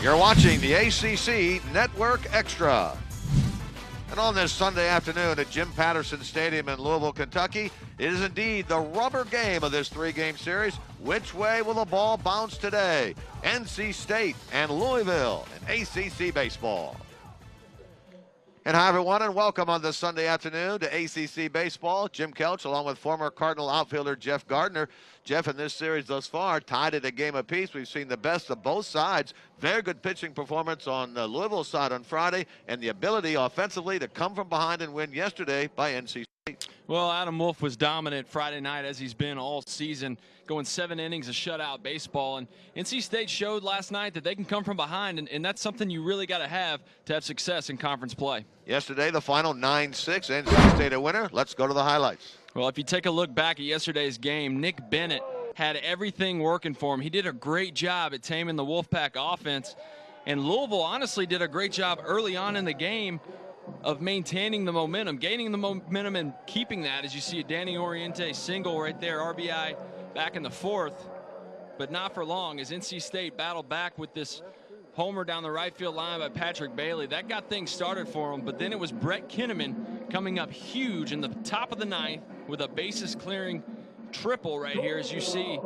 You're watching the ACC Network Extra. And on this Sunday afternoon at Jim Patterson Stadium in Louisville, Kentucky, it is indeed the rubber game of this three-game series. Which way will the ball bounce today? NC State and Louisville in ACC baseball. And hi, everyone, and welcome on this Sunday afternoon to ACC baseball. Jim Kelch, along with former Cardinal outfielder Jeff Gardner. Jeff, in this series thus far, tied at a game apiece. We've seen the best of both sides. Very good pitching performance on the Louisville side on Friday, and the ability offensively to come from behind and win yesterday by NC State. Well, Adam Wolf was dominant Friday night, as he's been all season, going 7 innings of shutout baseball. And NC State showed last night that they can come from behind, and that's something you really got to have success in conference play. Yesterday, the final 9-6, NC State a winner. Let's go to the highlights. Well, if you take a look back at yesterday's game, Nick Bennett had everything working for him. He did a great job at taming the Wolfpack offense, and Louisville honestly did a great job early on in the game of maintaining the momentum, gaining the momentum and keeping that, as you see a Danny Oriente single right there, RBI back in the fourth, but not for long as NC State battled back with this homer down the right field line by Patrick Bailey. That got things started for him, but then it was Brett Kinnaman coming up huge in the top of the ninth with a bases clearing triple right here. As you see,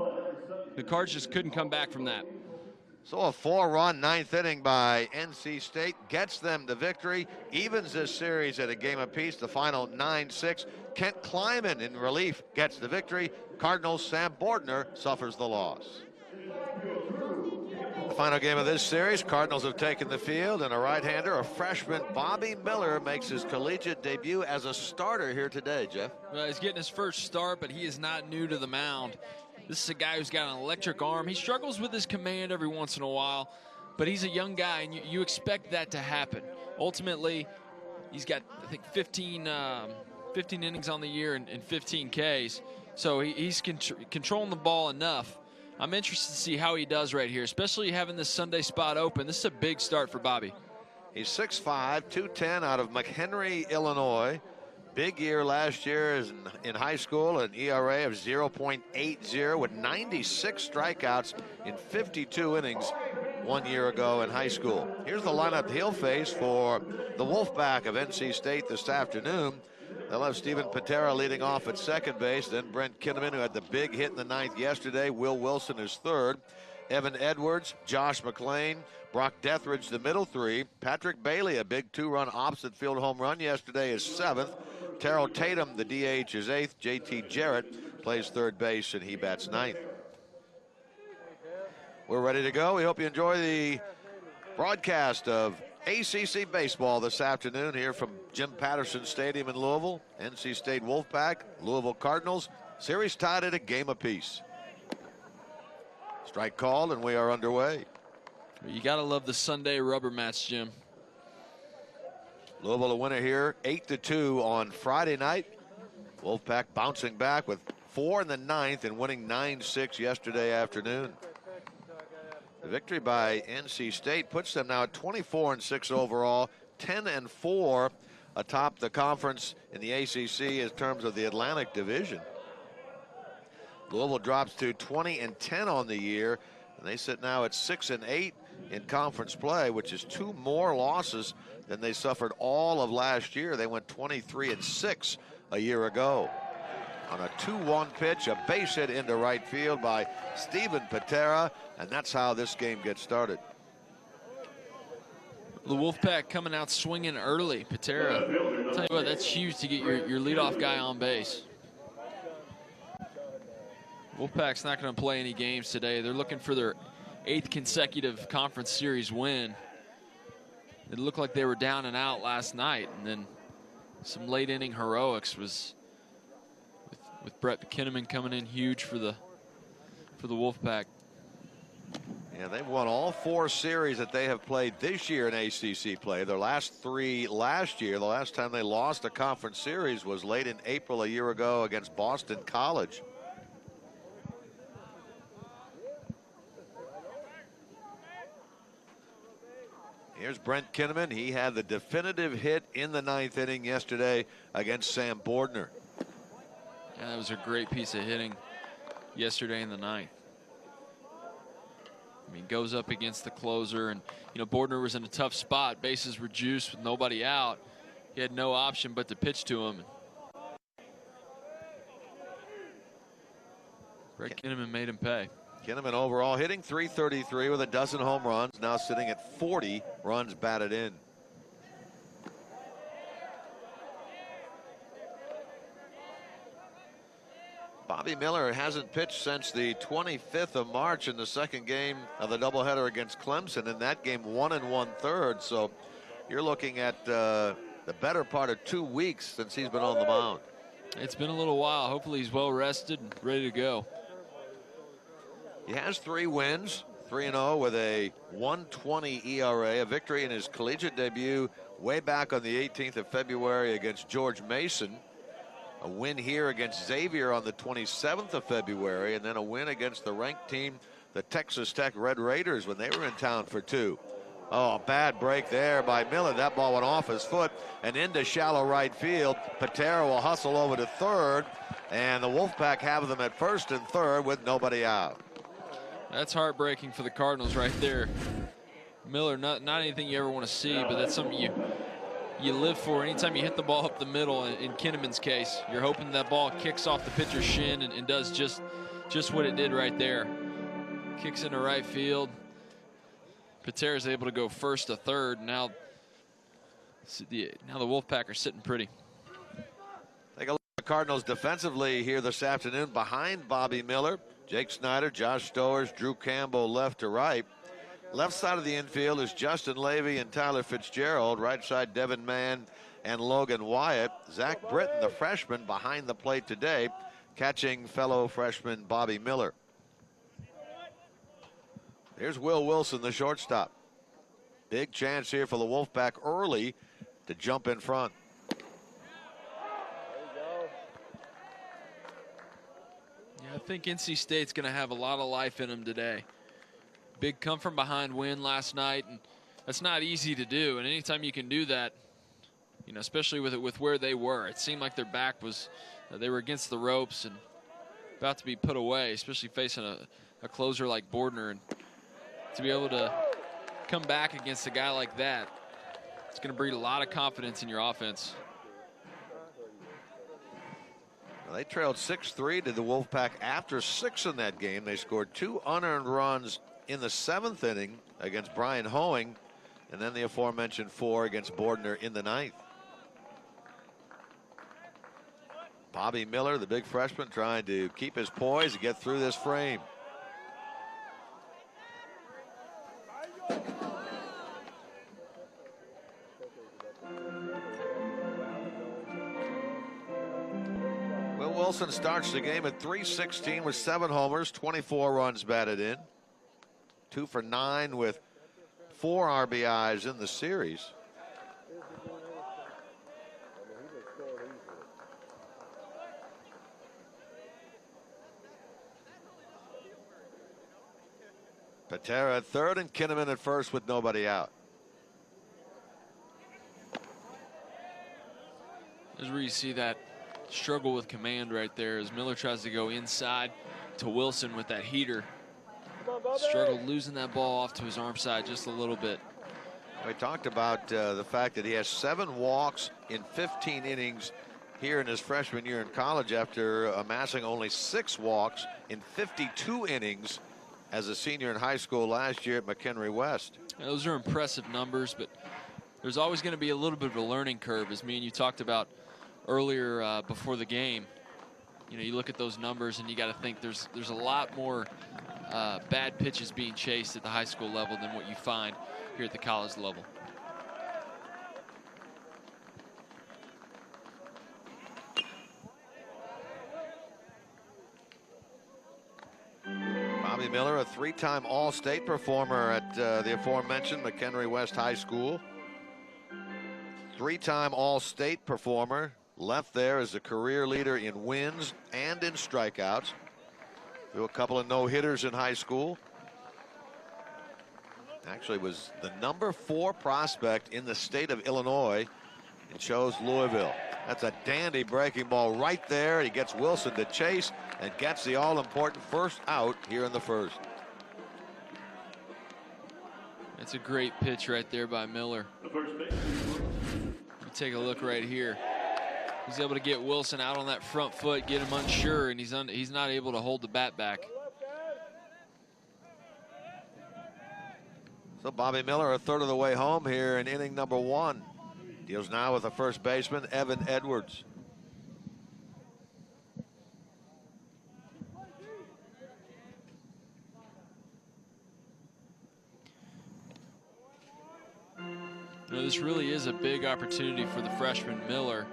the Cards just couldn't come back from that. So a 4-run ninth inning by NC State gets them the victory, evens this series at a game apiece, the final 9-6. Kent Kleiman in relief gets the victory. Cardinals' Sam Bordner suffers the loss. The final game of this series, Cardinals have taken the field, and a right-hander, a freshman, Bobby Miller, makes his collegiate debut as a starter here today, Jeff. Well, he's getting his first start, but he is not new to the mound. This is a guy who's got an electric arm. He struggles with his command every once in a while, but he's a young guy, and you expect that to happen. Ultimately, he's got, I think, 15 innings on the year and 15 Ks, so he's controlling the ball enough. I'm interested to see how he does right here, especially having this Sunday spot open. This is a big start for Bobby. He's 6'5", 210 out of McHenry, Illinois. Big year last year in high school, an ERA of 0.80 with 96 strikeouts in 52 innings 1 year ago in high school. Here's the lineup he'll face for the Wolfpack of NC State this afternoon. They'll have Steven Patera leading off at second base, then Brent Kinnaman, who had the big hit in the ninth yesterday. Will Wilson is third. Evan Edwards, Josh McClain, Brock Deathridge, the middle three. Patrick Bailey, a big 2-run opposite field home run yesterday, is seventh. Terrell Tatum, the DH, is eighth. JT Jarrett plays third base, and he bats ninth. We're ready to go. We hope you enjoy the broadcast of ACC baseball this afternoon here from Jim Patterson Stadium in Louisville. NC State Wolfpack, Louisville Cardinals. Series tied at a game apiece. Strike called, and we are underway. You got to love the Sunday rubber match, Jim. Louisville a winner here, 8-2 on Friday night. Wolfpack bouncing back with 4 in the ninth and winning 9-6 yesterday afternoon. The victory by NC State puts them now at 24-6 overall, 10-4 atop the conference in the ACC in terms of the Atlantic Division. Louisville drops to 20-10 on the year, and they sit now at 6-8 in conference play, which is 2 more losses than they suffered all of last year. They went 23-6 a year ago. On a 2-1 pitch, a base hit into right field by Steven Patera, and that's how this game gets started. The Wolfpack coming out swinging early. Patera, I'll tell you what, that's huge to get your leadoff guy on base. Wolfpack's not going to play any games today. They're looking for their 8th consecutive conference series win. It looked like they were down and out last night, and then some late inning heroics was with Brett Kinnaman coming in huge for the Wolfpack. Yeah, they've won all 4 series that they have played this year in ACC play. Their last 3 last year. The last time they lost a conference series was late in April a year ago against Boston College. Here's Brent Kinnaman. He had the definitive hit in the ninth inning yesterday against Sam Bordner. Yeah, that was a great piece of hitting yesterday in the ninth. mean, goes up against the closer, and Bordner was in a tough spot. Bases were juiced with nobody out. He had no option but to pitch to him. Brett Kinnaman made him pay. Kinnaman overall hitting .333 with a dozen home runs, now sitting at 40 runs batted in. Bobby Miller hasn't pitched since the 25th of March in the second game of the doubleheader against Clemson. In that game, 1 1/3. So you're looking at the better part of 2 weeks since he's been on the mound. It's been a little while. Hopefully he's well rested and ready to go. He has 3 wins, 3-0 with a 1.20 ERA, a victory in his collegiate debut way back on the 18th of February against George Mason. A win here against Xavier on the 27th of February, and then a win against the ranked team, the Texas Tech Red Raiders, when they were in town for 2. Oh, a bad break there by Miller. That ball went off his foot and into shallow right field. Patera will hustle over to third, and the Wolfpack have them at first and third with nobody out. That's heartbreaking for the Cardinals right there. Miller, not anything you ever want to see, but that's something you live for. Anytime you hit the ball up the middle, in Kinnaman's case, you're hoping that ball kicks off the pitcher's shin and does just what it did right there. Kicks into right field. Patera's able to go first to third. Now the Wolfpack are sitting pretty. Take a look at the Cardinals defensively here this afternoon. Behind Bobby Miller, Jake Snyder, Josh Stowers, Drew Campbell left to right. Left side of the infield is Justin Levy and Tyler Fitzgerald. Right side, Devin Mann and Logan Wyatt. Zach Britton, the freshman, behind the plate today, catching fellow freshman Bobby Miller. Here's Will Wilson, the shortstop. Big chance here for the Wolfpack early to jump in front. Yeah, I think NC State's going to have a lot of life in them today. Big come from behind win last night, and that's not easy to do. And anytime you can do that, especially with where they were, it seemed like their back was, they were against the ropes and about to be put away, especially facing a closer like Bordner. And to be able to come back against a guy like that, it's going to breed a lot of confidence in your offense. Well, they trailed 6-3 to the Wolfpack after 6 in that game. They scored 2 unearned runs in the 7th inning against Brian Hoeing, and then the aforementioned 4 against Bordner in the 9th. Bobby Miller, the big freshman, trying to keep his poise to get through this frame. Will Wilson starts the game at .316 with 7 homers, 24 runs batted in. 2 for 9 with 4 RBIs in the series. Patera at third and Kinnaman at first with nobody out. There's where you see that struggle with command right there as Miller tries to go inside to Wilson with that heater. Struggled losing that ball off to his arm side just a little bit. We talked about the fact that he has 7 walks in 15 innings here in his freshman year in college after amassing only 6 walks in 52 innings as a senior in high school last year at McHenry West. Yeah, those are impressive numbers, but there's always going to be a little bit of a learning curve, as me and you talked about earlier before the game. You look at those numbers and you got to think there's a lot more bad pitches being chased at the high school level than what you find here at the college level. Bobby Miller, a 3-time All-State performer at the aforementioned McHenry West High School. 3-time All-State performer, left there as a career leader in wins and in strikeouts. Threw a couple of no-hitters in high school. Actually was the number 4 prospect in the state of Illinois and chose Louisville. That's a dandy breaking ball right there. He gets Wilson to chase and gets the all-important first out here in the first. That's a great pitch right there by Miller. Take a look right here. He's able to get Wilson out on that front foot, get him unsure, and he's not able to hold the bat back. So Bobby Miller a third of the way home here in inning number 1. Deals now with the first baseman, Evan Edwards. You know, this really is a big opportunity for the freshman Miller,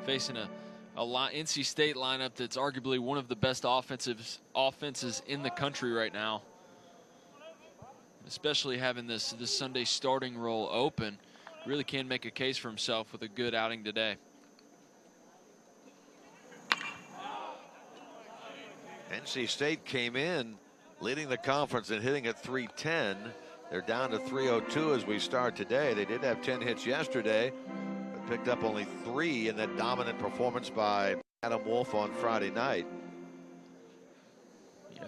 facing a NC State lineup that's arguably one of the best offenses in the country right now. Especially having this Sunday starting role open, really can make a case for himself with a good outing today. NC State came in leading the conference and hitting at .310. They're down to .302 as we start today. They did have 10 hits yesterday, but picked up only 3 in that dominant performance by Adam Wolf on Friday night. Yeah,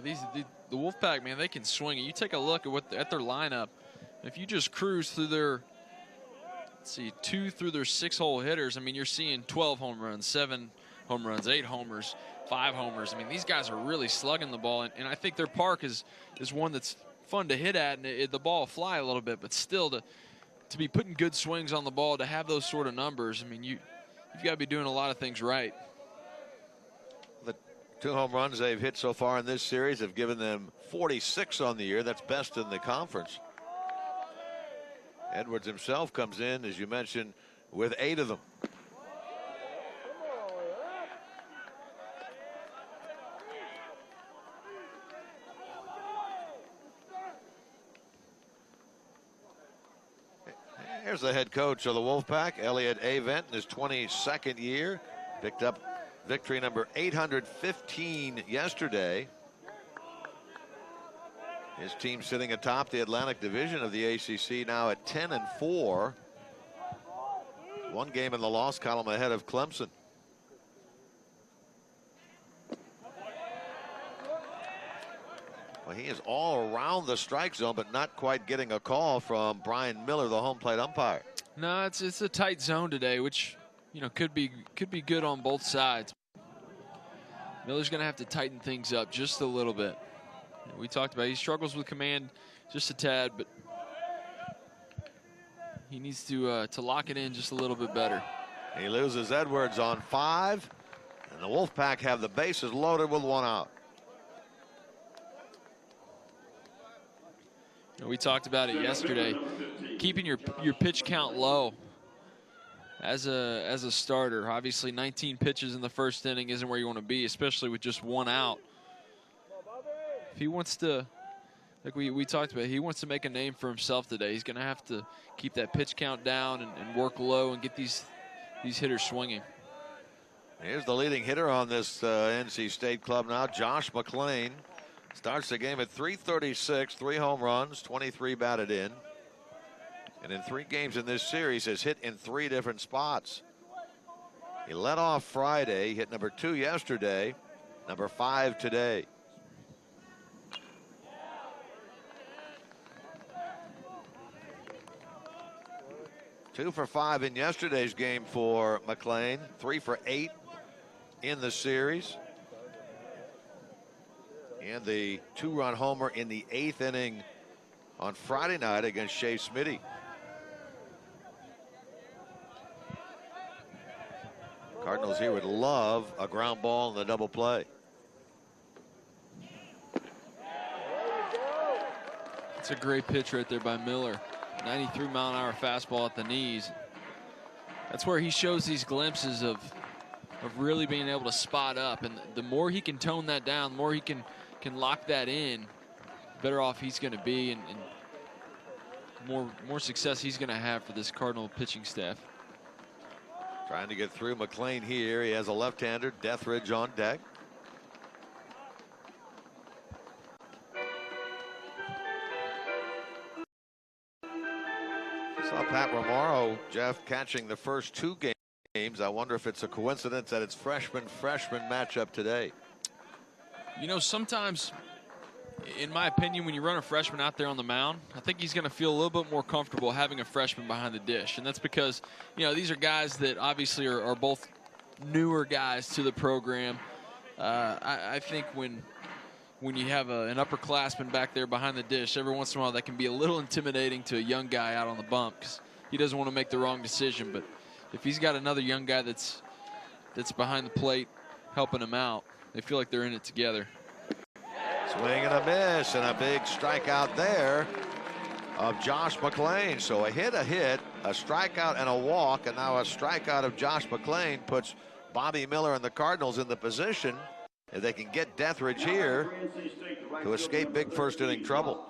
the Wolfpack, man, they can swing it. You take a look at their lineup. If you just cruise through their, let's see, 2 through their 6-hole hitters, I mean, you're seeing 12 home runs, 7 home runs, 8 homers, 5 homers. I mean, these guys are really slugging the ball, and I think their park is one that's fun to hit at, and the ball will fly a little bit, but still to be putting good swings on the ball, to have those sort of numbers, I mean, you've got to be doing a lot of things right. The 2 home runs they've hit so far in this series have given them 46 on the year. That's best in the conference. Edwards himself comes in, as you mentioned, with 8 of them. Here's the head coach of the Wolfpack, Elliot Avent, in his 22nd year. Picked up victory number 815 yesterday. His team sitting atop the Atlantic Division of the ACC now at 10-4. 1 game in the loss column ahead of Clemson. Well, he is all around the strike zone, but not quite getting a call from Brian Miller, the home plate umpire. No, it's a tight zone today, which, you know, could be good on both sides. Miller's going to have to tighten things up just a little bit. We talked about he struggles with command just a tad, but he needs to lock it in just a little bit better. He loses Edwards on 5, and the Wolfpack have the bases loaded with 1 out. We talked about it yesterday. Keeping your pitch count low as a starter. Obviously, 19 pitches in the first inning isn't where you want to be, especially with just 1 out. If he wants to, like we talked about, he wants to make a name for himself today. He's going to have to keep that pitch count down and work low and get these hitters swinging. Here's the leading hitter on this NC State club now, Josh McClain. Starts the game at .336, 3 home runs, 23 batted in. And in 3 games in this series has hit in 3 different spots. He led off Friday, hit number 2 yesterday, number 5 today. Two for 5 in yesterday's game for McClain, 3 for 8 in the series. And the 2-run homer in the 8th inning on Friday night against Shea Smitty. Cardinals here would love a ground ball in the double play. It's a great pitch right there by Miller. 93-mile-an-hour fastball at the knees. That's where he shows these glimpses of really being able to spot up. And the more he can tone that down, the more he can lock that in, better off he's going to be, and more success he's going to have for this Cardinal pitching staff. Trying to get through McClain here. He has a left-hander, Deathridge on deck. Saw Pat Romero, Jeff, catching the first 2 games. I wonder if it's a coincidence that it's freshman matchup today. You know, sometimes in my opinion, when you run a freshman out there on the mound, I think he's going to feel a little bit more comfortable having a freshman behind the dish. And that's because, you know, these are guys that obviously are both newer guys to the program. I think when you have an upperclassman back there behind the dish, every once in a while that can be a little intimidating to a young guy out on the bump because he doesn't want to make the wrong decision. But if he's got another young guy that's behind the plate helping him out, they feel like they're in it together. Swing and a miss, and a big strikeout there of Josh McLean. So a hit, a strikeout, and a walk, and now a strikeout of Josh McLean puts Bobby Miller and the Cardinals in the position if they can get Deathridge here to escape big first inning trouble.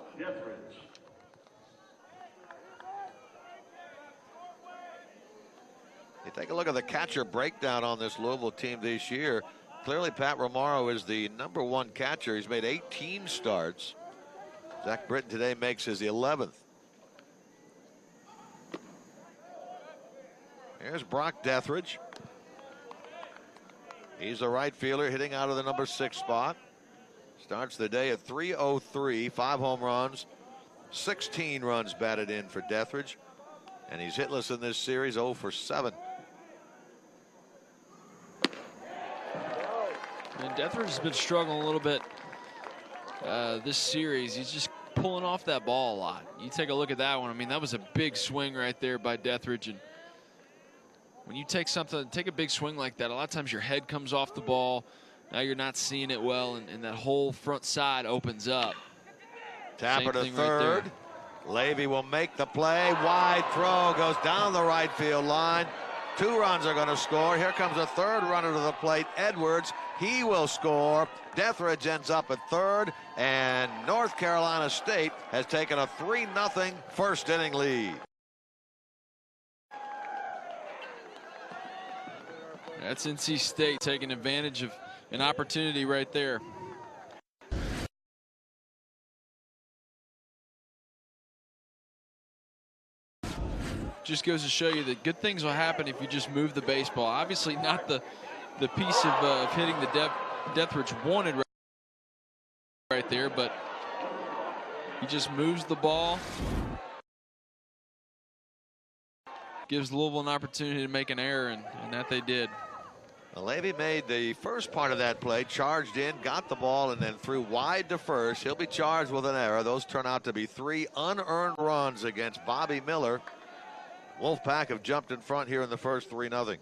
You take a look at the catcher breakdown on this Louisville team this year. Clearly, Pat Romero is the #1 catcher. He's made 18 starts. Zach Britton today makes his 11th. Here's Brock Deathridge. He's a right fielder hitting out of the #6 spot. Starts the day at .303, 5 home runs, 16 runs batted in for Deathridge. And he's hitless in this series, 0 for 7. And Deathridge has been struggling a little bit this series. He's just pulling off that ball a lot. You take a look at that one. I mean, that was a big swing right there by Deathridge. And when you take a big swing like that, a lot of times your head comes off the ball. Now you're not seeing it well, and that whole front side opens up. Tapper to third. Right, Levy will make the play. Wide throw goes down the right field line. 2 runs are going to score. Here comes a third runner to the plate, Edwards. He will score. Deathridge ends up at third, and North Carolina State has taken a 3-0 first inning lead. That's NC State taking advantage of an opportunity right there. Just goes to show you that good things will happen if you just move the baseball. Obviously not the piece of hitting the Deathridge wanted right there, but he just moves the ball. Gives Louisville an opportunity to make an error, and that they did. Levy made the first part of that play, charged in, got the ball, and then threw wide to first. He'll be charged with an error. Those turn out to be 3 unearned runs against Bobby Miller. Wolfpack have jumped in front here in the first 3-0.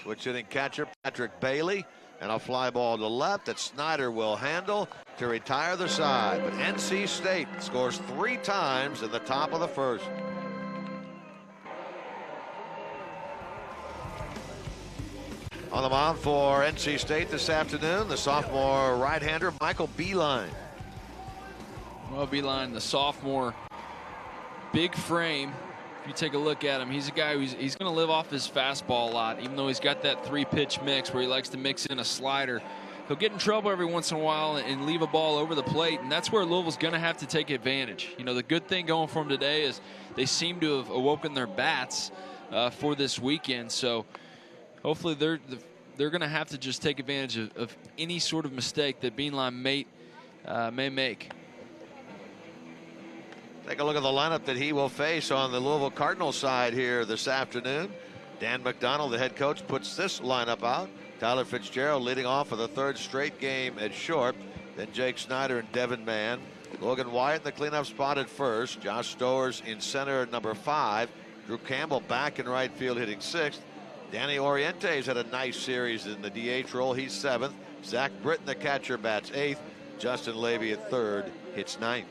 Switch hitting catcher Patrick Bailey, and a fly ball to left that Snyder will handle to retire the side. But NC State scores 3 times in the top of the first. On the mound for NC State this afternoon, the sophomore right-hander Michael Beeline. Well, Beeline, the sophomore, big frame. If you take a look at him, he's a guy he's going to live off his fastball a lot, even though he's got that 3-pitch mix where he likes to mix in a slider. He'll get in trouble every once in a while and leave a ball over the plate, and that's where Louisville's going to have to take advantage. You know, the good thing going for them today is they seem to have awoken their bats for this weekend. So hopefully they're going to have to just take advantage of any sort of mistake that Beeline may make. Take a look at the lineup that he will face on the Louisville Cardinals side here this afternoon. Dan McDonald, the head coach, puts this lineup out. Tyler Fitzgerald leading off for the 3rd straight game at short. Then Jake Snyder and Devin Mann. Logan Wyatt in the cleanup spot at first. Josh Stowers in center at #5. Drew Campbell back in right field hitting 6th. Danny Oriente's had a nice series in the DH role. He's 7th. Zach Britton, the catcher, bats 8th. Justin Levy at 3rd, hits 9th.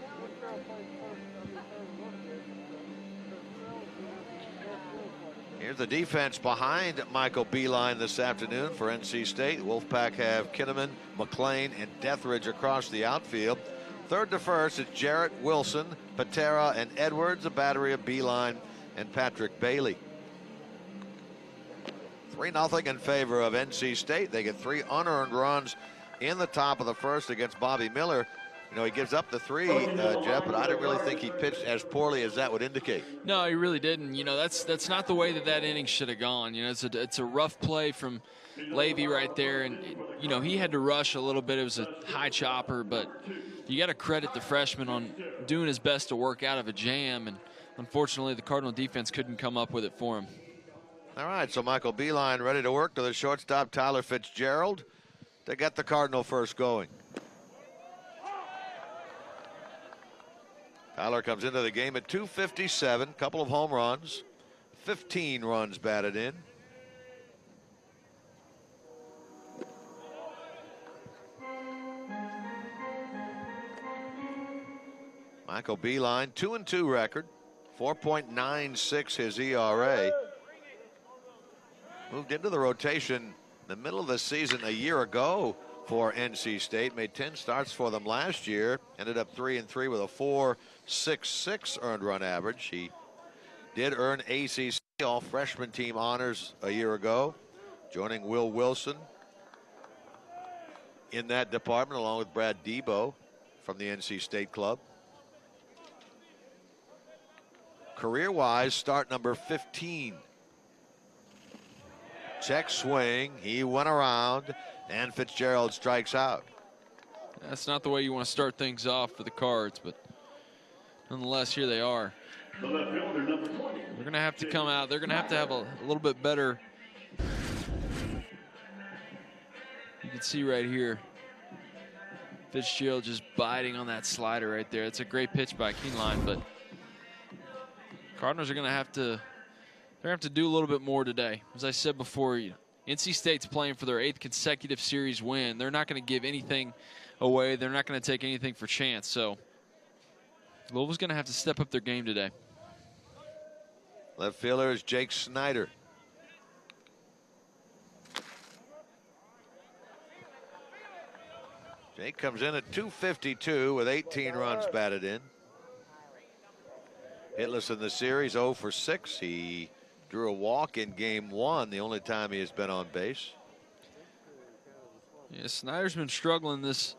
Here's the defense behind Michael Beeline this afternoon for NC State. Wolfpack have Kinnaman, McLean, and Deathridge across the outfield. 3rd to 1st is Jarrett Wilson, Patera, and Edwards, a battery of Beeline and Patrick Bailey. 3-0 in favor of NC State. They get 3 unearned runs in the top of the first against Bobby Miller. You know, he gives up the 3, Jeff, but I didn't really think he pitched as poorly as that would indicate. No, he really didn't. You know, that's not the way that inning should have gone. You know, it's a rough play from Levy right there, and you know, he had to rush a little bit. It was a high chopper, but you got to credit the freshman on doing his best to work out of a jam, and unfortunately the Cardinal defense couldn't come up with it for him. All right, so Michael Beeline ready to work to the shortstop, Tyler Fitzgerald, to get the Cardinal first going. Tyler comes into the game at 257, couple of home runs, 15 runs batted in. Michael Beeline, 2-2 record, 4.96 his ERA. Moved into the rotation in the middle of the season a year ago for NC State. Made 10 starts for them last year. Ended up 3-3 with a 4.66 earned run average. He did earn ACC all freshman team honors a year ago, joining Will Wilson in that department along with Brad Debo from the NC State club. Career-wise, start number 15. Check swing, he went around, and Fitzgerald strikes out. That's not the way you want to start things off for the Cards, but nonetheless, here they are. They're going to have to come out. They're going to have a little bit better. You can see right here, Fitzgerald just biting on that slider right there. It's a great pitch by Keeneline, but Cardinals are going to have to. They're going to have to do a little bit more today. As I said before, NC State's playing for their 8th consecutive series win. They're not going to give anything away. They're not going to take anything for chance. So Louisville's going to have to step up their game today. Left fielder is Jake Snyder. Jake comes in at 252 with 18 runs batted in. Hitless in the series, 0 for 6. He drew a walk in game 1, the only time he has been on base. Yeah, Snyder's been struggling this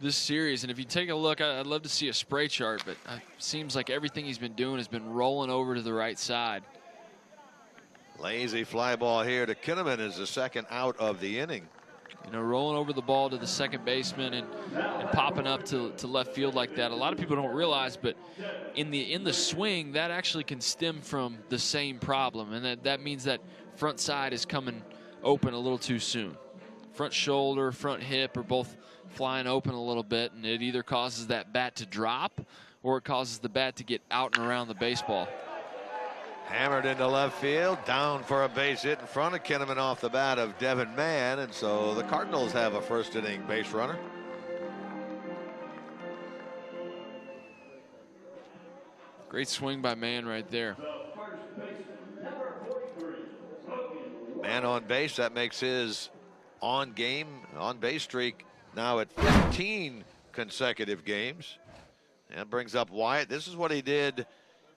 series, and if you take a look, I'd love to see a spray chart, but it seems like everything he's been doing has been rolling over to the right side. Lazy fly ball here to Kinnaman is the second out of the inning. You know, rolling over the ball to the second baseman and popping up to left field like that. A lot of people don't realize, but in the swing, that actually can stem from the same problem, and that means that front side is coming open a little too soon. Front shoulder, front hip are both flying open a little bit, and it either causes that bat to drop or it causes the bat to get out and around the baseball. Hammered into left field, down for a base hit in front of Kinnaman off the bat of Devin Mann, and so the Cardinals have a first inning base runner. Great swing by Mann right there. Mann on base, that makes his on base streak now at 15 consecutive games. And brings up Wyatt. This is what he did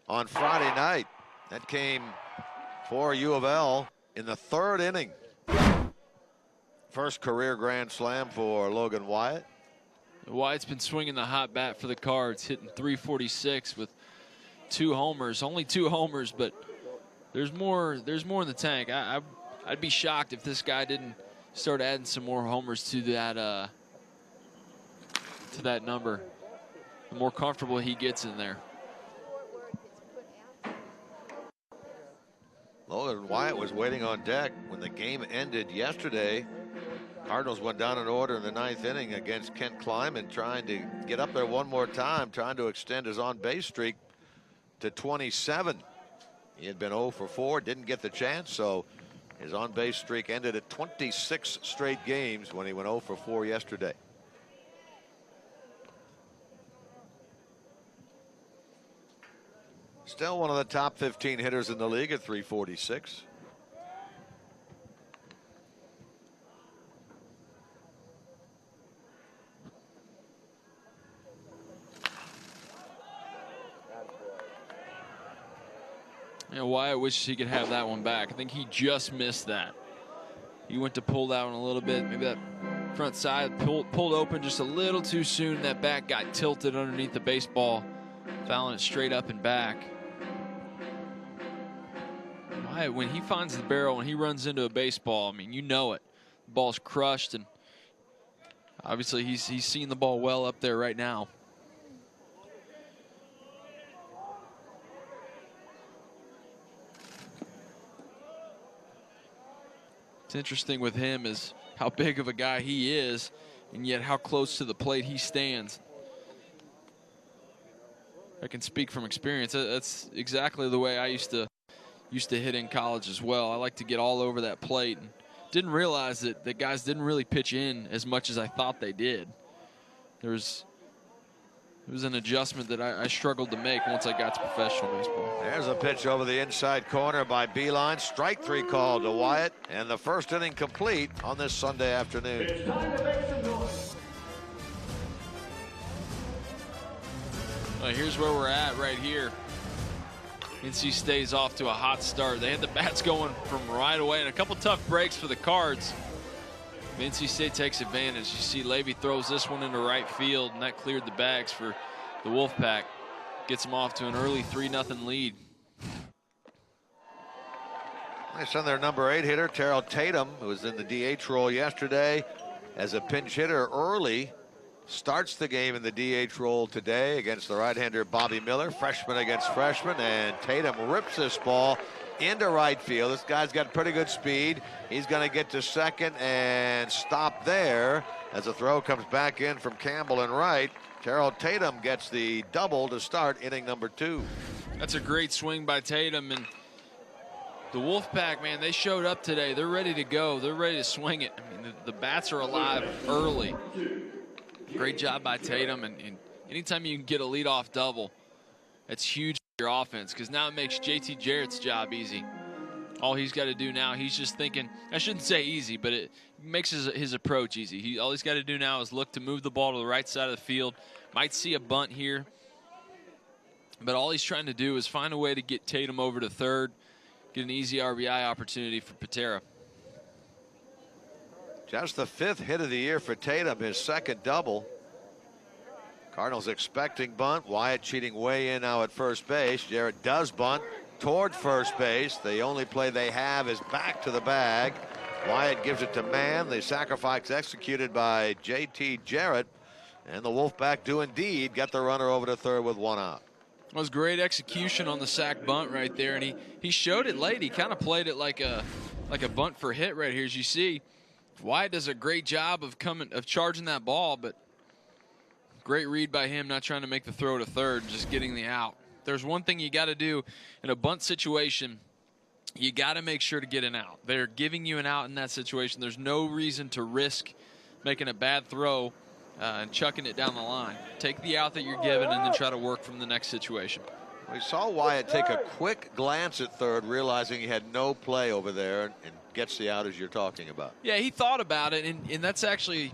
on Friday night. That came for U of L in the 3rd inning. First career grand slam for Logan Wyatt. Wyatt's been swinging the hot bat for the Cards, hitting .346 with 2 homers. Only 2 homers, but there's more in the tank. I'd be shocked if this guy didn't start adding some more homers to that number. The more comfortable he gets in there. Logan Wyatt was waiting on deck when the game ended yesterday. Cardinals went down in order in the 9th inning against Kent Kleiman, trying to get up there one more time, trying to extend his on-base streak to 27. He had been 0 for 4, didn't get the chance, so his on-base streak ended at 26 straight games when he went 0 for 4 yesterday. Still one of the top 15 hitters in the league at .346. You know, Wyatt wishes he could have that one back. I think he just missed that. He went to pull that one a little bit. Maybe that Front side pulled open just a little too soon. That bat got tilted underneath the baseball, fouling it straight up and back. Wyatt, when he finds the barrel and he runs into a baseball, I mean, you know it. The ball's crushed, and obviously he's seeing the ball well up there right now. It's interesting with him is how big of a guy he is, and yet how close to the plate he stands. I can speak from experience. That's exactly the way I used to hit in college as well. I like to get all over that plate, and didn't realize that the guys didn't really pitch in as much as I thought they did. It was an adjustment that I struggled to make once I got to professional baseball. There's a pitch over the inside corner by Beeline. Strike 3 called to Wyatt, and the first inning complete on this Sunday afternoon. It's time to make some noise. Well, here's where we're at right here. NC State's off to a hot start. They had the bats going from right away, and a couple tough breaks for the Cards. NC State takes advantage. You see Levy throws this one into right field, and that cleared the bags for the Wolfpack. Gets them off to an early 3-0 lead. They send their number 8 hitter, Terrell Tatum, who was in the DH role yesterday as a pinch hitter early. Starts the game in the DH role today against the right-hander Bobby Miller, freshman against freshman, and Tatum rips this ball into right field. This guy's got pretty good speed. He's going to get to second and stop there as the throw comes back in from Campbell and right. Terrell Tatum gets the double to start inning number 2. That's a great swing by Tatum, and the Wolfpack, man, they showed up today. They're ready to go. They're ready to swing it. I mean, the bats are alive early. Great job by Tatum, and anytime you can get a leadoff double, that's huge for your offense, because now it makes JT Jarrett's job easy. All he's got to do now, he's just thinking, I shouldn't say easy, but it makes his approach easy. All he's got to do now is look to move the ball to the right side of the field. Might see a bunt here, but all he's trying to do is find a way to get Tatum over to third, get an easy RBI opportunity for Patera. Just the 5th hit of the year for Tatum, his second double. Cardinals expecting bunt. Wyatt cheating way in now at first base. Jarrett does bunt toward first base. The only play they have is back to the bag. Wyatt gives it to Mann. The sacrifice executed by JT Jarrett. And the Wolfpack do indeed get the runner over to third with 1 out. It was great execution on the sac bunt right there, and he showed it late. He kind of played it like a bunt for hit right here, as you see. Wyatt does a great job of charging that ball, but great read by him, not trying to make the throw to third, just getting the out. There's one thing you got to do in a bunt situation. You got to make sure to get an out. They're giving you an out in that situation. There's no reason to risk making a bad throw and chucking it down the line. Take the out that you're given and then try to work from the next situation. We saw Wyatt take a quick glance at third, realizing he had no play over there, and gets the out as you're talking about. Yeah, he thought about it, and that's actually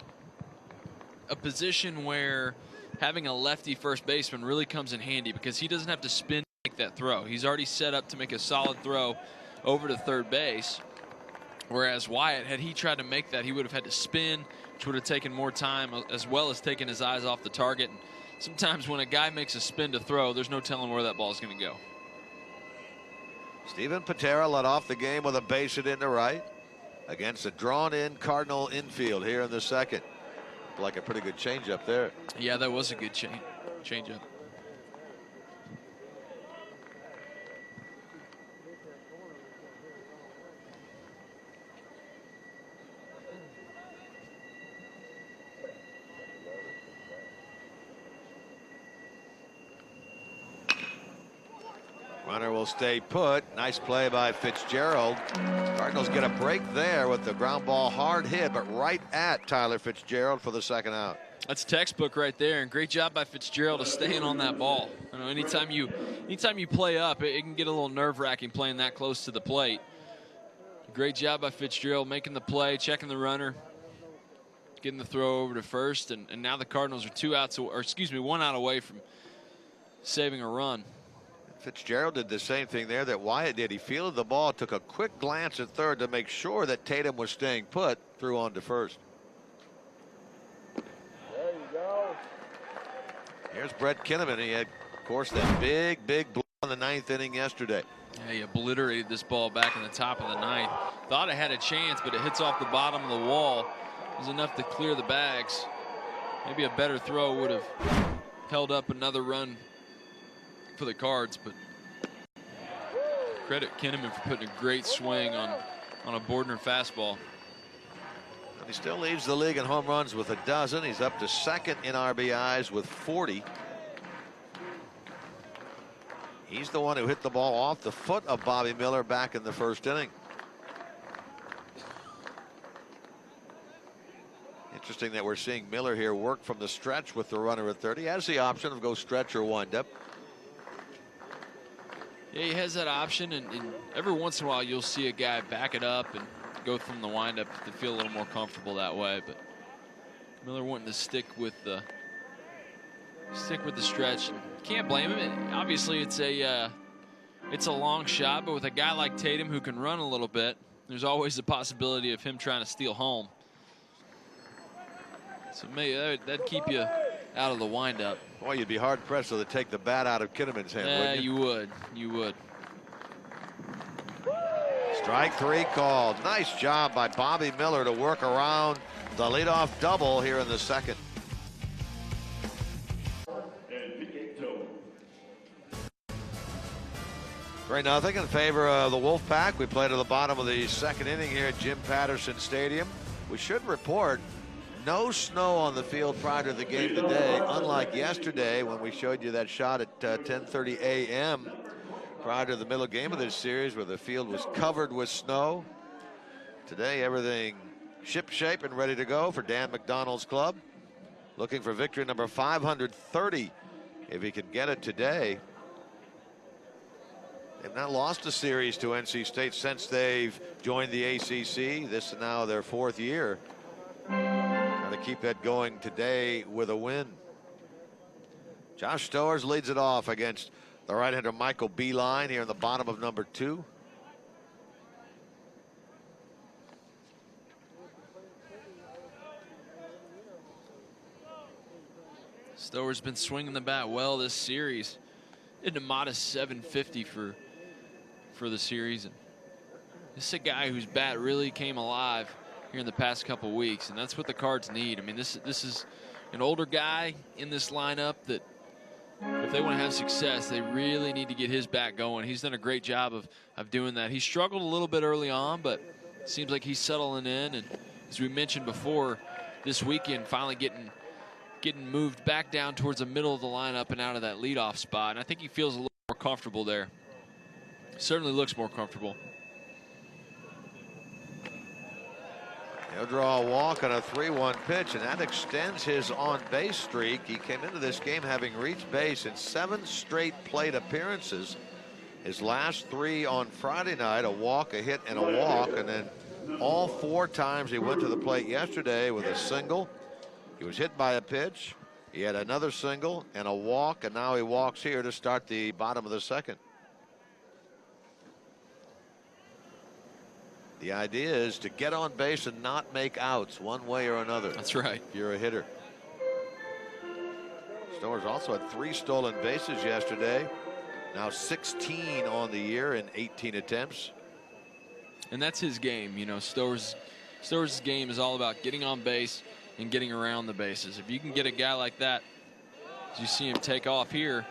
a position where having a lefty first baseman really comes in handy, because he doesn't have to spin to make that throw. He's already set up to make a solid throw over to third base. Whereas Wyatt, had he tried to make that, he would have had to spin, which would have taken more time, as well as taking his eyes off the target. And sometimes when a guy makes a spin to throw, there's no telling where that ball is going to go. Steven Patera led off the game with a base hit into right against a drawn-in Cardinal infield here in the second. Like a pretty good changeup there. Yeah, that was a good changeup. Runner will stay put. Nice play by Fitzgerald. Cardinals get a break there with the ground ball hard hit, but right at Tyler Fitzgerald for the second out. That's textbook right there, and great job by Fitzgerald of staying on that ball. You know, anytime you play up, it can get a little nerve-wracking playing that close to the plate. Great job by Fitzgerald making the play, checking the runner, getting the throw over to first, and now the Cardinals are 1 out away from saving a run. Fitzgerald did the same thing there that Wyatt did. He fielded the ball, took a quick glance at third to make sure that Tatum was staying put, threw on to first. Here's Brett Kinnaman. He had, of course, that big blow in the 9th inning yesterday. Yeah, he obliterated this ball back in the top of the 9th. Thought it had a chance, but it hits off the bottom of the wall. It was enough to clear the bags. Maybe a better throw would have held up another run for the Cards, but credit Kinnaman for putting a great swing on a Bordner fastball. And he still leads the league in home runs with 12. He's up to second in RBIs with 40. He's the one who hit the ball off the foot of Bobby Miller back in the 1st inning. Interesting that we're seeing Miller here work from the stretch with the runner at third. He has the option of go stretch or wind up. Yeah, he has that option, and every once in a while you'll see a guy back it up and go from the windup to feel a little more comfortable that way. But Miller wanting to stick with the stretch, and can't blame him. Obviously, it's a long shot, but with a guy like Tatum who can run a little bit, there's always the possibility of him trying to steal home. So maybe that'd keep you out of the windup. Boy, you'd be hard pressed to take the bat out of Kinnaman's hand, wouldn't you? You would. You would. Strike 3 called. Nice job by Bobby Miller to work around the leadoff double here in the 2nd. Three nothing in favor of the Wolfpack. We played at the bottom of the 2nd inning here at Jim Patterson Stadium. We should report no snow on the field prior to the game today, unlike yesterday when we showed you that shot at 10:30 a.m. prior to the middle game of this series where the field was covered with snow. Today, everything ship-shape and ready to go for Dan McDonald's club. Looking for victory number 530 if he can get it today. They've not lost a series to NC State since they've joined the ACC. This is now their 4th year. Trying to keep that going today with a win. Josh Stowers leads it off against the right-hander Michael Beeline here in the bottom of number 2. Stowers been swinging the bat well this series. Hit a modest 750 for the series. And this is a guy whose bat really came alive here in the past couple weeks, and that's what the Cards need. I mean, this is an older guy in this lineup that if they want to have success, they really need to get his bat going. He's done a great job of doing that. He struggled a little bit early on, but it seems like he's settling in. And as we mentioned before, this weekend finally getting moved back down towards the middle of the lineup and out of that leadoff spot. And I think he feels a little more comfortable there. Certainly looks more comfortable. He'll draw a walk on a 3-1 pitch, and that extends his on-base streak. He came into this game having reached base in 7 straight plate appearances. His last 3 on Friday night, a walk, a hit, and a walk, and then all 4 times he went to the plate yesterday with a single. He was hit by a pitch. He had another single and a walk, and now he walks here to start the bottom of the 2nd. The idea is to get on base and not make outs one way or another. That's right. If you're a hitter. Stowers also had 3 stolen bases yesterday. Now 16 on the year in 18 attempts. And that's his game. You know, Stowers' game is all about getting on base and getting around the bases. If you can get a guy like that, as you see him take off here.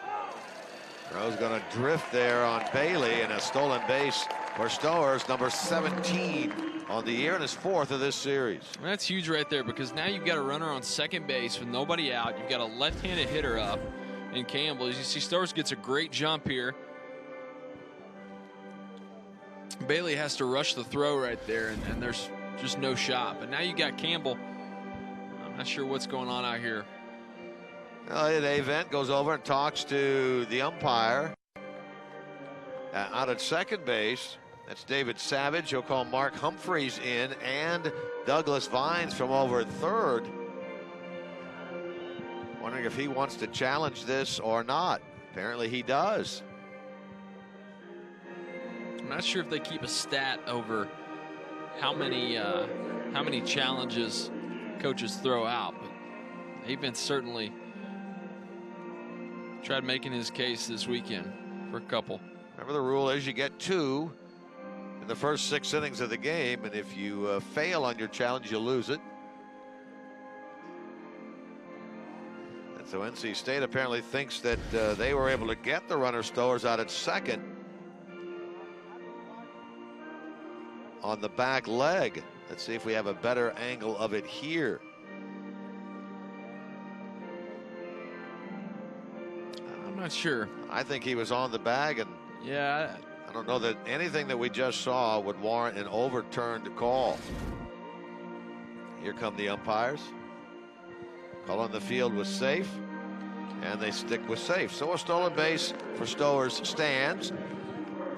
Throw's going to drift there on Bailey, and a stolen base for Stowers, number 17 on the year, and his 4th of this series. That's huge right there, because now you've got a runner on second base with nobody out. You've got a left-handed hitter up in Campbell. As you see, Stowers gets a great jump here. Bailey has to rush the throw right there, and there's just no shot. But now you got Campbell. I'm not sure what's going on out here. Well, Avent goes over and talks to the umpire. Out at second base, that's David Savage. He'll call Mark Humphreys in, and Douglas Vines from over at third. Wondering if he wants to challenge this or not. Apparently he does. I'm not sure if they keep a stat over how many challenges coaches throw out, but Avent certainly Tried making his case this weekend for a couple. Remember, the rule is you get 2 in the first 6 innings of the game, and if you fail on your challenge, you lose it. And so NC State apparently thinks that they were able to get the runner Stowers out at second on the back leg. Let's see if we have a better angle of it here. I'm not sure. I think he was on the bag, and yeah, I don't know that anything that we just saw would warrant an overturned call. Here come the umpires. Call on the field was safe, and they stick with safe. So a stolen base for Stowers stands,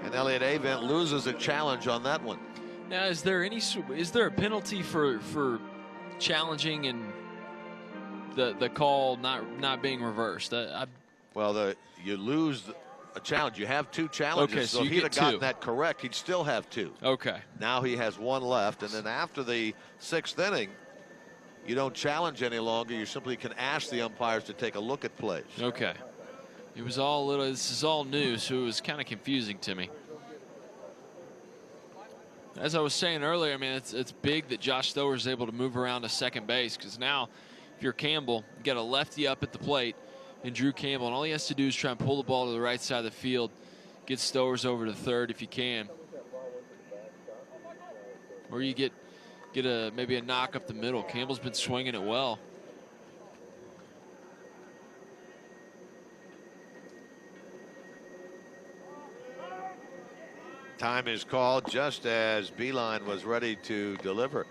and Elliott Avent loses a challenge on that one. Now, is there a penalty for challenging and the call not being reversed? Well, you lose a challenge. You have 2 challenges. Okay, so if he'd have gotten that correct, he'd still have 2. Okay. Now he has 1 left, and then after the 6th inning, you don't challenge any longer. You simply can ask the umpires to take a look at plays. Okay. It was all this is all new, so it was kind of confusing to me. As I was saying earlier, I mean, it's big that Josh Stowers is able to move around to second base, because now if you're Campbell, you got a lefty up at the plate and Drew Campbell, and all he has to do is try and pull the ball to the right side of the field, get Stowers over to third if you can. Or you get maybe a knock up the middle. Campbell's been swinging it well. Time is called just as Beeline was ready to deliver.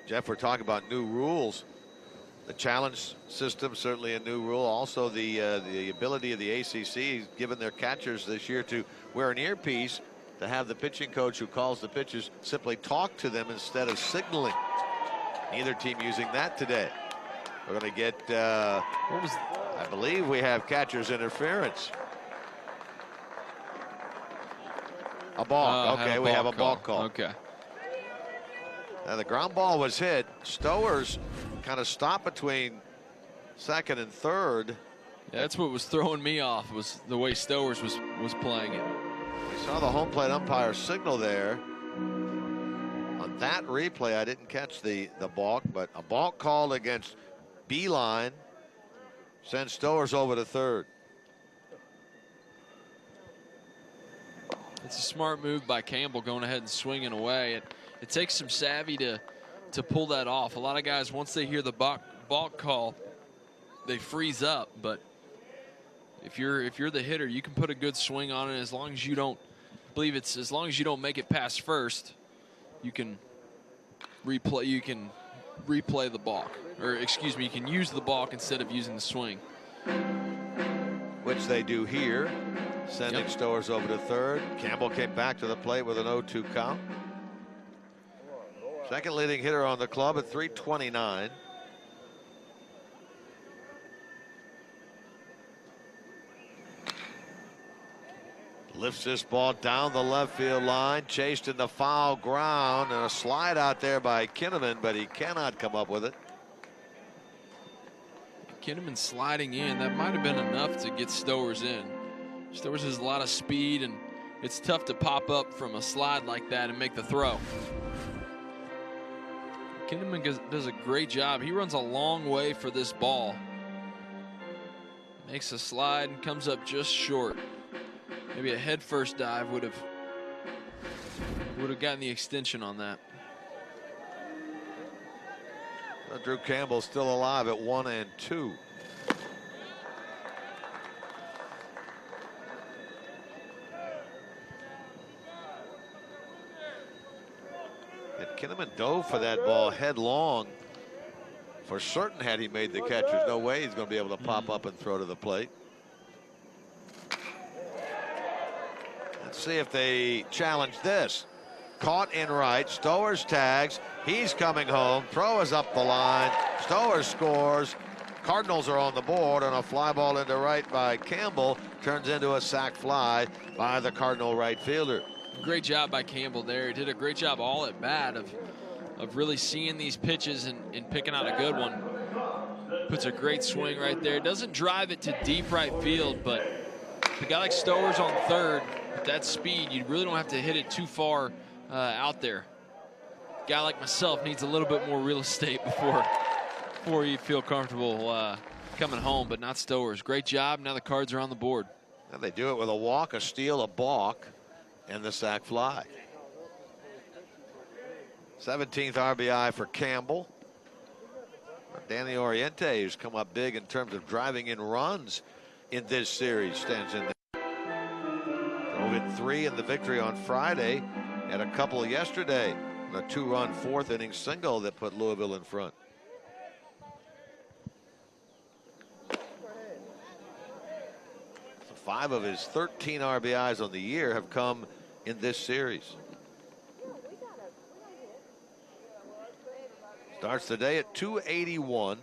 Jeff, we're talking about new rules. The challenge system, certainly a new rule. Also, the ability of the ACC, given their catchers this year, to wear an earpiece, to have the pitching coach who calls the pitches simply talk to them instead of signaling. Neither team using that today. We're going to get, I believe we have catcher's interference. A balk. Okay, we have a balk call. Okay. Now the ground ball was hit. Stowers kind of stopped between second and third. Yeah, that's what was throwing me off, was the way Stowers was playing it. We saw the home plate umpire signal there. On that replay, I didn't catch the balk, but a balk called against Beeline sends Stowers over to third. It's a smart move by Campbell, going ahead and swinging away. It takes some savvy to pull that off. A lot of guys, once they hear the balk call, they freeze up. But if you're the hitter, you can put a good swing on it. As long as you don't as long as you don't make it past first, you can replay the balk, or excuse me, you can use the balk instead of using the swing, which they do here, sending Stowers over to third. Campbell came back to the plate with an 0-2 count. Second leading hitter on the club at .329. Lifts this ball down the left field line, chased in the foul ground, and a slide out there by Kinnaman, but he cannot come up with it. Kinnaman sliding in, that might have been enough to get Stowers in. Stowers has a lot of speed, and it's tough to pop up from a slide like that and make the throw. Kinnaman does a great job. He runs a long way for this ball. Makes a slide and comes up just short. Maybe a head first dive would have gotten the extension on that. Drew Campbell still alive at 1-2. And Kinnaman dove for that ball headlong. For certain, had he made the catch, there's no way he's going to be able to pop up and throw to the plate. Let's see if they challenge this. Caught in right. Stowers tags. He's coming home. Throw is up the line. Stowers scores. Cardinals are on the board, and a fly ball into right by Campbell turns into a sac fly by the Cardinal right fielder. Great job by Campbell there. He did a great job all at bat of really seeing these pitches and picking out a good one. Puts a great swing right there. Doesn't drive it to deep right field, but a guy like Stowers on third, at that speed, you really don't have to hit it too far out there. A guy like myself needs a little bit more real estate before you feel comfortable coming home, but not Stowers. Great job. Now the Cards are on the board. And they do it with a walk, a steal, a balk, and the sac fly. 17th RBI for Campbell. Danny Oriente, who's come up big in terms of driving in runs in this series, stands in there. Drove in 3 in the victory on Friday. Had a couple yesterday. A 2-run 4th inning single that put Louisville in front. So 5 of his 13 RBIs on the year have come in this series. Starts the day at 281.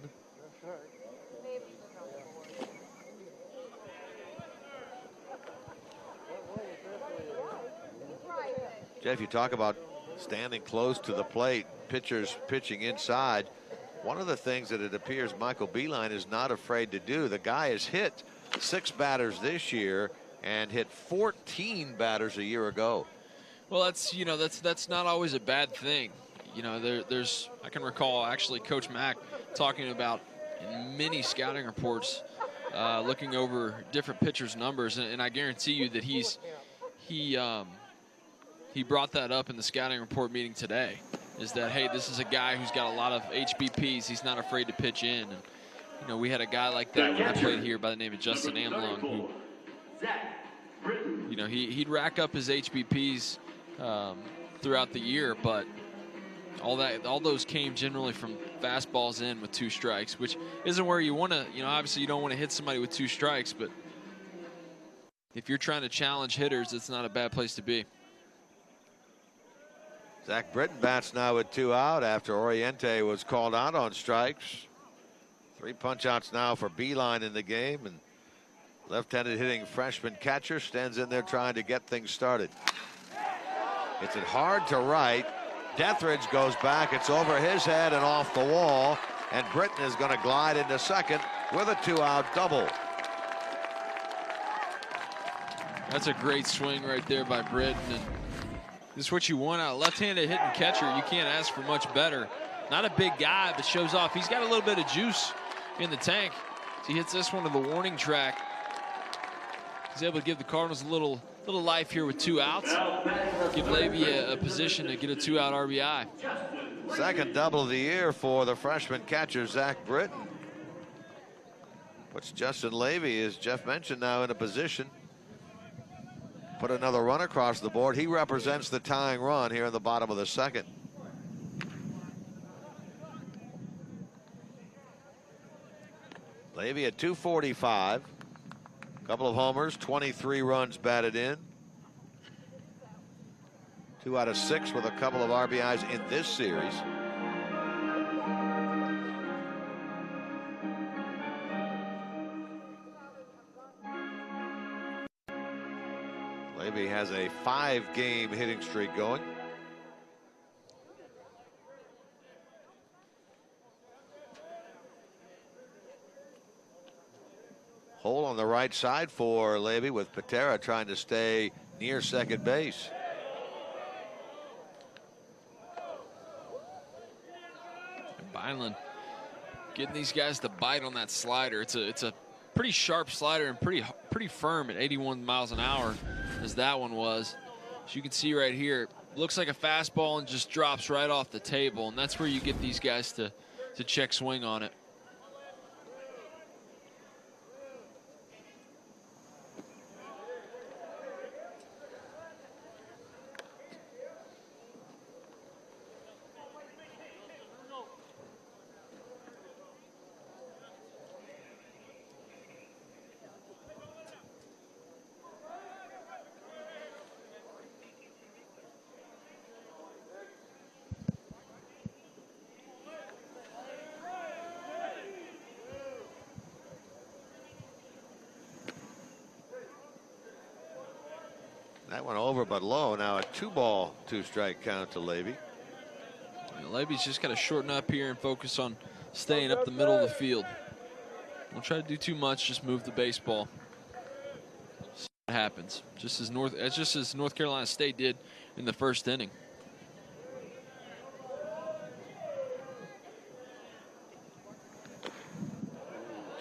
Jeff, you talk about standing close to the plate, pitchers pitching inside. One of the things that it appears Michael Beeline is not afraid to do, the guy has hit 6 batters this year and hit 14 batters a year ago. Well, that's not always a bad thing. You know, there's I can recall actually Coach Mack talking about in many scouting reports, looking over different pitchers' numbers, and I guarantee you that he brought that up in the scouting report meeting today. Is that, hey, this is a guy who's got a lot of HBPs. He's not afraid to pitch in. And, you know, we had a guy like that when I played here by the name of Justin Amlung, who, you know, he'd rack up his HBPs throughout the year, but all those came generally from fastballs in with 2 strikes, which isn't where you want to, you know, obviously you don't want to hit somebody with 2 strikes, but if you're trying to challenge hitters, it's not a bad place to be. Zach Britton bats now with 2 out after Oriente was called out on strikes. 3 punch outs now for Beeline in the game, and left-handed hitting freshman catcher stands in there trying to get things started. Hits it hard to right. Deathridge goes back. It's over his head and off the wall, and Britton is going to glide into second with a 2-out double. That's a great swing right there by Britton, and this is what you want out. Left-handed hitting catcher, you can't ask for much better. Not a big guy, but shows off. He's got a little bit of juice in the tank. So he hits this one to the warning track. He's able to give the Cardinals a little life here with 2 outs. Give Levy a position to get a 2-out RBI. Second double of the year for the freshman catcher, Zach Britton. Puts Justin Levy, as Jeff mentioned, now in a position. Put another run across the board. He represents the tying run here in the bottom of the second. Levy at 245. Couple of homers, 23 runs batted in. 2 out of 6 with a couple of RBIs in this series. Levy has a 5-game hitting streak going. Hole on the right side for Levy, with Patera trying to stay near second base. Beinland getting these guys to bite on that slider. It's a pretty sharp slider and pretty firm at 81 miles an hour, as that one was. As you can see right here, it looks like a fastball and just drops right off the table, and that's where you get these guys to check swing on it. That went over but low. Now a 2-ball, 2-strike count to Levy. Levy's just got to shorten up here and focus on staying up the middle of the field. Don't try to do too much. Just move the baseball. See what happens. Just as North Carolina State did in the first inning.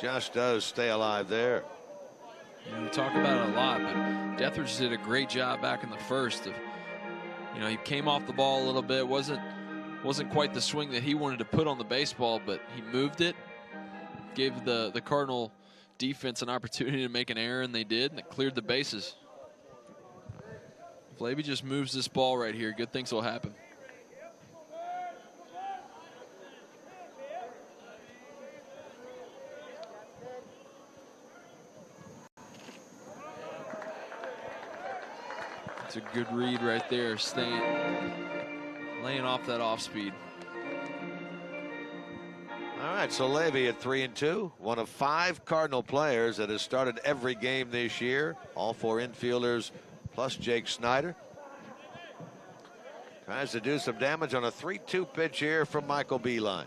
Just does stay alive there. We talk about it a lot, but Deathridge did a great job back in the first. He came off the ball a little bit. Wasn't quite the swing that he wanted to put on the baseball, but he moved it. Gave the Cardinal defense an opportunity to make an error, and they did, and it cleared the bases. If Levy just moves this ball right here, good things will happen. It's a good read right there, laying off that off speed. All right, so Levy at 3-2, one of 5 Cardinal players that has started every game this year. All 4 infielders plus Jake Snyder. Tries to do some damage on a 3-2 pitch here from Michael Beeline.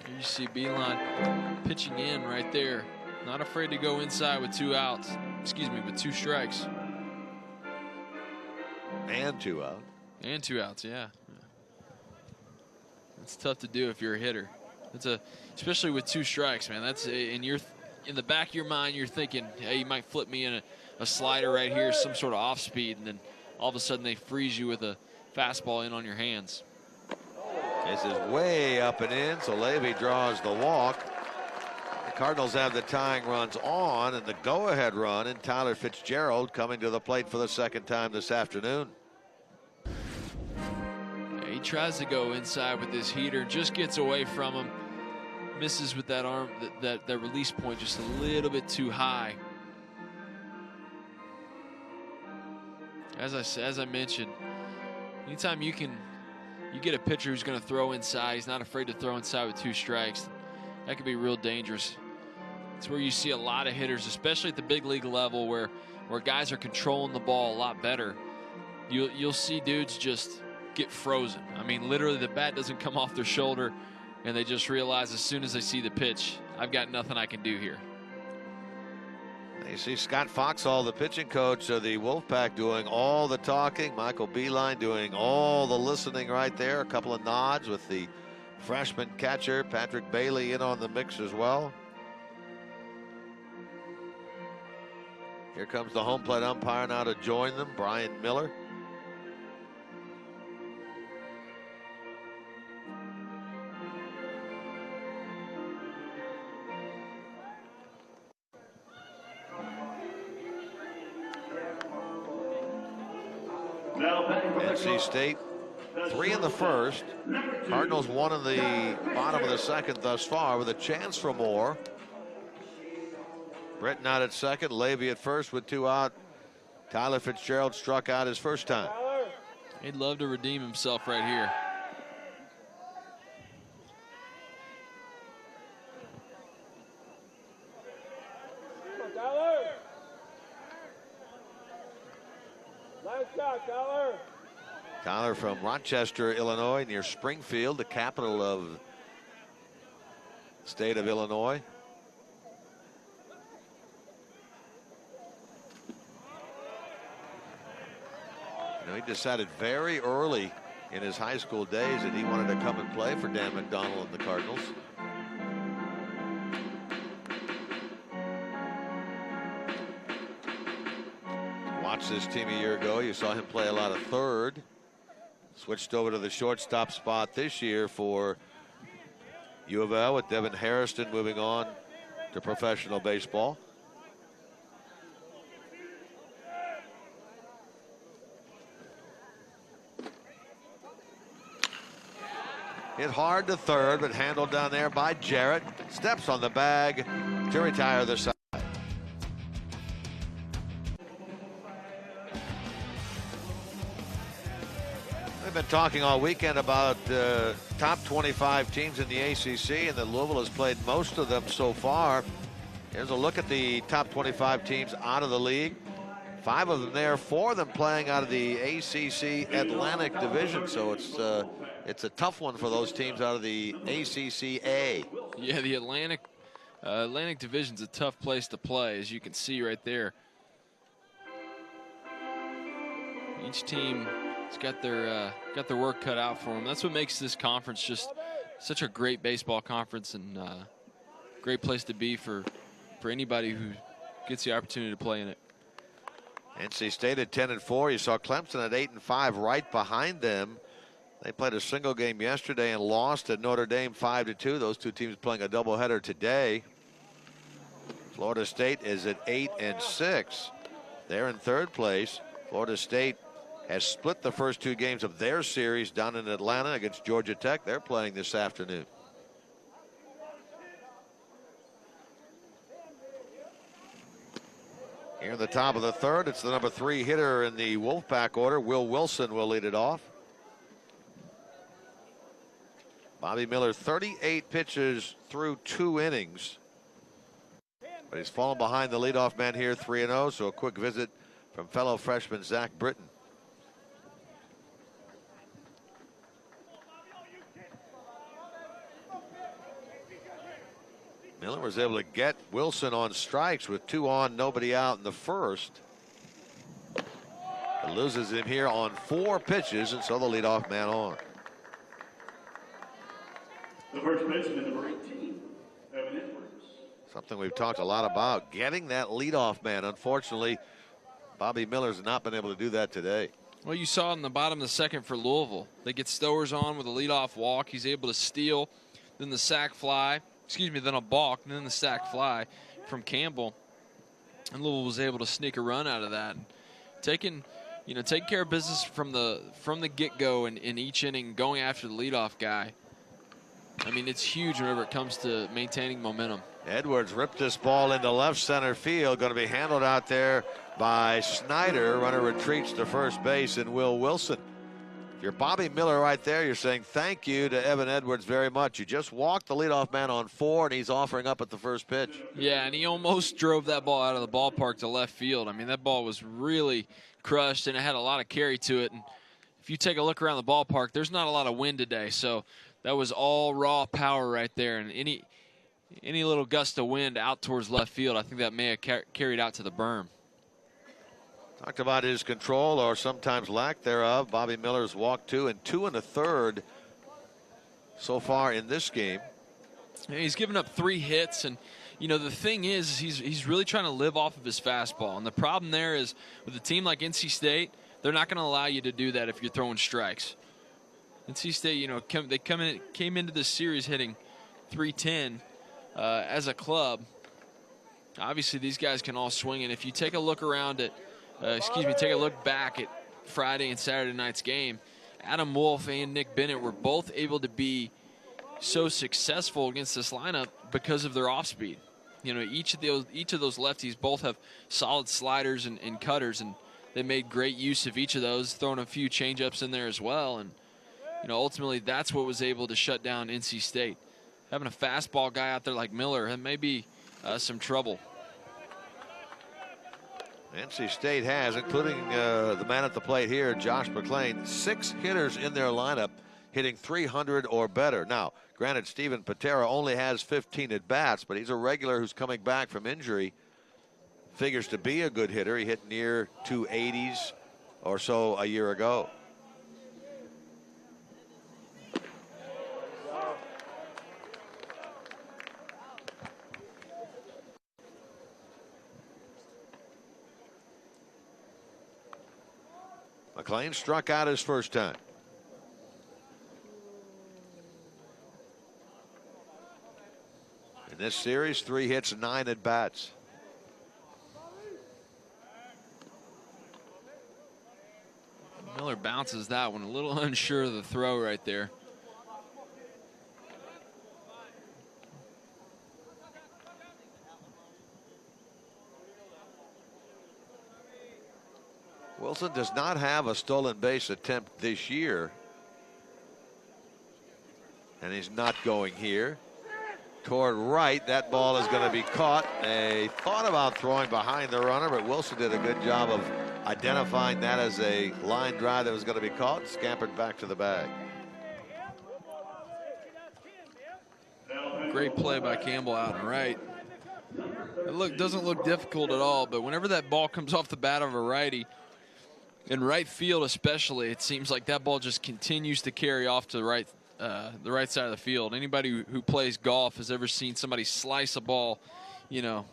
Here you see Beeline pitching in right there. Not afraid to go inside with 2 outs. Excuse me, with 2 strikes. And 2 out. And 2 outs, yeah. It's tough to do if you're a hitter. Especially with 2 strikes, man. That's in the back of your mind, you're thinking, hey, you might flip me in a slider right here, some sort of off speed, and then all of a sudden they freeze you with a fastball in on your hands. This is way up and in, so Levy draws the walk. The Cardinals have the tying runs on, and the go-ahead run in Tyler Fitzgerald coming to the plate for the 2nd time this afternoon. He tries to go inside with this heater, just gets away from him, misses with that arm, that release point just a little bit too high. As I mentioned, anytime you get a pitcher who's going to throw inside, he's not afraid to throw inside with 2 strikes. That could be real dangerous. It's where you see a lot of hitters, especially at the big league level, where guys are controlling the ball a lot better. You'll see dudes just get frozen. I mean, literally the bat doesn't come off their shoulder, and they just realize as soon as they see the pitch, I've got nothing I can do here. You see Scott Foxhall, the pitching coach of the Wolfpack, doing all the talking. Michael Beeline doing all the listening right there. A couple of nods with the freshman catcher Patrick Bailey in on the mix as well. Here comes the home plate umpire now to join them, Brian Miller. NC State 3 in the first. Cardinals 1 in the bottom of the 2nd thus far, with a chance for more. Britton out at 2nd, Levy at 1st with 2 out. Tyler Fitzgerald struck out his first time. He'd love to redeem himself right here. Tyler from Rochester, Illinois, near Springfield, the capital of the state of Illinois. He decided very early in his high school days that he wanted to come and play for Dan McDonnell and the Cardinals. Watched this team a year ago. You saw him play a lot of third. Switched over to the shortstop spot this year for U of L, with Devin Harrison moving on to professional baseball. Hit hard to third, but handled down there by Jarrett. Steps on the bag to retire the side. We've been talking all weekend about top 25 teams in the ACC, and that Louisville has played most of them so far. Here's a look at the top 25 teams out of the league. 5 of them there, 4 of them playing out of the ACC Atlantic Division. So it's a tough one for those teams out of the ACCA. Yeah, the Atlantic Division's a tough place to play, as you can see right there. Each team has got their work cut out for them. That's what makes this conference just such a great baseball conference, and great place to be for anybody who gets the opportunity to play in it. NC State at 10-4. You saw Clemson at 8-5 right behind them. They played a single game yesterday and lost at Notre Dame 5-2. Those two teams playing a doubleheader today. Florida State is at 8-6. They're in 3rd place. Florida State has split the first 2 games of their series down in Atlanta against Georgia Tech. They're playing this afternoon. Here in the top of the 3rd, it's the number 3 hitter in the Wolfpack order. Will Wilson will lead it off. Bobby Miller, 38 pitches through 2 innings. But he's fallen behind the leadoff man here, 3-0. So a quick visit from fellow freshman Zach Britton. Miller was able to get Wilson on strikes with 2 on, nobody out in the first. But loses him here on 4 pitches, and so the leadoff man on. The first baseman, number 18, Evan Edwards. Something we've talked a lot about, getting that leadoff man. Unfortunately, Bobby Miller's not been able to do that today. Well, you saw in the bottom of the 2nd for Louisville. They get Stowers on with a leadoff walk. He's able to steal, then the sac fly. Then a balk, and then the sac fly from Campbell. And Louisville was able to sneak a run out of that. And taking care of business from the get-go in each inning, going after the leadoff guy. I mean, it's huge whenever it comes to maintaining momentum. Edwards ripped this ball into left center field. Going to be handled out there by Snyder. Runner retreats to first base, and Will Wilson. If you're Bobby Miller right there, you're saying thank you to Evan Edwards very much. You just walked the leadoff man on 4, and he's offering up at the first pitch. Yeah, and he almost drove that ball out of the ballpark to left field. I mean, that ball was really crushed, and it had a lot of carry to it. And if you take a look around the ballpark, there's not a lot of wind today, so that was all raw power right there. And any little gust of wind out towards left field, I think that may have carried out to the berm. Talked about his control, or sometimes lack thereof. Bobby Miller's walked 2 and 2 1/3 so far in this game. And he's given up 3 hits, and the thing is he's really trying to live off of his fastball. And the problem there is with a team like NC State, they're not going to allow you to do that if you're throwing strikes. NC State, came into this series hitting .310 as a club. Obviously, these guys can all swing, and if you take a look around at take a look back at Friday and Saturday night's game, Adam Wolf and Nick Bennett were both able to be so successful against this lineup because of their off speed. Each of those lefties both have solid sliders and cutters, and they made great use of each of those, throwing a few changeups in there as well. And ultimately that's what was able to shut down NC State. Having a fastball guy out there like Miller, that may be some trouble. NC State has, including the man at the plate here, Josh McClain, 6 hitters in their lineup hitting .300 or better. Now, granted, Steven Patera only has 15 at-bats, but he's a regular who's coming back from injury. Figures to be a good hitter. He hit near 280s or so a year ago. McClain struck out his first time. In this series, 3 hits, 9 at bats. Miller bounces that one, a little unsure of the throw right there. Wilson does not have a stolen base attempt this year. And he's not going here. toward right. That ball is going to be caught. They thought about throwing behind the runner, but Wilson did a good job of identifying that as a line drive that was going to be caught. Scampered back to the bag. Great play by Campbell out and right. It doesn't look difficult at all, but whenever that ball comes off the bat of a righty, in right field especially, it seems like that ball just continues to carry off to the right side of the field. Anybody who plays golf has ever seen somebody slice a ball, you know,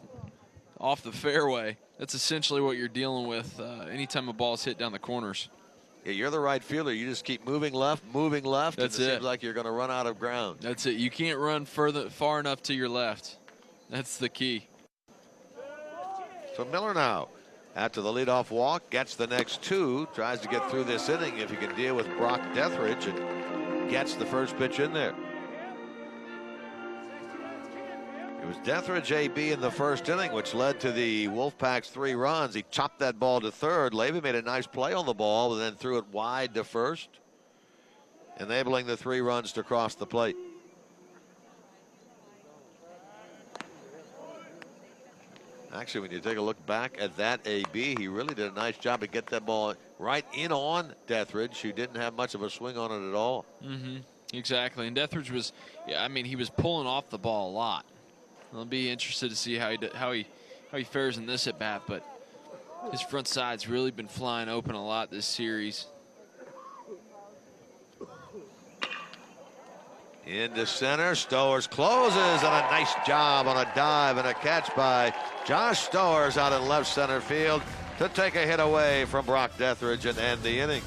off the fairway. That's essentially what you're dealing with anytime a ball's hit down the corners. Yeah, you're the right fielder. You just keep moving left. That's and it it. seems like you're going to run out of ground. That's it. You can't run far enough to your left. That's the key. So Miller now, after the leadoff walk, gets the next two, tries to get through this inning if he can deal with Brock Deathridge, and gets the first pitch in there. It was Deathridge AB in the first inning, which led to the Wolfpack's 3 runs. He chopped that ball to third. Levy made a nice play on the ball, and then threw it wide to first, enabling the 3 runs to cross the plate. Actually, when you take a look back at that AB, he really did a nice job to get that ball right in on Deathridge, who didn't have much of a swing on it at all. Exactly. And Deathridge was, yeah, I mean, he was pulling off the ball a lot. I'll be interested to see how he fares in this at bat, but his front side's really been flying open a lot this series. Into center, Stowers closes, and a nice job on a dive and a catch by Josh Stowers out in left center field to take a hit away from Brock Deathridge and end the inning.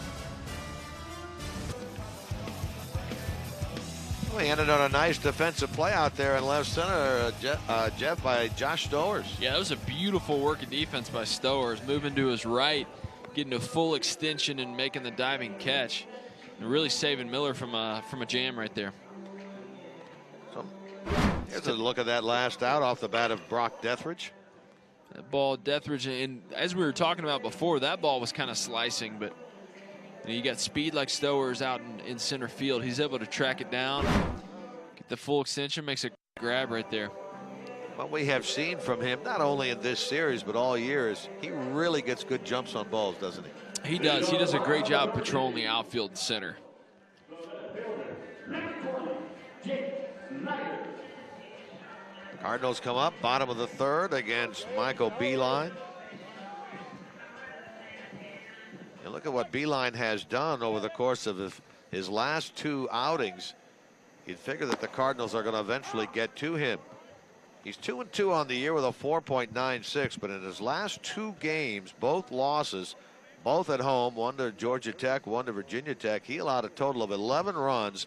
We ended on a nice defensive play out there in left center, Jeff, by Josh Stowers. Yeah, that was a beautiful work of defense by Stowers, moving to his right, getting a full extension and making the diving catch, and really saving Miller from a jam right there. So here's a look at that last out off the bat of Brock Deathridge. That ball, Deathridge, and as we were talking about before, that ball was kind of slicing, but you got speed like Stowers out in center field. He's able to track it down, get the full extension, makes a grab right there. What we have seen from him, not only in this series, but all year, is he really gets good jumps on balls, doesn't he? He does. He does a great job patrolling the outfield and center. Cardinals come up, bottom of the third against Michael Beeline. And look at what Beeline has done over the course of his last 2 outings. You'd figure that the Cardinals are going to eventually get to him. He's 2-2 on the year with a 4.96, but in his last 2 games, both losses, both at home, one to Georgia Tech, one to Virginia Tech, he allowed a total of 11 runs,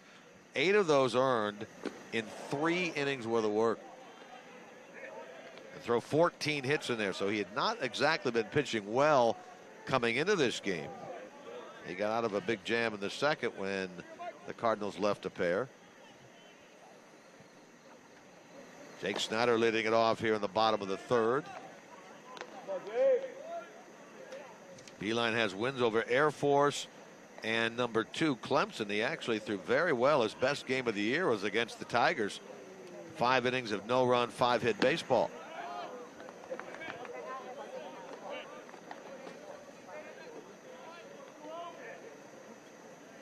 8 of those earned in 3 innings worth of work. And throw 14 hits in there, so he had not exactly been pitching well coming into this game. He got out of a big jam in the second when the Cardinals left a pair. Jake Snyder leading it off here in the bottom of the third. Beeline has wins over Air Force and number 2 Clemson. He actually threw very well. His best game of the year was against the Tigers. 5 innings of no-run, 5-hit baseball.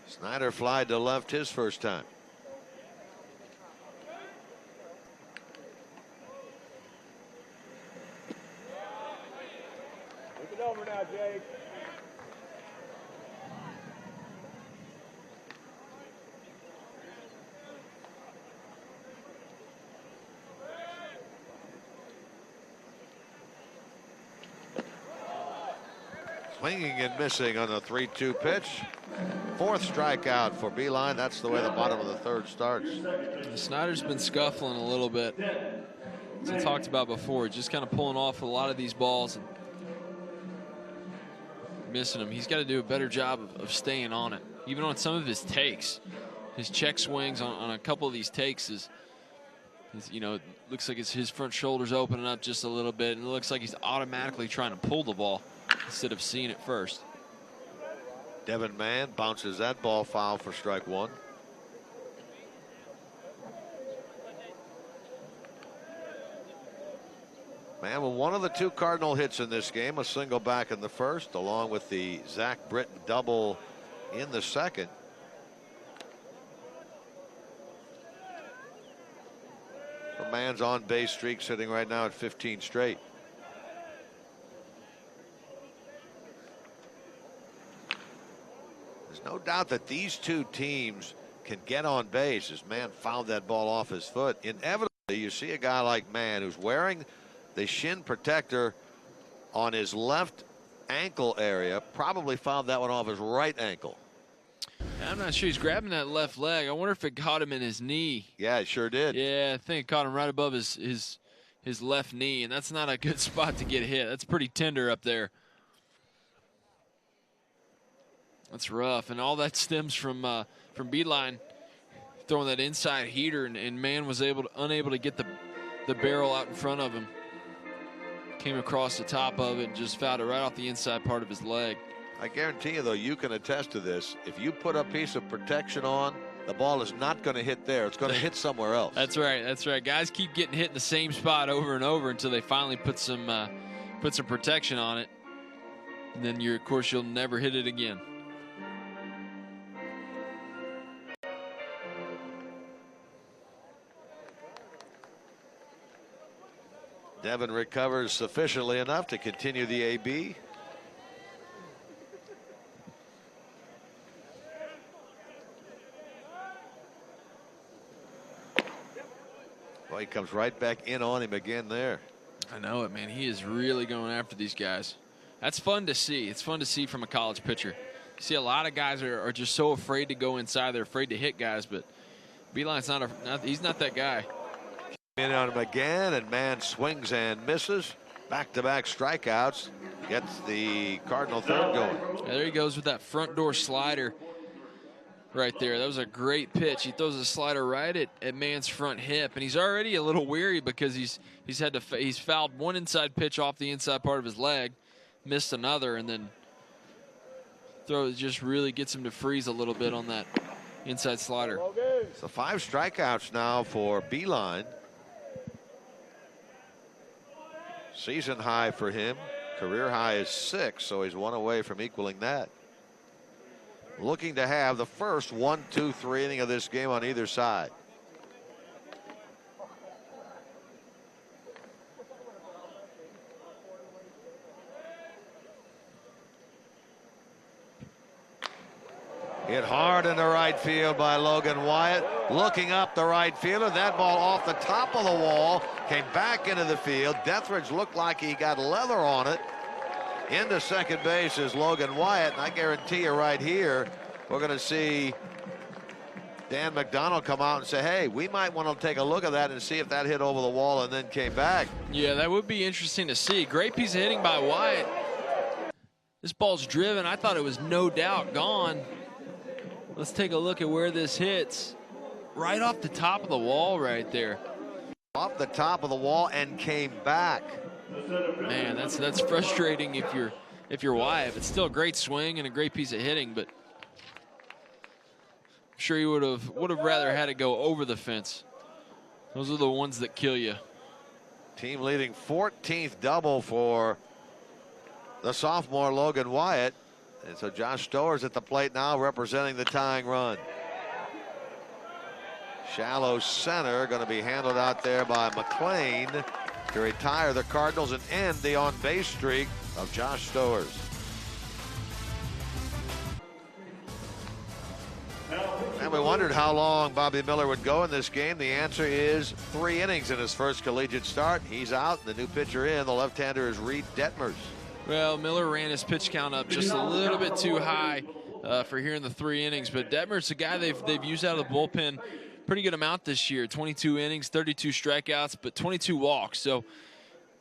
Snyder flied to left his first time. Look it over now, Jake. Swinging and missing on the 3-2 pitch. 4th strikeout for Beeline. That's the way the bottom of the third starts. Snyder's been scuffling a little bit, as I talked about before, just kind of pulling off a lot of these balls and missing them. He's got to do a better job of staying on it, even on some of his takes. His check swings on a couple of these takes is you know, it looks like his front shoulder's opening up just a little bit, and it looks like he's automatically trying to pull the ball instead of seeing it first. Devin Mann bounces that ball foul for strike 1. Man, well, one of the two Cardinal hits in this game, a single back in the first, along with the Zach Britton double in the second. The man's on base streak sitting right now at 15 straight. There's no doubt that these two teams can get on base as Mann fouled that ball off his foot. Inevitably, you see a guy like Mann who's wearing the shin protector on his left ankle area, probably fouled that one off his right ankle. I'm not sure. He's grabbing that left leg. I wonder if it caught him in his knee. Yeah, it sure did. Yeah, I think it caught him right above his left knee, and that's not a good spot to get hit. That's pretty tender up there. That's rough, and all that stems from Beeline throwing that inside heater, and Mann was unable to get the barrel out in front of him. Came across the top of it and just fouled it right off the inside part of his leg. I guarantee you, though, you can attest to this. If you put a piece of protection on, the ball is not going to hit there. It's going to hit somewhere else. That's right. That's right. Guys keep getting hit in the same spot over and over until they finally put some protection on it. And then of course, you'll never hit it again. Devin recovers sufficiently enough to continue the AB. Well, he comes right back in on him again there. I know it, man. He is really going after these guys. That's fun to see. It's fun to see from a college pitcher. You see a lot of guys are just so afraid to go inside. They're afraid to hit guys, but Beeline's he's not that guy. In on him again, and Mann swings and misses. Back-to-back strikeouts. Gets the Cardinal third going. Yeah, there he goes with that front door slider right there. That was a great pitch. He throws a slider right at Mann's front hip, and he's already a little weary because he's fouled one inside pitch off the inside part of his leg, missed another, and then just really gets him to freeze a little bit on that inside slider. So 5 strikeouts now for Beeline. Season high for him. Career high is 6, so he's 1 away from equaling that. Looking to have the first 1, 2, 3 inning of this game on either side. Hit hard in the right field by Logan Wyatt. Looking up the right fielder. That ball off the top of the wall. Came back into the field. Deathridge looked like he got leather on it. Into second base is Logan Wyatt. And I guarantee you right here, we're going to see Dan McDonald come out and say, hey, we might want to take a look at that and see if that hit over the wall and then came back. Yeah, that would be interesting to see. Great piece of hitting by Wyatt. This ball's driven. I thought it was no doubt gone. Let's take a look at where this hits. Right off the top of the wall right there. Off the top of the wall and came back. Man, that's frustrating if you're Wyatt. It's still a great swing and a great piece of hitting, but I'm sure you would have rather had it go over the fence. Those are the ones that kill you. Team leading 14th double for the sophomore Logan Wyatt. And so Josh Stower's at the plate now representing the tying run. Shallow center going to be handled out there by McLean to retire the Cardinals and end the on-base streak of Josh Stowers. And we wondered how long Bobby Miller would go in this game. The answer is 3 innings in his first collegiate start. He's out. The new pitcher in, the left-hander, is Reed Detmers. Well, Miller ran his pitch count up just a little bit too high for here in the 3 innings. But Detmer's a guy they've used out of the bullpen pretty good amount this year. 22 innings, 32 strikeouts, but 22 walks. So,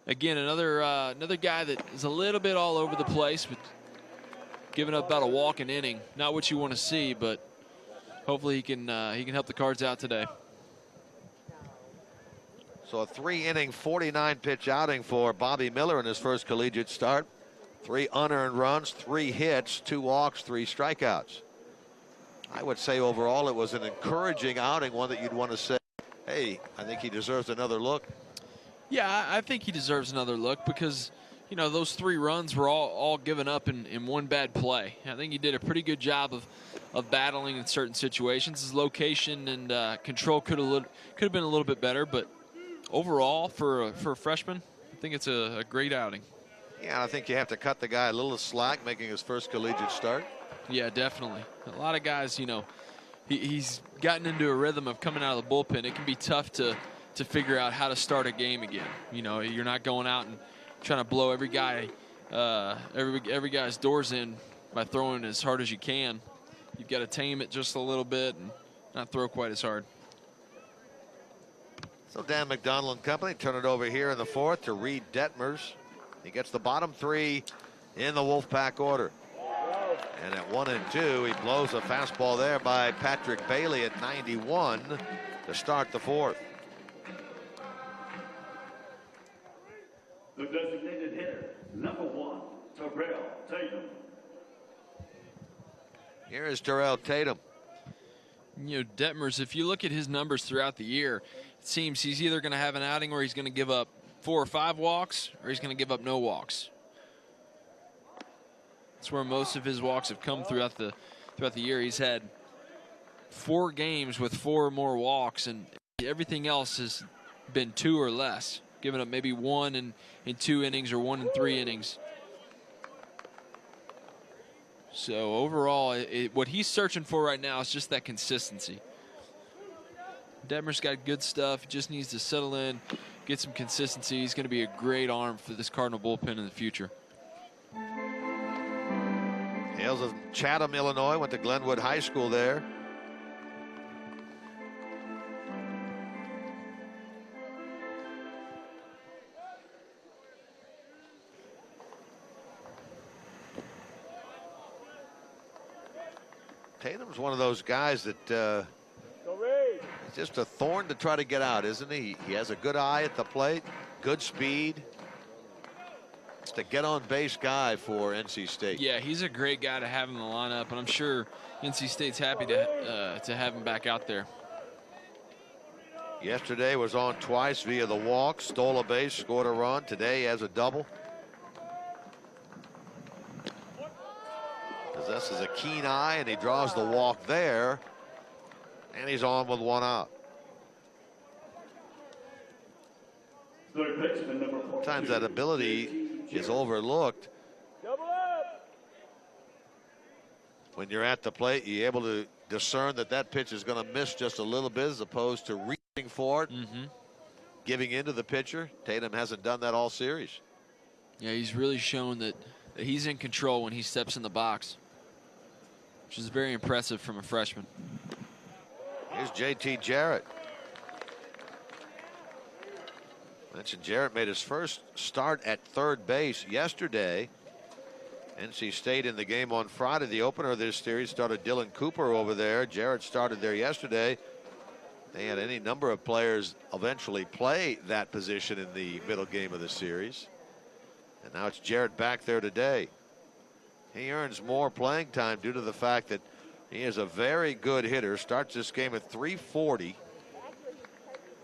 again, another guy that is a little bit all over the place, but giving up about a walk an inning. Not what you want to see, but hopefully he can help the Cards out today. So a 3-inning, 49-pitch outing for Bobby Miller in his first collegiate start. 3 unearned runs, 3 hits, 2 walks, 3 strikeouts. I would say overall it was an encouraging outing, one that you'd want to say, hey, I think he deserves another look. Yeah, I think he deserves another look because, you know, those 3 runs were all given up in one bad play. I think he did a pretty good job of battling in certain situations. His location and control could have been a little bit better, but overall, for a freshman, I think it's a great outing. Yeah, I think you have to cut the guy a little slack making his first collegiate start. Yeah, definitely. A lot of guys, you know, he's gotten into a rhythm of coming out of the bullpen. It can be tough to figure out how to start a game again. You know, you're not going out and trying to blow every guy's doors in by throwing as hard as you can. You've got to tame it just a little bit and not throw quite as hard. So Dan McDonald and company turn it over here in the 4th to Reed Detmers. He gets the bottom 3 in the Wolfpack order. And at 1 and 2, he blows a fastball there by Patrick Bailey at 91 to start the 4th. The designated hitter, number 1, Terrell Tatum. Here is Terrell Tatum. You know, Detmers, if you look at his numbers throughout the year, it seems he's either going to have an outing where he's going to give up 4 or 5 walks, or he's going to give up no walks. That's where most of his walks have come throughout the year. He's had 4 games with 4 or more walks, and everything else has been 2 or less, giving up maybe 1 in 2 innings or 1 in 3 innings. So overall, what he's searching for right now is just that consistency. Detmer's got good stuff. He just needs to settle in, get some consistency. He's going to be a great arm for this Cardinal bullpen in the future. Hails of Chatham, Illinois, went to Glenwood High School there. Tatum's one of those guys that it's just a thorn to try to get out, isn't he? He has a good eye at the plate, good speed. It's a get-on-base guy for NC State. Yeah, he's a great guy to have in the lineup, and I'm sure NC State's happy to have him back out there. Yesterday was on twice via the walk, stole a base, scored a run. Today he has a double. Possesses a keen eye, and he draws the walk there, and he's on with 1 out. Sometimes that ability is overlooked. When you're at the plate, you're able to discern that pitch is going to miss just a little bit as opposed to reaching for it, giving into the pitcher. Tatum hasn't done that all series. Yeah, he's really shown that he's in control when he steps in the box, which is very impressive from a freshman. Here's J.T. Jarrett. Mentioned Jarrett made his first start at third base yesterday. NC State in the game on Friday, the opener of this series, started Dylan Cooper over there. Jarrett started there yesterday. They had any number of players eventually play that position in the middle game of the series. And now it's Jarrett back there today. He earns more playing time due to the fact that he is a very good hitter. Starts this game at 340,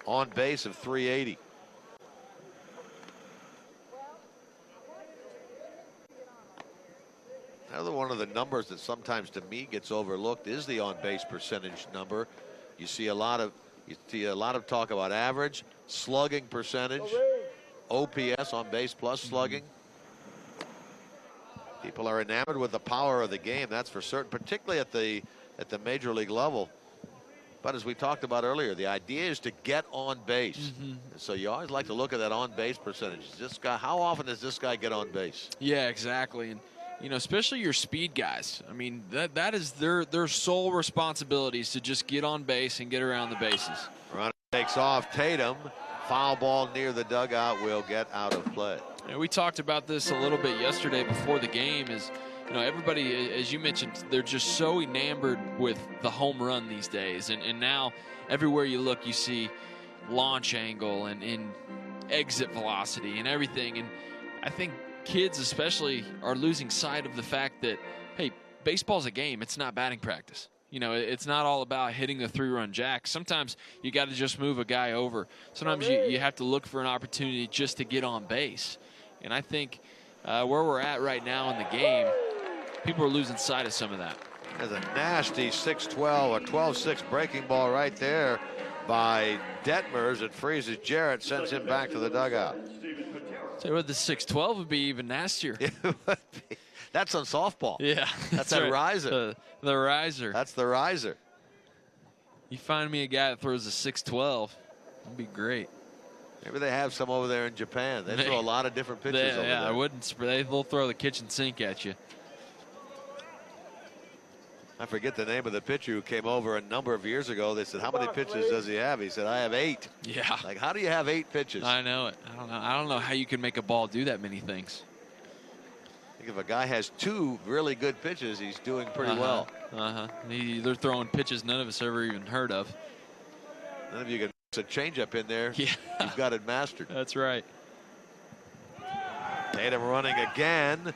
on base of 380. Another one of the numbers that sometimes to me gets overlooked is the on-base percentage number. You see a lot of talk about average, slugging percentage, OPS, on base plus slugging. People are enamored with the power of the game, that's for certain, particularly at the major league level. But as we talked about earlier, the idea is to get on base. So you always like to look at that on-base percentage. This guy, how often does this guy get on base? Yeah, exactly. And you know, especially your speed guys. I mean, that is their sole responsibility is to just get on base and get around the bases. Runner takes off. Tatum, foul ball near the dugout, will get out of play. And we talked about this a little bit yesterday before the game. Is, you know, everybody, as you mentioned, they're just so enamored with the home run these days, and now everywhere you look, you see launch angle and exit velocity and everything. And I think kids especially are losing sight of the fact that, hey, baseball's a game. It's not batting practice. You know, it's not all about hitting the 3-run jack. Sometimes you got to just move a guy over. Sometimes you have to look for an opportunity just to get on base. And I think where we're at right now in the game, people are losing sight of some of that. There's a nasty 6-12 or 12-6 breaking ball right there by Detmers. It freezes Jarrett, sends him back to the dugout. So what, the 6-12 would be even nastier. It would be. That's on softball. Yeah. That's that right. riser. The riser. That's the riser. You find me a guy that throws a 6-12, that'd be great. Maybe they have some over there in Japan. They throw a lot of different pitches over there. I wouldn't. They'll throw the kitchen sink at you. I forget the name of the pitcher who came over a number of years ago. They said, how many pitches does he have? He said, I have 8. Yeah. Like, how do you have 8 pitches? I know it. I don't know how you can make a ball do that many things. I think if a guy has 2 really good pitches, he's doing pretty well. They're throwing pitches none of us ever even heard of. None of you can mix a changeup in there. Yeah. You've got it mastered. That's right. Tatum running again.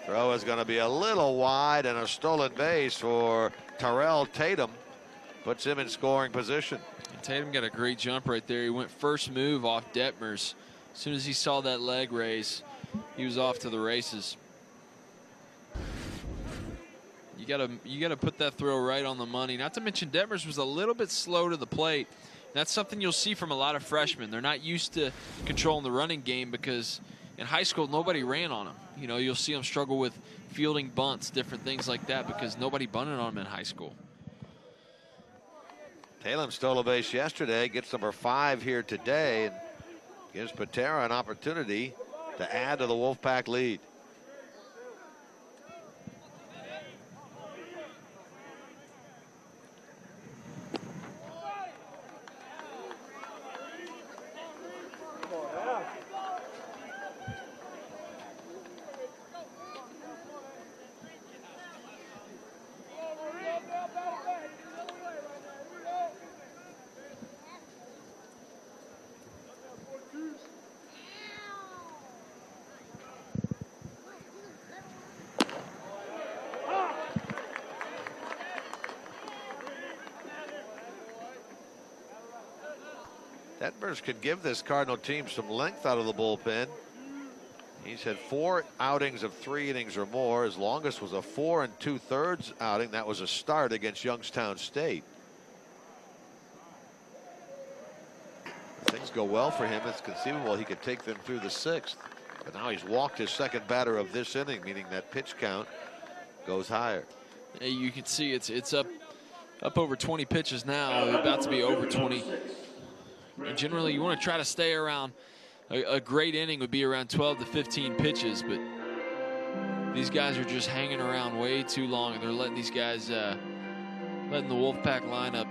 Throw is going to be a little wide, and a stolen base for Terrell Tatum. Puts him in scoring position. And Tatum got a great jump right there. He went first move off Detmers. As soon as he saw that leg raise, he was off to the races. You gotta put that throw right on the money. Not to mention Detmers was a little bit slow to the plate. That's something you'll see from a lot of freshmen. They're not used to controlling the running game because in high school nobody ran on them. You know, you'll see them struggle with fielding bunts, different things like that, because nobody bunted on them in high school. Tatum stole a base yesterday, gets number 5 here today, and gives Patera an opportunity to add to the Wolfpack lead. Detmers could give this Cardinal team some length out of the bullpen. He's had 4 outings of 3 innings or more. His longest was a 4 2/3 outing. That was a start against Youngstown State. If things go well for him, it's conceivable he could take them through the 6th. But now he's walked his 2nd batter of this inning, meaning that pitch count goes higher. Yeah, you can see it's up over 20 pitches now. About to be over 20. And generally, you want to try to stay around. A great inning would be around 12 to 15 pitches, but these guys are just hanging around way too long, and they're letting these guys, letting the Wolfpack lineup,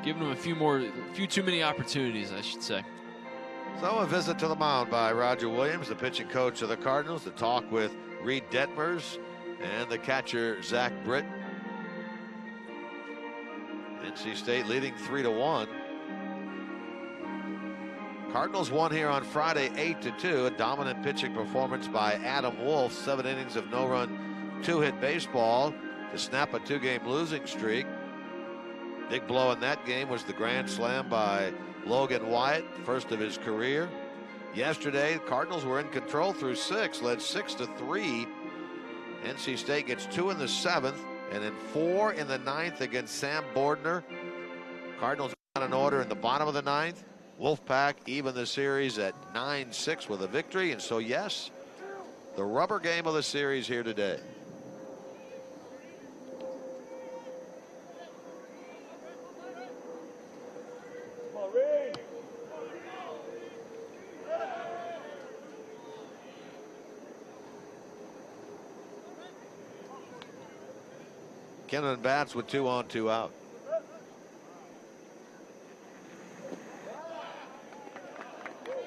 giving them a few too many opportunities, I should say. So a visit to the mound by Roger Williams, the pitching coach of the Cardinals, to talk with Reed Detmers and the catcher Zach Britt. NC State leading 3-1. Cardinals won here on Friday 8-2. A dominant pitching performance by Adam Wolf. 7 innings of no-run, 2-hit baseball to snap a 2-game losing streak. Big blow in that game was the grand slam by Logan Wyatt, first of his career. Yesterday, the Cardinals were in control through 6, led 6-3. NC State gets 2 in the 7th. And then 4 in the 9th against Sam Bordner. Cardinals got an order in the bottom of the 9th. Wolfpack even the series at 9-6 with a victory. And so, yes, the rubber game of the series here today. Kennan bats with 2 on, 2 out.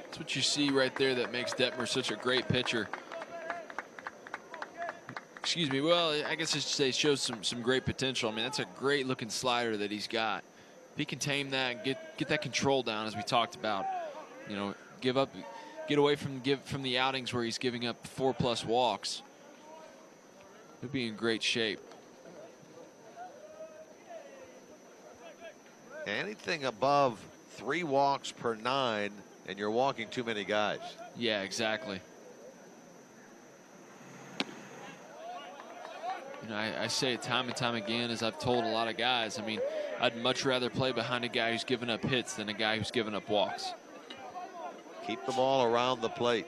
That's what you see right there that makes Detmer such a great pitcher. Excuse me. Well, I guess I should say shows some great potential. I mean, that's a great looking slider that he's got. If he can tame that and get that control down, as we talked about, you know, get away from the outings where he's giving up 4+ walks, he'll be in great shape. Anything above 3 walks per 9, and you're walking too many guys. Yeah, exactly. You know, I say it time and time again, as I've told a lot of guys. I mean, I'd much rather play behind a guy who's giving up hits than a guy who's giving up walks. Keep the ball around the plate.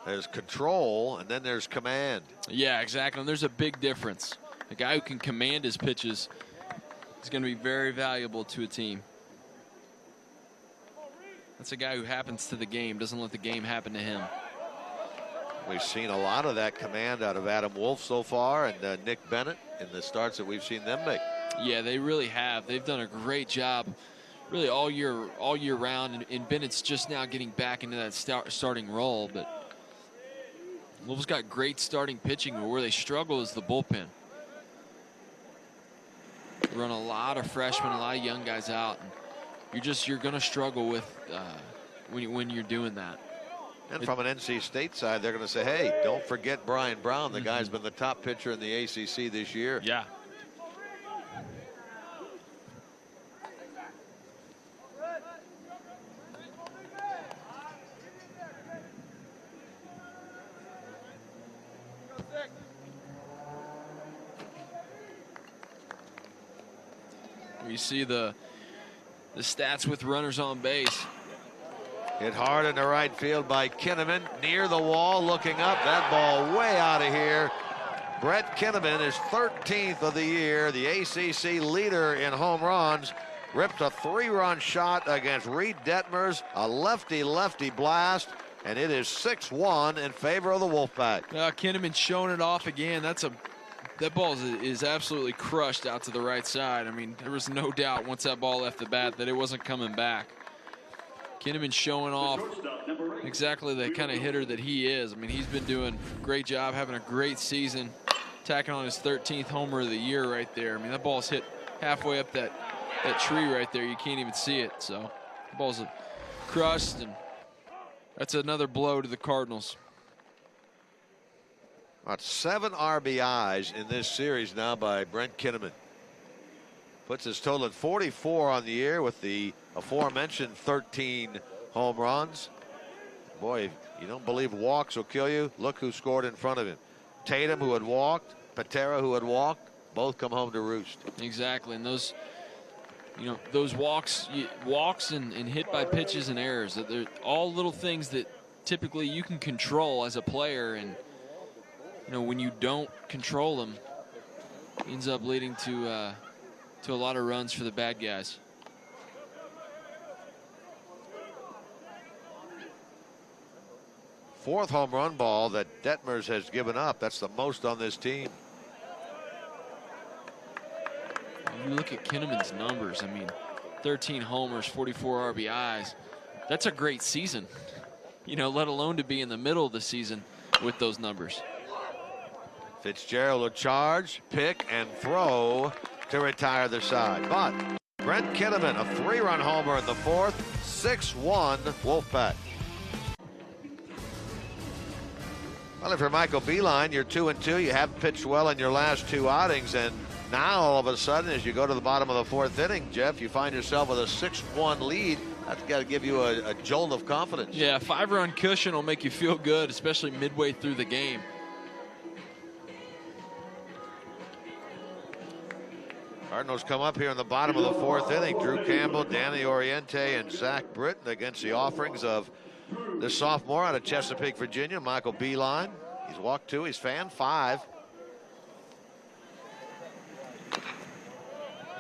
There's control, and then there's command. Yeah, exactly. And there's a big difference. A guy who can command his pitches is going to be very valuable to a team. That's a guy who happens to the game, doesn't let the game happen to him. We've seen a lot of that command out of Adam Wolf so far, and Nick Bennett in the starts that we've seen them make. Yeah, they really have. They've done a great job really all year round, and Bennett's just now getting back into that starting role. But Louisville's got great starting pitching, but where they struggle is the bullpen. They run a lot of freshmen, a lot of young guys out, and you're going to struggle with when you're doing that. And from an NC State side, they're going to say, hey, don't forget Brian Brown. The guy's been the top pitcher in the ACC this year. Yeah. You see the stats with runners on base. Hit hard in the right field by Kinnaman, near the wall, looking up. That ball way out of here. Brett Kinnaman is 13th of the year, the ACC leader in home runs. Ripped a 3-run shot against Reed Detmers, a lefty-lefty blast, and it is 6-1 in favor of the Wolfpack. Kinnaman showing it off again. That ball is absolutely crushed out to the right side. I mean, there was no doubt once that ball left the bat that it wasn't coming back. Kinnaman showing off exactly the kind of hitter that he is. I mean, he's been doing a great job, having a great season, tacking on his 13th homer of the year right there. I mean, that ball's hit halfway up that tree right there. You can't even see it. So the ball's crushed, and that's another blow to the Cardinals. About 7 RBIs in this series now by Brent Kinnaman. Puts his total at 44 on the year with the aforementioned 13 home runs. Boy, if you don't believe walks will kill you, look who scored in front of him. Tatum, who had walked, Patera, who had walked, both come home to roost. Exactly, and those walks and hit by pitches and errors, they're all little things that typically you can control as a player, and when you don't control them, it ends up leading to a lot of runs for the bad guys. Fourth home run ball that Detmers has given up. That's the most on this team. You look at Kinnaman's numbers. I mean, 13 homers, 44 RBIs. That's a great season, let alone to be in the middle of the season with those numbers. Fitzgerald will charge, pick, and throw to retire the side. But Brent Kinnaman, a 3-run homer in the fourth, 6-1 Wolfpack. Well, if you're Michael Beeline, you're 2-2. You have pitched well in your last 2 outings, and now all of a sudden, as you go to the bottom of the fourth inning, Jeff, you find yourself with a 6-1 lead. That's got to give you a jolt of confidence. Yeah, a 5-run cushion will make you feel good, especially midway through the game. Cardinals come up here in the bottom of the fourth inning. Drew Campbell, Danny Oriente, and Zach Britton against the offerings of the sophomore out of Chesapeake, Virginia, Michael Beeline. He's walked 2, he's fanned 5.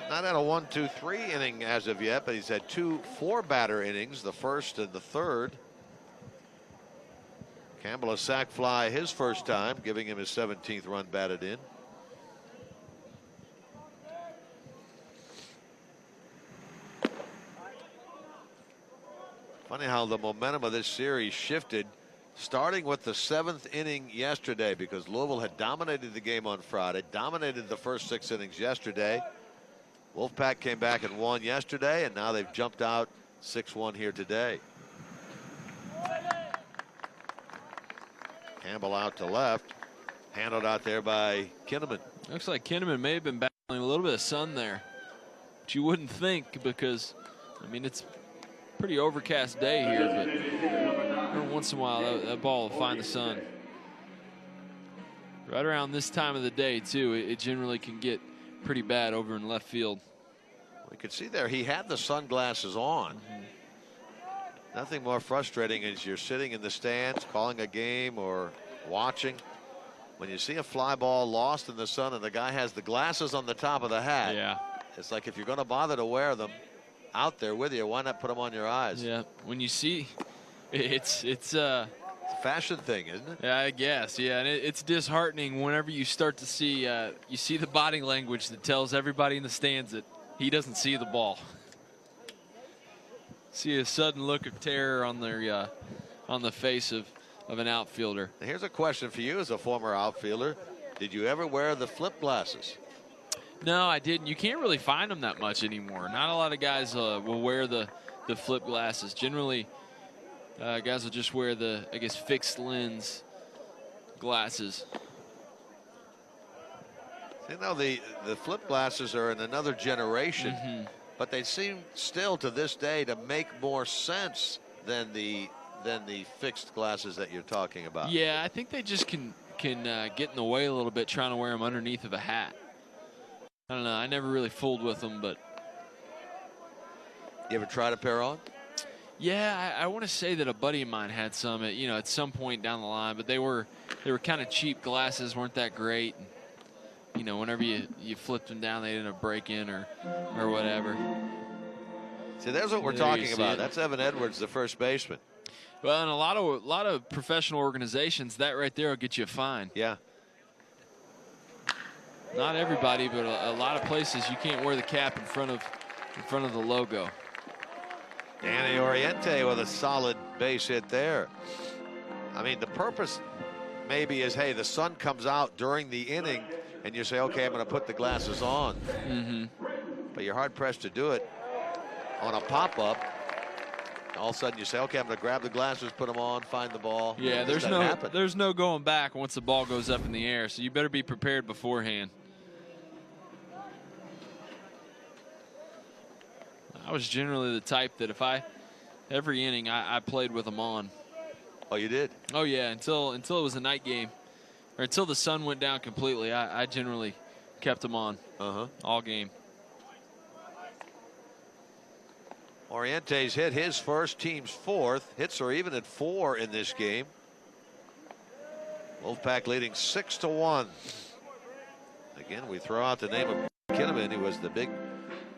Not had a 1-2-3 inning as of yet, but he's had 2 4-batter innings, the first and the third. Campbell a sac fly his first time, giving him his 17th run batted in. Funny how the momentum of this series shifted, starting with the 7th inning yesterday, because Louisville had dominated the game on Friday, dominated the first 6 innings yesterday. Wolfpack came back and won yesterday, and now they've jumped out 6-1 here today. Campbell out to left, handled out there by Kinnaman. Looks like Kinnaman may have been battling a little bit of sun there. which you wouldn't think because, I mean, it's a pretty overcast day here, but every once in a while that ball will find the sun. Right around this time of the day, too, it generally can get pretty bad over in left field. We could see there he had the sunglasses on. Nothing more frustrating as you're sitting in the stands calling a game or watching. When you see a fly ball lost in the sun and the guy has the glasses on the top of the hat. Yeah. It's like if you're going to bother to wear them out there with you, why not put them on your eyes? Yeah. When you see, it's a fashion thing, isn't it? Yeah, I guess. Yeah, and it's disheartening whenever you start to see you see the body language that tells everybody in the stands that he doesn't see the ball. See a sudden look of terror on their on the face of an outfielder. Here's a question for you as a former outfielder. Did you ever wear the flip glasses? No, I didn't. You can't really find them that much anymore. Not a lot of guys will wear the flip glasses. Generally, guys will just wear the, I guess, fixed lens glasses. You know, the flip glasses are in another generation, but they seem still to this day to make more sense than the fixed glasses that you're talking about. Yeah, I think they just can get in the way a little bit trying to wear them underneath of a hat. I don't know. I never really fooled with them, but. You ever tried a pair on? Yeah, I want to say that a buddy of mine had some at some point down the line, but they were kind of cheap glasses, weren't that great. And, you know, whenever you flipped them down, they ended up breaking or whatever. See, that's what we're talking about. That's Evan Edwards, the first baseman. Well, and a lot of professional organizations, that right there will get you a fine. Yeah. Not everybody, but a lot of places you can't wear the cap in front of the logo. Danny Oriente with a solid base hit there. I mean, the purpose maybe is, hey, the sun comes out during the inning, and you say, okay, I'm going to put the glasses on. But you're hard-pressed to do it on a pop-up. All of a sudden you say, okay, I'm going to grab the glasses, put them on, find the ball. Yeah, there's no going back once the ball goes up in the air, so you better be prepared beforehand. I was generally the type that every inning I played with them on. Oh, you did? Oh, yeah, until it was a night game, or until the sun went down completely. I generally kept them on all game. Oriente's hit his first, team's fourth. Hits are even at 4 in this game. Wolfpack leading 6-1. Again, we throw out the name of Kinnaman, who was the big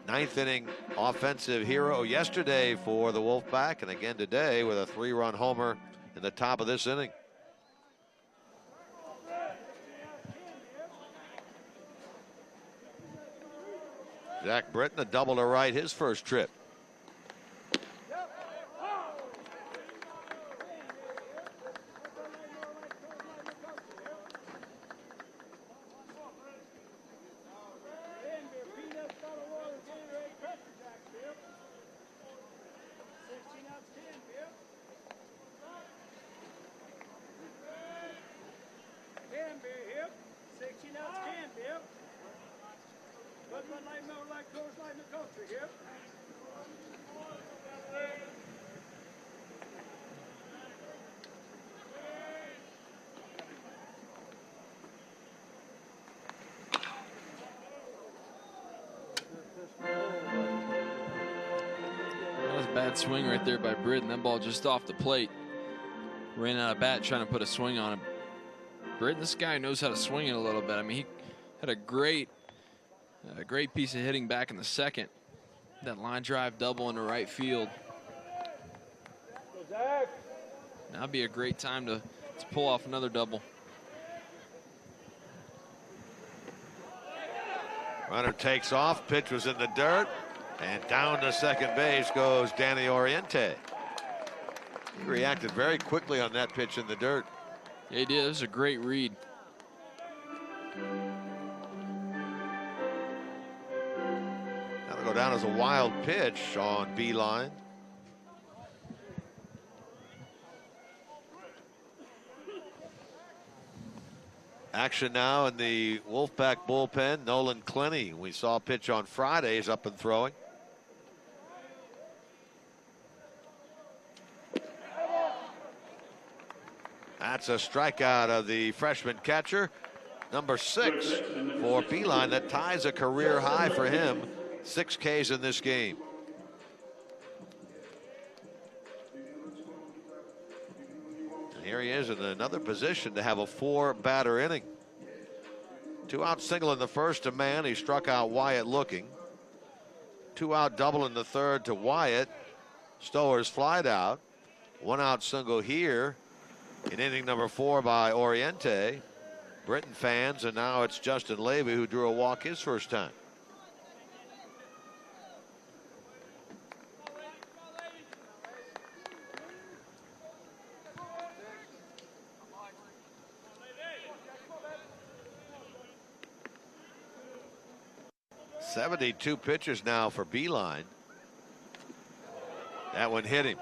9th inning offensive hero yesterday for the Wolfpack, and again today with a 3-run homer in the top of this inning. Zach Britton, a double to right his first trip. Swing right there by Britton. That ball just off the plate. Ran out of bat trying to put a swing on him. Britton, this guy knows how to swing it a little bit. I mean, he had a great piece of hitting back in the second. That line drive double into right field. Now would be a great time to pull off another double. Runner takes off. Pitch was in the dirt. And down to second base goes Danny Oriente. He reacted very quickly on that pitch in the dirt. Yeah, he did. It was a great read. That'll go down as a wild pitch on B-line. Action now in the Wolfpack bullpen. Nolan Clenny, we saw a pitch on Friday, is up and throwing. That's a strikeout of the freshman catcher, number 6 for Beeline. That ties a career high for him. 6 Ks in this game. And here he is in another position to have a 4-batter inning. 2-out single in the first to Mann. He struck out Wyatt looking. 2-out double in the third to Wyatt. Stowers flied out. 1-out single here in inning number 4 by Oriente. Britton fans, and now it's Justin Levy who drew a walk his first time. .72 pitches now for Beeline. That one hit him.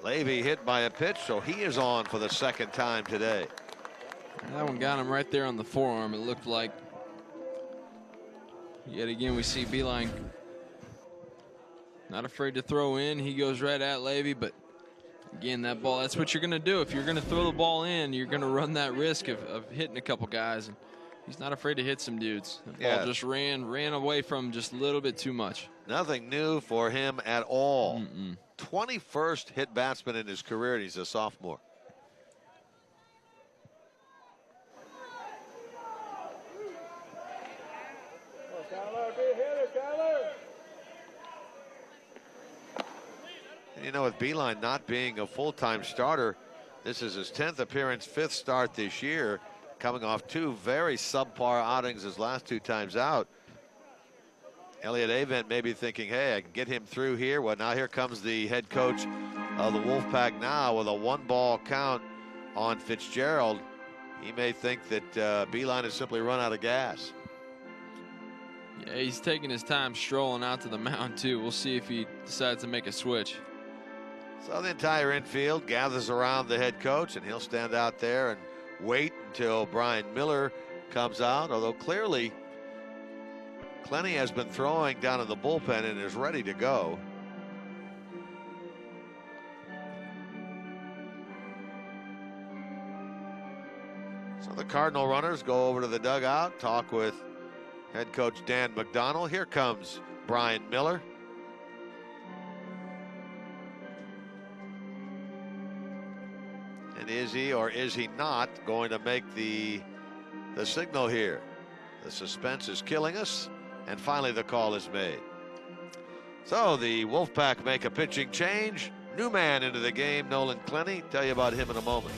Levy hit by a pitch, so he is on for the second time today. That one got him right there on the forearm, it looked like. Yet again, we see Beeline not afraid to throw in. He goes right at Levy, but again, that ball, that's what you're going to do. If you're going to throw the ball in, you're going to run that risk of hitting a couple guys. And he's not afraid to hit some dudes. The ball just ran away from him just a little bit too much. Nothing new for him at all. 21st hit batsman in his career, and he's a sophomore. And you know, with Beeline not being a full-time starter, this is his 10th appearance, 5th start this year, coming off 2 very subpar outings his last 2 times out. Elliot Avent may be thinking, hey, I can get him through here. Well, now here comes the head coach of the Wolfpack now with a 1-ball count on Fitzgerald. He may think that Beeline has simply run out of gas. Yeah, he's taking his time strolling out to the mound, too. We'll see if he decides to make a switch. So the entire infield gathers around the head coach, and he'll stand out there and wait until Brian Miller comes out, although clearly Clenny has been throwing down in the bullpen and is ready to go. So the Cardinal runners go over to the dugout, talk with head coach Dan McDonnell. Here comes Brian Miller. And is he or is he not going to make the signal here? The suspense is killing us. And finally, the call is made. So the Wolfpack make a pitching change. New man into the game, Nolan Clenny. Tell you about him in a moment.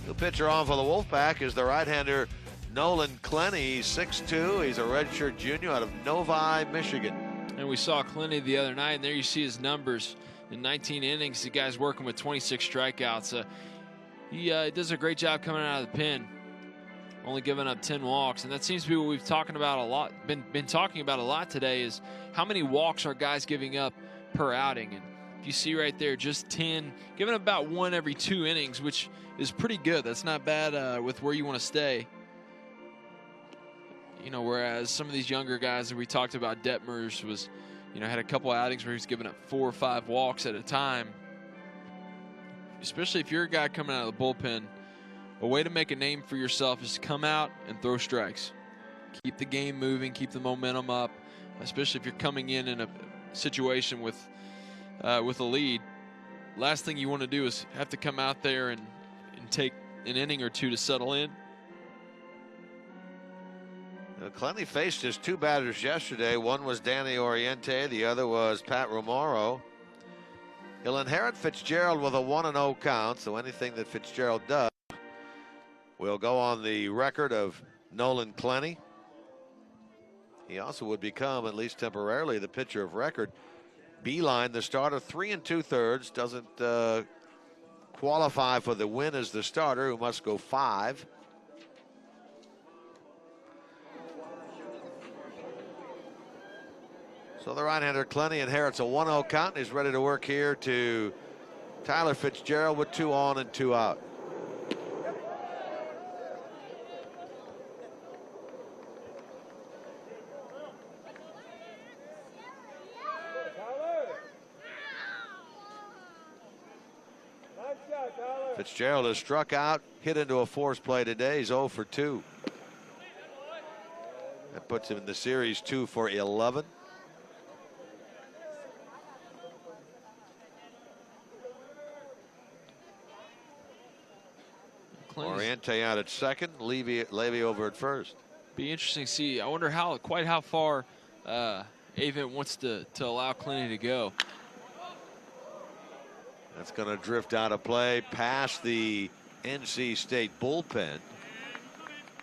New pitcher on for the Wolfpack is the right-hander Nolan Clenny. He's 6'2". He's a redshirt junior out of Novi, Michigan. And we saw Clenny the other night, and there you see his numbers. In 19 innings, the guy's working with 26 strikeouts. He does a great job coming out of the pen. Only giving up 10 walks, and that seems to be what we've talking about a lot. Been talking about a lot today is how many walks are guys giving up per outing. And if you see right there, just 10, giving about 1 every 2 innings, which is pretty good. That's not bad with where you want to stay. You know, whereas some of these younger guys that we talked about, Detmers was, you know, had a couple outings where he's giving up 4 or 5 walks at a time. Especially if you're a guy coming out of the bullpen. A way to make a name for yourself is to come out and throw strikes. Keep the game moving, keep the momentum up, especially if you're coming in a situation with a lead. Last thing you want to do is have to come out there and take an inning or 2 to settle in. Clenny faced his 2 batters yesterday. One was Danny Oriente, the other was Pat Romero. He'll inherit Fitzgerald with a 1-0 count, so anything that Fitzgerald does will go on the record of Nolan Clenny. He also would become, at least temporarily, the pitcher of record. Beeline, the starter, 3 2/3, doesn't qualify for the win as the starter, who must go 5. So the right-hander Clenny inherits a 1-0 count and is ready to work here to Tyler Fitzgerald with 2 on and 2 out. Fitzgerald has struck out, hit into a force play today. He's 0 for 2. That puts him in the series 2 for 11. Oriente out at second, Levy over at first. Be interesting to see. I wonder quite how far Avent wants to allow Clinty to go. That's going to drift out of play past the NC State bullpen.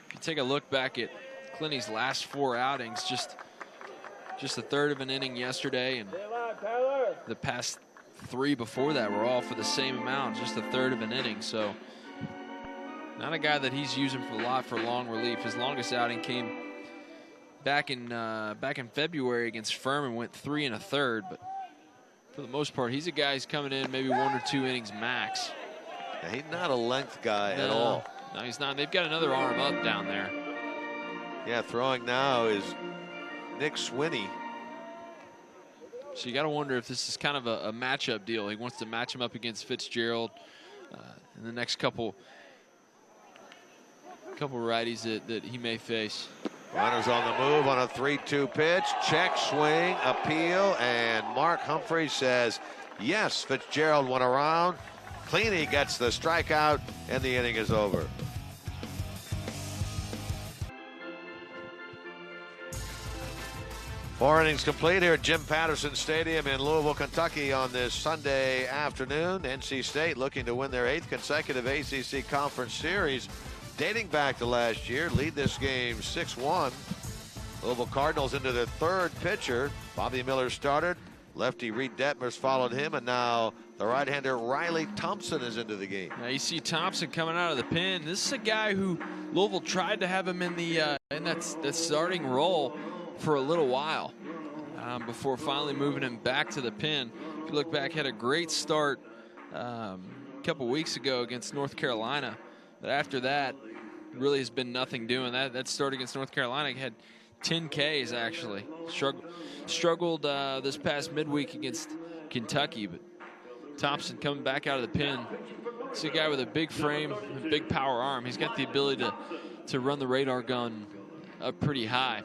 If you take a look back at Clinty's last 4 outings, just a third of an inning yesterday, and the past 3 before that were all for the same amount, just a third of an inning. So not a guy that he's using for a lot for long relief. His longest outing came back in February against Furman, went 3 1/3, but for the most part, he's a guy who's coming in maybe 1 or 2 innings max. Yeah, he's not a length guy at all. No, he's not. They've got another arm up down there. Yeah, throwing now is Nick Swinney. So you got to wonder if this is kind of a matchup deal. He wants to match him up against Fitzgerald in the next couple righties that he may face. Runners on the move on a 3-2 pitch. Check, swing, appeal, and Mark Humphreys says, yes, Fitzgerald went around. Cleany gets the strikeout, and the inning is over. Four innings complete here at Jim Patterson Stadium in Louisville, Kentucky on this Sunday afternoon. NC State looking to win their 8th consecutive ACC Conference Series. Dating back to last year, lead this game 6-1. Louisville Cardinals into their 3rd pitcher. Bobby Miller started. Lefty Reed Detmers followed him, and now the right-hander Riley Thompson is into the game. Now you see Thompson coming out of the pen. This is a guy who Louisville tried to have him in that starting role for a little while before finally moving him back to the pen. If you look back, had a great start a couple weeks ago against North Carolina, but after that, really has been nothing doing. That start against North Carolina had 10 Ks actually. Struggled this past midweek against Kentucky, but Thompson coming back out of the pen. It's a guy with a big frame and big power arm. He's got the ability to run the radar gun up pretty high.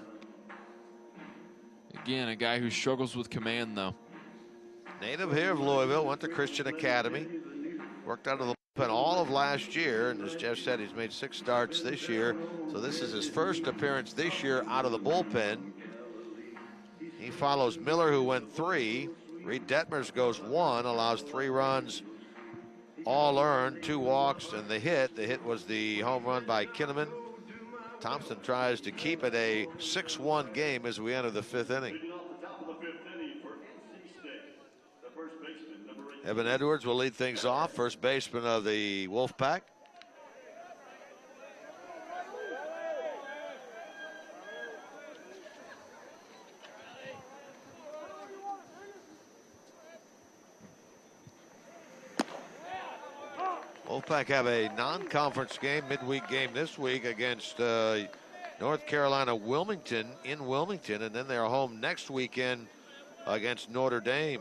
Again, a guy who struggles with command though. Native here of Louisville, went to Christian Academy, worked out of the bullpen all of last year, and as Jeff said, he's made 6 starts this year. So this is his first appearance this year out of the bullpen. He follows Miller, who went 3. Reed Detmers goes 1, allows 3 runs, all earned, 2 walks, and the hit. The hit was the home run by Kinnaman. Thompson tries to keep it a 6-1 game as we enter the 5th inning. Evan Edwards will lead things off, first baseman of the Wolfpack. Wolfpack have a non-conference game, midweek game this week against North Carolina Wilmington in Wilmington, and then they're home next weekend against Notre Dame.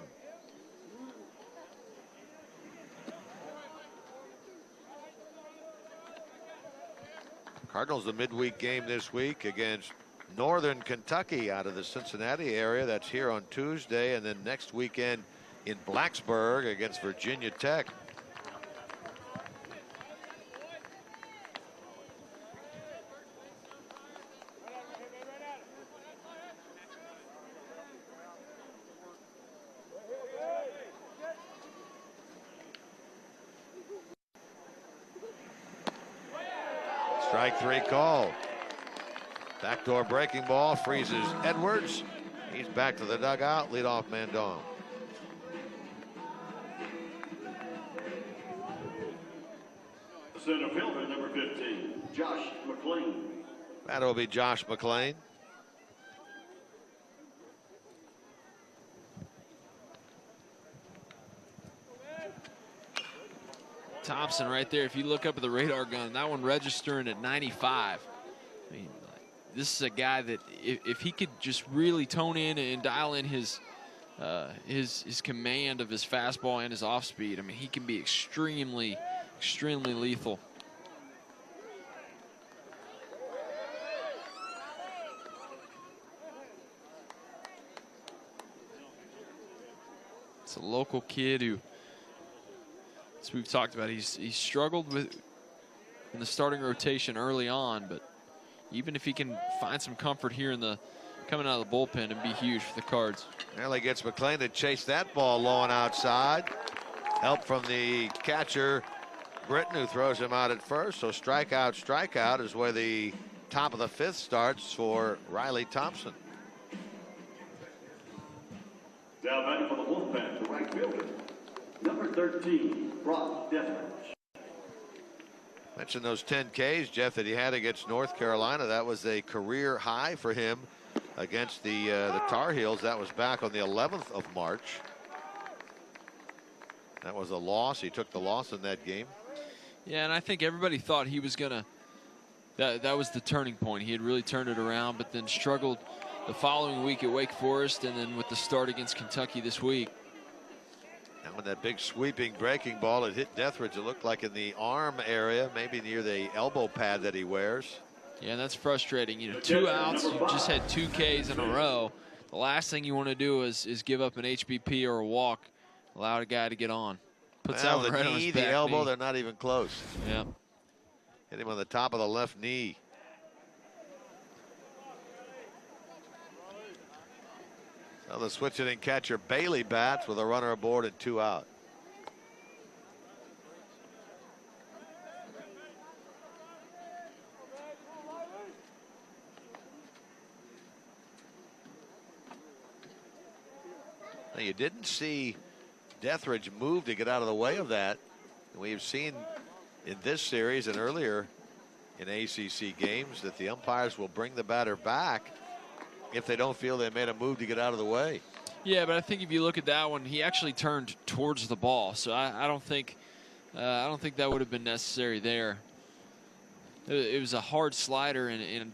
Cardinals the midweek game this week against Northern Kentucky out of the Cincinnati area. That's here on Tuesday, and then next weekend in Blacksburg against Virginia Tech. Strike 3 call. Backdoor breaking ball freezes Edwards. He's back to the dugout. Leadoff man Dong. Center fielder number 15, Josh McLean. That'll be Josh McLean. Thompson right there. If you look up at the radar gun, that one registering at 95. I mean, this is a guy that if he could just really tone in and dial in his his command of his fastball and his off speed. I mean, he can be extremely lethal. It's a local kid who, as we've talked about, he's struggled with in the starting rotation early on, but even if he can find some comfort here in the coming out of the bullpen, it'd be huge for the Cards. Well, he gets McLean to chase that ball low and outside. Help from the catcher, Britton, who throws him out at first. So strikeout is where the top of the 5th starts for Riley Thompson. Now batting for the Wolfpack, the right fielder, number 13, Brock Dethridge. Mentioned those 10 Ks, Jeff, that he had against North Carolina. That was a career high for him against the Tar Heels. That was back on the 11th of March. That was a loss. He took the loss in that game. Yeah, and I think everybody thought he was gonna. That was the turning point. He had really turned it around, but then struggled the following week at Wake Forest, and then with the start against Kentucky this week. And with that big sweeping breaking ball, it hit Dethridge. It looked like in the arm area, maybe near the elbow pad that he wears. Yeah, that's frustrating. You know, 2 outs, you just had 2 Ks in a row. The last thing you want to do is give up an HBP or a walk, allow a guy to get on. Puts Well, that the right on knee, his the back elbow, knee. they're not even close. Yeah. Hit him on the top of the left knee. Now the switch hitting catcher Bailey bats with a runner aboard and 2 out. Now you didn't see Dethridge move to get out of the way of that. We've seen in this series and earlier in ACC games that the umpires will bring the batter back if they don't feel they made a move to get out of the way. Yeah, but I think if you look at that one, he actually turned towards the ball, so I don't think that would have been necessary there. It was a hard slider and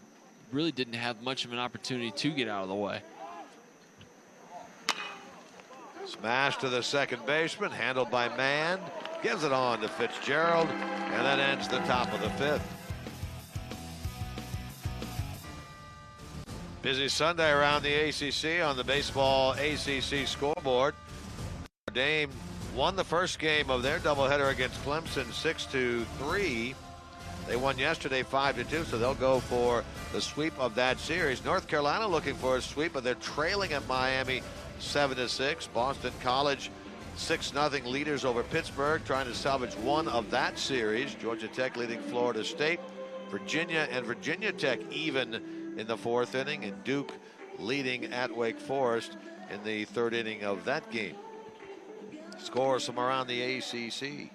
really didn't have much of an opportunity to get out of the way. Smash to the second baseman, handled by Mann, gives it on to Fitzgerald, and that ends the top of the 5th. Busy Sunday around the ACC on the baseball ACC scoreboard. Notre Dame won the first game of their doubleheader against Clemson 6-3. They won yesterday 5-2, so they'll go for the sweep of that series. North Carolina looking for a sweep, but they're trailing at Miami 7-6. Boston College 6-0 leaders over Pittsburgh, trying to salvage one of that series. Georgia Tech leading Florida State. Virginia and Virginia Tech even in the 4th inning, and Duke leading at Wake Forest in the 3rd inning of that game. Scores from around the ACC.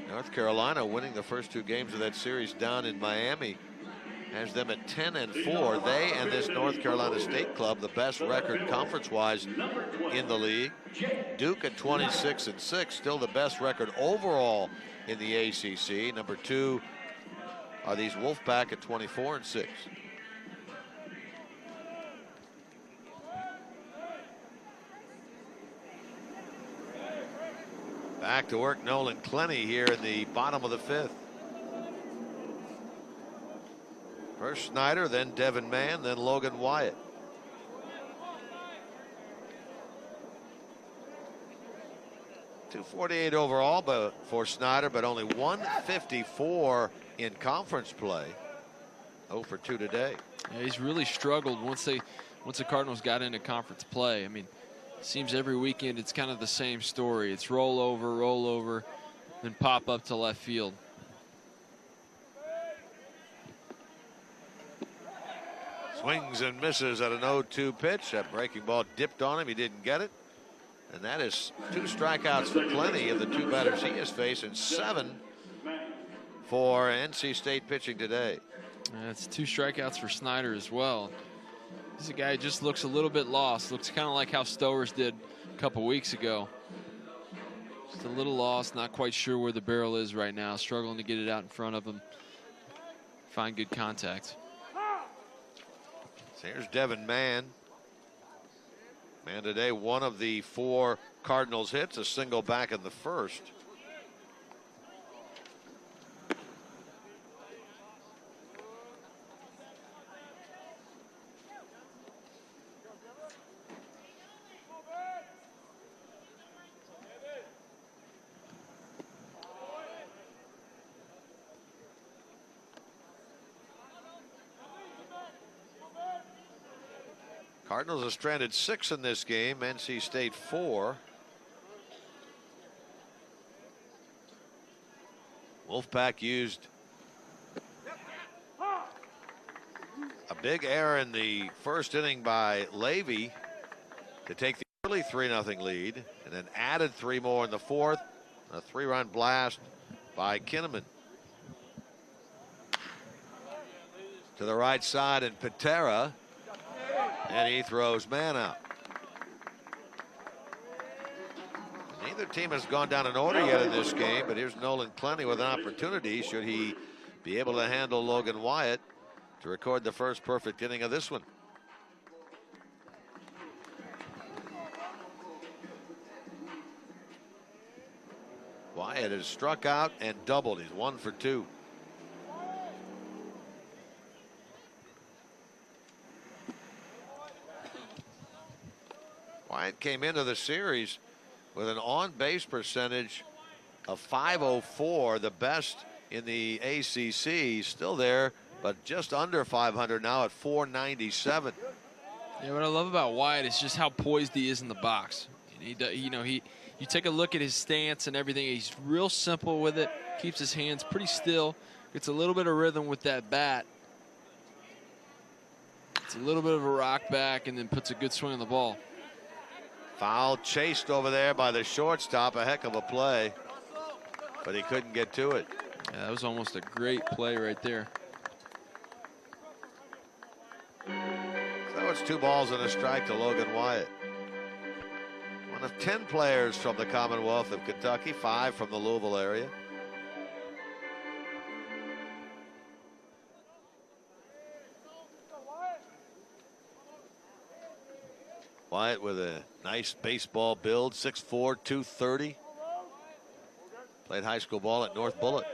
North Carolina winning the first 2 games of that series down in Miami has them at 10-4. They and this North Carolina State club, the best record conference-wise in the league. Duke at 26-6, still the best record overall in the ACC. Number 2 are these Wolfpack at 24-6. Back to work, Nolan Clenny here in the bottom of the 5th. First Snyder, then Devin Mann, then Logan Wyatt. .248 overall for Snyder, but only 154 in conference play. 0 for 2 today. Yeah, he's really struggled once the Cardinals got into conference play. I mean, it seems every weekend it's kind of the same story. It's roll over, then pop up to left field. Swings and misses at an 0-2 pitch. That breaking ball dipped on him. He didn't get it. And that is 2 strikeouts for Clenny of the 2 batters he has faced, and 7 for NC State pitching today. That's 2 strikeouts for Snyder as well. He's a guy who just looks a little bit lost. Looks kind of like how Stowers did a couple weeks ago. Just a little lost, not quite sure where the barrel is right now. Struggling to get it out in front of him. Find good contact. So here's Devin Mann. And today, one of the 4 Cardinals hits, a single back in the first. Cardinals have stranded 6 in this game. NC State 4. Wolfpack used a big error in the first inning by Levy to take the early 3-0 lead, and then added 3 more in the fourth. A 3-run blast by Kinnaman. To the right side, and Patera. And he throws man out. Neither team has gone down in order yet in this game, but here's Nolan Clenny with an opportunity, should he be able to handle Logan Wyatt, to record the first perfect inning of this one. Wyatt has struck out and doubled. He's 1 for 2. Wyatt came into the series with an on-base percentage of .504, the best in the ACC. Still there, but just under 500 now at .497. Yeah, what I love about Wyatt is just how poised he is in the box. You take a look at his stance and everything. He's real simple with it. Keeps his hands pretty still. Gets a little bit of rhythm with that bat. It's a little bit of a rock back, and then puts a good swing on the ball. Foul chased over there by the shortstop. A heck of a play, but he couldn't get to it. Yeah, that was almost a great play right there. So it's 2 balls and a strike to Logan Wyatt. One of 10 players from the Commonwealth of Kentucky, 5 from the Louisville area. Wyatt with a nice baseball build, 6'4", 230. Played high school ball at North Bullitt.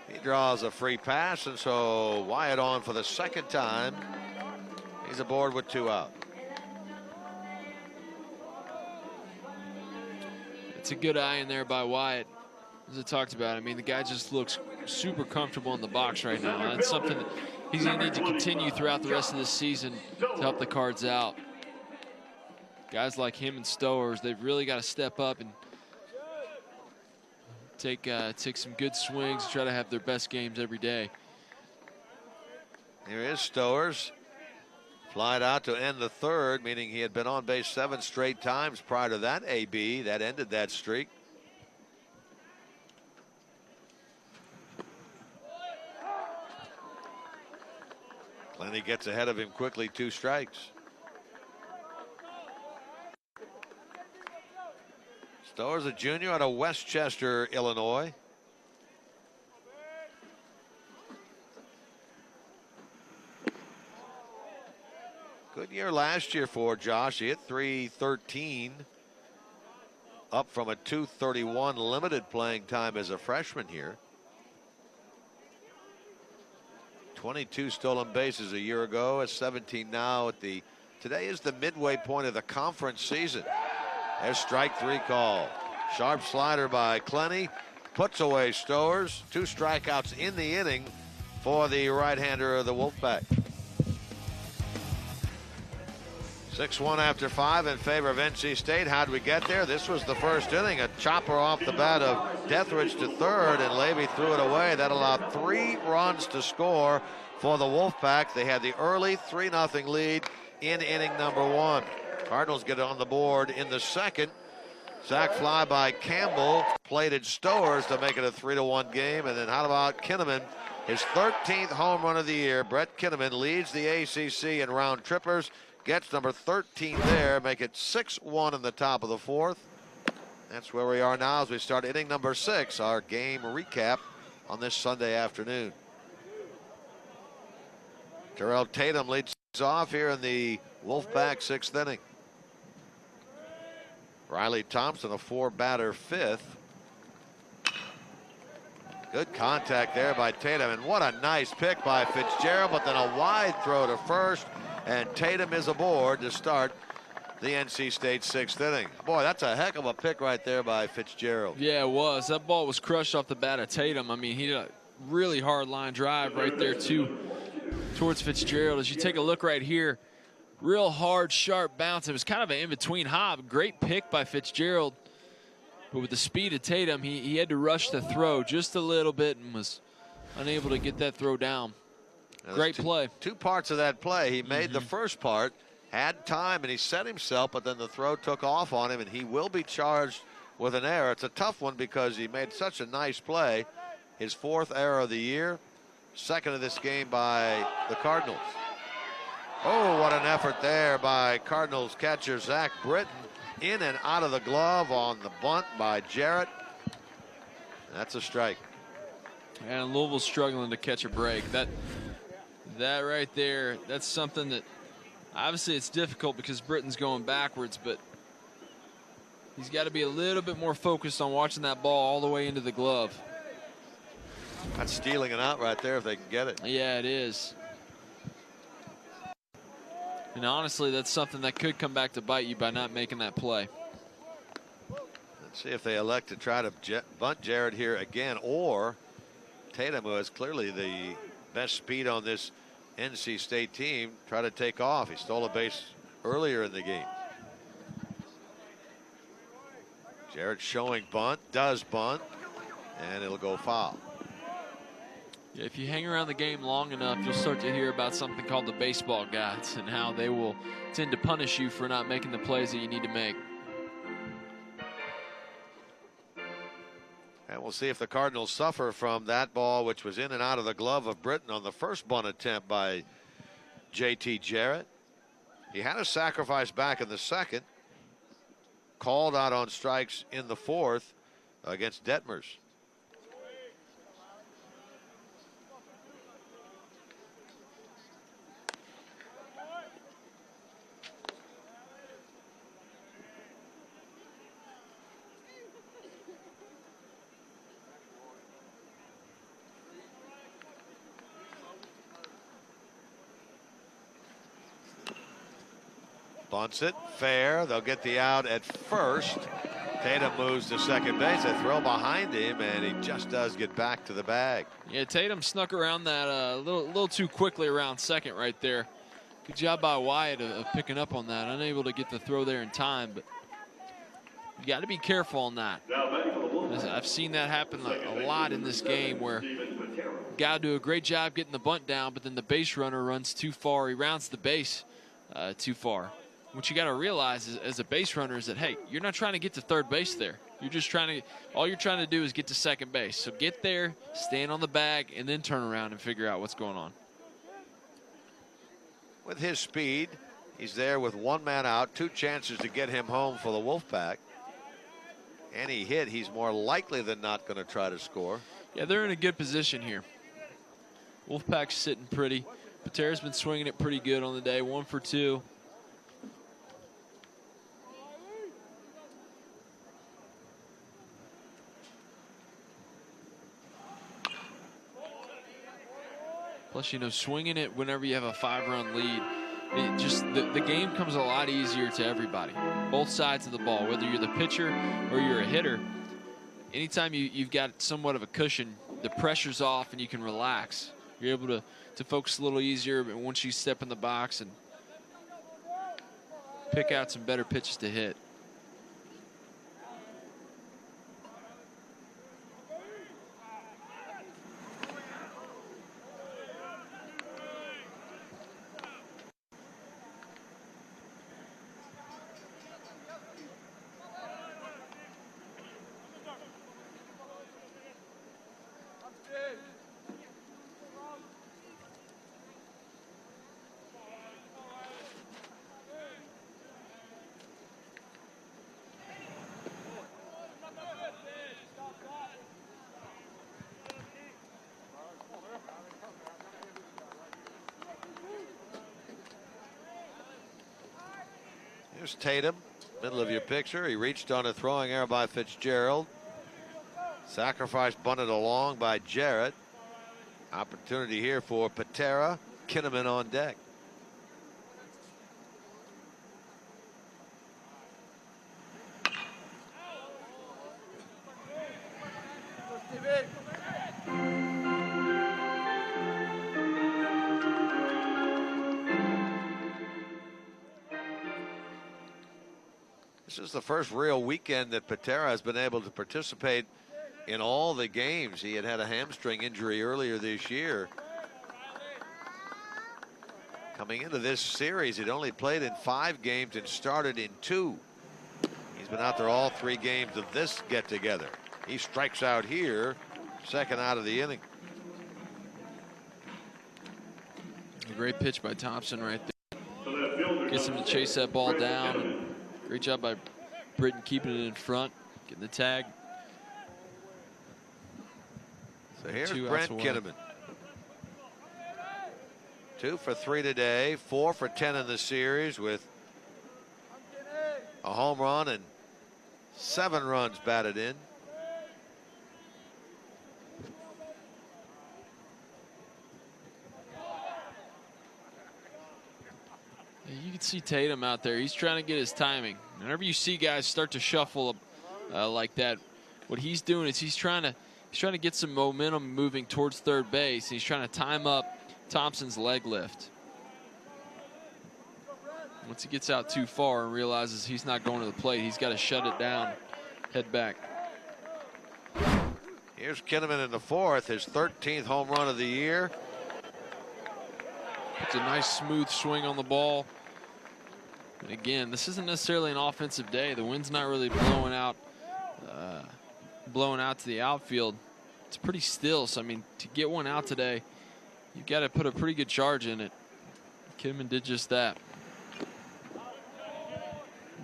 He draws a free pass, and so Wyatt on for the second time. He's aboard with 2 out. It's a good eye in there by Wyatt. As I talked about, I mean, the guy just looks super comfortable in the box right now. That's something that he's going to need to continue throughout the rest of this season to help the Cards out. Guys like him and Stowers, they've really got to step up and take some good swings, try to have their best games every day. Here is Stowers. Flied out to end the third, meaning he had been on base 7 straight times prior to that AB. That ended that streak. Plenty gets ahead of him quickly, 2 strikes. Stowers, a junior out of Westchester, Illinois. Good year last year for Josh. He hit .313, up from a .231 limited playing time as a freshman here. 22 stolen bases a year ago, at 17 now. Today is the midway point of the conference season. There's strike 3 call. Sharp slider by Clenny, puts away Stowers. 2 strikeouts in the inning for the right-hander of the Wolfpack. 6-1 after 5 in favor of NC State. How'd we get there? This was the first inning. A chopper off the bat of Deathridge to third, and Levy threw it away. That allowed 3 runs to score for the Wolfpack. They had the early 3-0 lead in inning number 1. Cardinals get on the board in the second. Sac fly by Campbell, plated Stowers to make it a 3-1 game. And then how about Kinnaman? His 13th home run of the year. Brett Kinnaman leads the ACC in round trippers. gets number 13 there, make it 6-1 in the top of the fourth. That's where we are now as we start inning number 6, our game recap on this Sunday afternoon. Terrell Tatum leads off here in the Wolfpack 6th inning. Riley Thompson, a 4-batter 5th. Good contact there by Tatum, and what a nice pick by Fitzgerald, but then a wide throw to first, and Tatum is aboard to start the NC State 6th inning. Boy, that's a heck of a pick right there by Fitzgerald. Yeah, it was. That ball was crushed off the bat of Tatum. I mean, he did a really hard line drive right there towards Fitzgerald. As you take a look right here, real hard, sharp bounce. It was kind of an in-between hop. Great pick by Fitzgerald. But with the speed of Tatum, he had to rush the throw just a little bit and was unable to get that throw down. Now, great play. Two parts of that play. He made the first part, had time, and he set himself, but then the throw took off on him, and he will be charged with an error. It's a tough one because he made such a nice play. His 4th error of the year, 2nd of this game by the Cardinals. Oh, what an effort there by Cardinals catcher Zach Britton. In and out of the glove on the bunt by Jarrett. That's a strike. And Louisville's struggling to catch a break. That right there, that's something that obviously it's difficult because Britton's going backwards, but he's got to be a little bit more focused on watching that ball all the way into the glove. That's stealing it out right there if they can get it. Yeah, it is. And honestly, that's something that could come back to bite you by not making that play. Let's see if they elect to try to bunt Jarrett here again, or Tatum, who has clearly the best speed on this NC State team, try to take off. He stole a base earlier in the game. Jarrett showing bunt, does bunt, and it'll go foul. Yeah, if you hang around the game long enough, you'll start to hear about something called the baseball gods and how they will tend to punish you for not making the plays that you need to make. And we'll see if the Cardinals suffer from that ball, which was in and out of the glove of Britton on the first bunt attempt by J.T. Jarrett. He had a sacrifice back in the 2nd, called out on strikes in the 4th against Detmers. Bunts it, fair. They'll get the out at first. Tatum moves to second base. A throw behind him, and he just does get back to the bag. Yeah, Tatum snuck around that a little too quickly around second right there. Good job by Wyatt of picking up on that. Unable to get the throw there in time, but you got to be careful on that. I've seen that happen a lot in this game where got to do a great job getting the bunt down, but then the base runner runs too far. He rounds the base too far. What you got to realize as a base runner is that, hey, you're not trying to get to third base there. You're just all you're trying to do is get to second base. So get there, stand on the bag, and then turn around and figure out what's going on. With his speed, he's there with 1 man out, 2 chances to get him home for the Wolfpack. Any hit, he's more likely than not going to try to score. Yeah, they're in a good position here. Wolfpack's sitting pretty. Paterra's been swinging it pretty good on the day, 1 for 2. Plus, you know, swinging it whenever you have a 5-run lead, the game comes a lot easier to everybody. Both sides of the ball, whether you're the pitcher or you're a hitter. Anytime you've got somewhat of a cushion, the pressure's off and you can relax. You're able to focus a little easier once you step in the box and pick out some better pitches to hit. Here's Tatum, middle of your picture. He reached on a throwing error by Fitzgerald. Sacrifice bunted along by Jarrett. Opportunity here for Patera. Kinnaman on deck. This is the first real weekend that Patera has been able to participate in all the games. He had a hamstring injury earlier this year. Coming into this series, he'd only played in 5 games and started in 2. He's been out there all 3 games of this get-together. He strikes out here, second out of the inning. A great pitch by Thompson right there. Gets him to chase that ball down. Great job by Britton keeping it in front, getting the tag. So here's Brent Kinnaman. 2 for 3 today, 4 for 10 in the series with a home run and 7 runs batted in. You can see Tatum out there. He's trying to get his timing. Whenever you see guys start to shuffle like that, what he's doing is he's trying to get some momentum moving towards third base. He's trying to time up Thompson's leg lift. Once he gets out too far and realizes he's not going to the plate, he's got to shut it down, head back. Here's Kinnaman in the 4th, his 13th home run of the year. It's a nice smooth swing on the ball. And again, this isn't necessarily an offensive day. The wind's not really blowing out to the outfield. It's pretty still, so I mean, to get one out today, you've got to put a pretty good charge in it. Kinnaman did just that.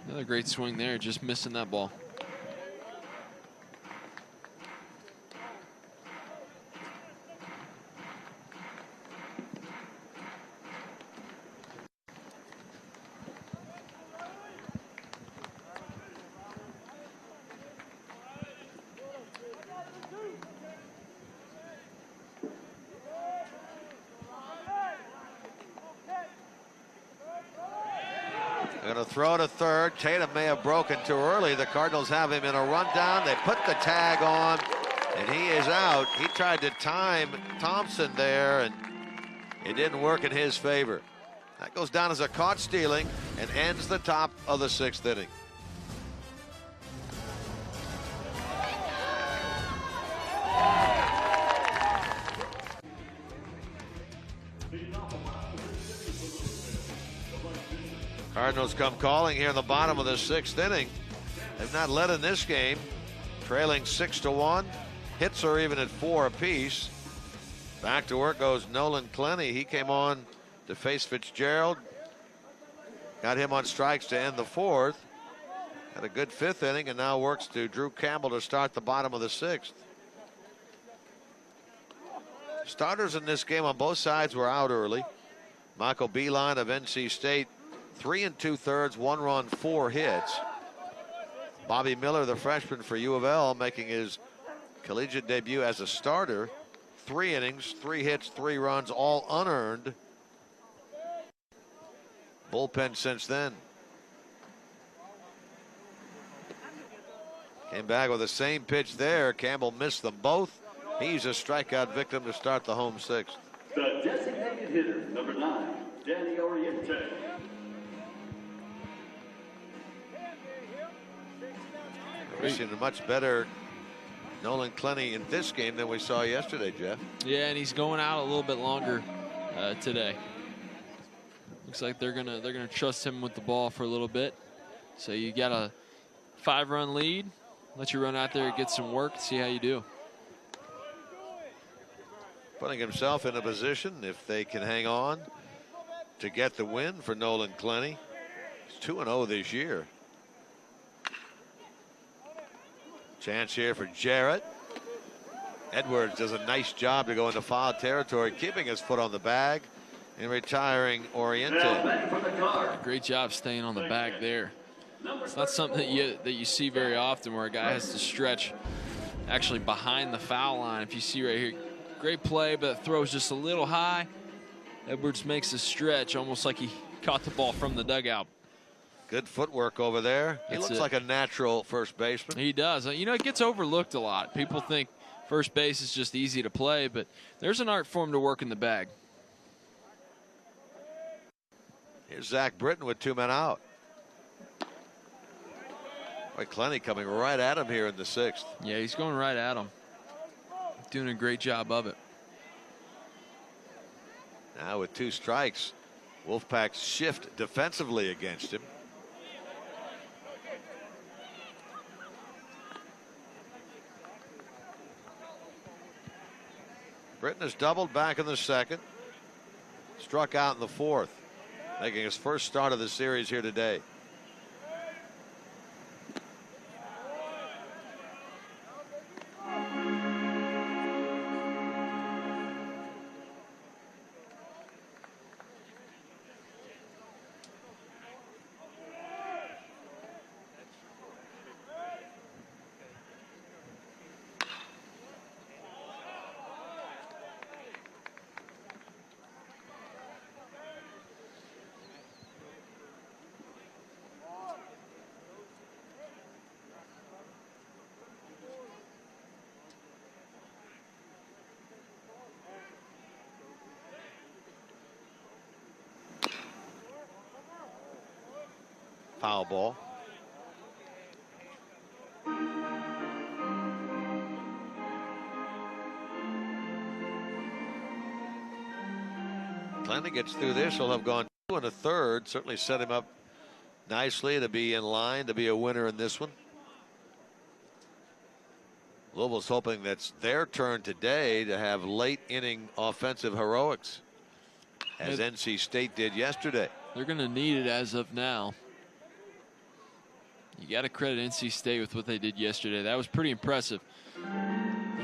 Another great swing there, just missing that ball. Going to throw to third. Tatum may have broken too early. The Cardinals have him in a rundown. They put the tag on, and he is out. He tried to time Thompson there, and it didn't work in his favor. That goes down as a caught stealing and ends the top of the 6th inning. Cardinals come calling here in the bottom of the 6th inning. They've not led in this game, trailing 6-1. Hits are even at 4 apiece. Back to work goes Nolan Clenny. He came on to face Fitzgerald. Got him on strikes to end the 4th. Had a good 5th inning and now works to Drew Campbell to start the bottom of the 6th. Starters in this game on both sides were out early. Michael Beeline of NC State, 3 2/3, 1 run, 4 hits. Bobby Miller, the freshman for U of L, making his collegiate debut as a starter. 3 innings, 3 hits, 3 runs, all unearned. Bullpen since then. Came back with the same pitch there. Campbell missed them both. He's a strikeout victim to start the home 6th. The designated hitter, number 9, Danny Oriente. We've seen a much better Nolan Clenny in this game than we saw yesterday, Jeff. Yeah, and he's going out a little bit longer today. Looks like they're gonna trust him with the ball for a little bit. So you got a 5-run lead. Let you run out there and get some work, see how you do. Putting himself in a position, if they can hang on, to get the win for Nolan Clenny. He's 2-0 this year. Chance here for Jarrett. Edwards does a nice job to go into foul territory, keeping his foot on the bag. in retiring Oriente. Great job staying on the bag there. It's not something that you see very often, where a guy has to stretch actually behind the foul line. If you see right here, great play, but that throw is just a little high. Edwards makes a stretch, almost like he caught the ball from the dugout. Good footwork over there. He looks like a natural first baseman. He does. You know, it gets overlooked a lot. People think first base is just easy to play, but there's an art form to work in the bag. Here's Zach Britton with 2 men out. Boy, Clenny coming right at him here in the 6th. Yeah, he's going right at him. Doing a great job of it. Now with 2 strikes, Wolfpack shift defensively against him. Britton has doubled back in the 2nd. Struck out in the 4th, making his first start of the series here today. Foul ball. Clenny gets through this. He'll have gone 2 1/3. Certainly set him up nicely to be in line to be a winner in this one. Louisville's hoping that's their turn today to have late inning offensive heroics, as NC State did yesterday. They're going to need it as of now. You got to credit NC State with what they did yesterday. That was pretty impressive.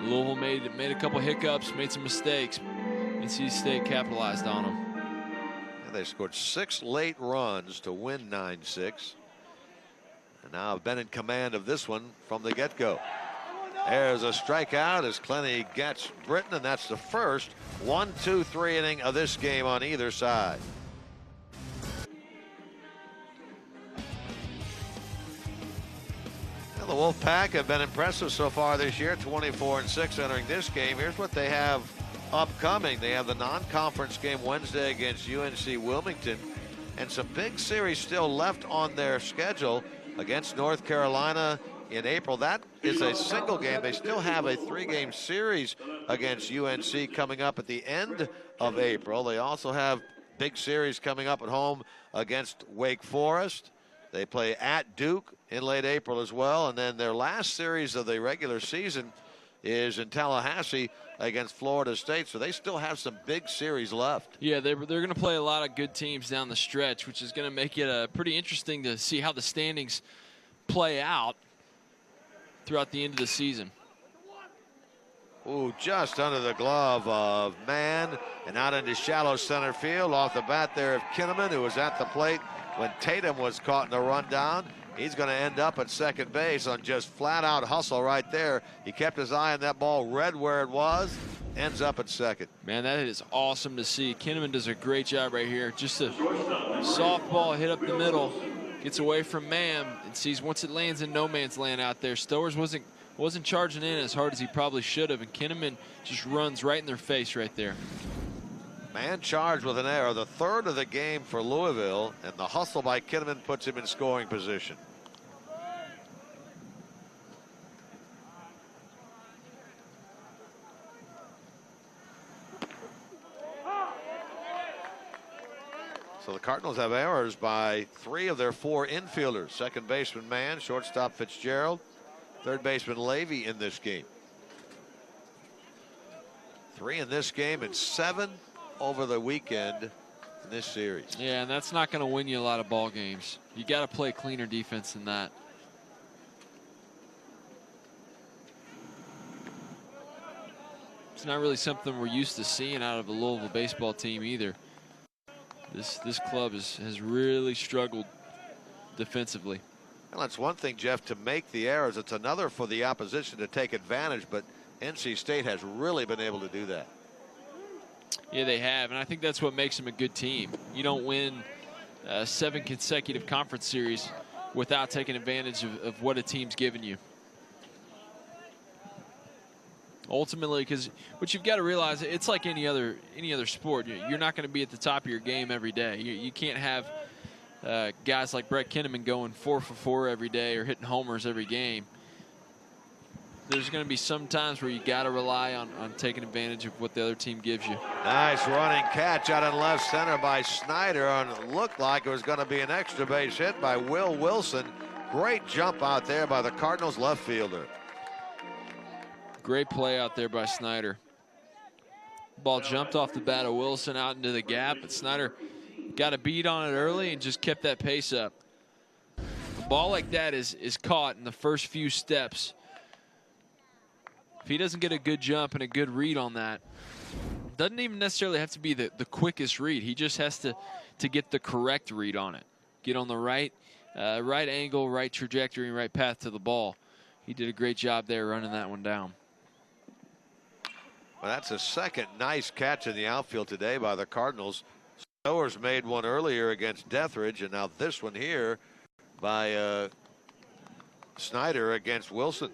Louisville made a couple hiccups, made some mistakes. NC State capitalized on them. And they scored 6 late runs to win 9-6. And now have been in command of this one from the get-go. There's a strikeout as Clenny gets Britton, and that's the first 1-2-3 inning of this game on either side. The Wolfpack have been impressive so far this year, 24-6 entering this game. Here's what they have upcoming. They have the non-conference game Wednesday against UNC Wilmington, and some big series still left on their schedule against North Carolina in April. That is a single game. They still have a 3-game series against UNC coming up at the end of April. They also have big series coming up at home against Wake Forest. They play at Duke in late April as well. And then their last series of the regular season is in Tallahassee against Florida State. So they still have some big series left. Yeah, they're going to play a lot of good teams down the stretch, which is going to make it pretty interesting to see how the standings play out throughout the end of the season. Ooh, just under the glove of Mann and out into shallow center field. Off the bat there of Kinnaman, who was at the plate when Tatum was caught in the rundown. He's going to end up at second base on just flat out hustle right there. He kept his eye on that ball, read where it was, ends up at second. Man, that is awesome to see. Kinnaman does a great job right here. Just a softball hit up the middle, gets away from Mann and sees once it lands in no man's land out there. Stowers wasn't charging in as hard as he probably should have, and Kinnaman just runs right in their face right there. Man charged with an error, the 3rd of the game for Louisville, and the hustle by Kinnaman puts him in scoring position. So the Cardinals have errors by 3 of their 4 infielders. Second baseman Mann, shortstop Fitzgerald, third baseman Levy in this game. 3 in this game and 7 over the weekend in this series. Yeah, and that's not going to win you a lot of ball games. You got to play cleaner defense than that. It's not really something we're used to seeing out of a Louisville baseball team either. This club has really struggled defensively. Well, that's one thing, Jeff, to make the errors. It's another for the opposition to take advantage, but NC State has really been able to do that. Yeah, they have, and I think that's what makes them a good team. You don't win 7 consecutive conference series without taking advantage of what a team's given you. Ultimately, because what you've got to realize, it's like any other sport. You're not going to be at the top of your game every day. You can't have guys like Brett Kinnaman going 4 for 4 every day or hitting homers every game. There's going to be some times where you got to rely on taking advantage of what the other team gives you. Nice running catch out in left center by Snyder, and it looked like it was going to be an extra base hit by Will Wilson. Great jump out there by the Cardinals left fielder. Great play out there by Snyder. Ball jumped off the bat of Wilson out into the gap, but Snyder got a beat on it early and just kept that pace up. A ball like that is caught in the first few steps. If he doesn't get a good jump and a good read on that, doesn't even necessarily have to be the quickest read. He just has to get the correct read on it. Get on the right angle, right trajectory, and right path to the ball. He did a great job there running that one down. Well, that's a second nice catch in the outfield today by the Cardinals. Stowers made one earlier against Deathridge, and now this one here by Snyder against Wilson.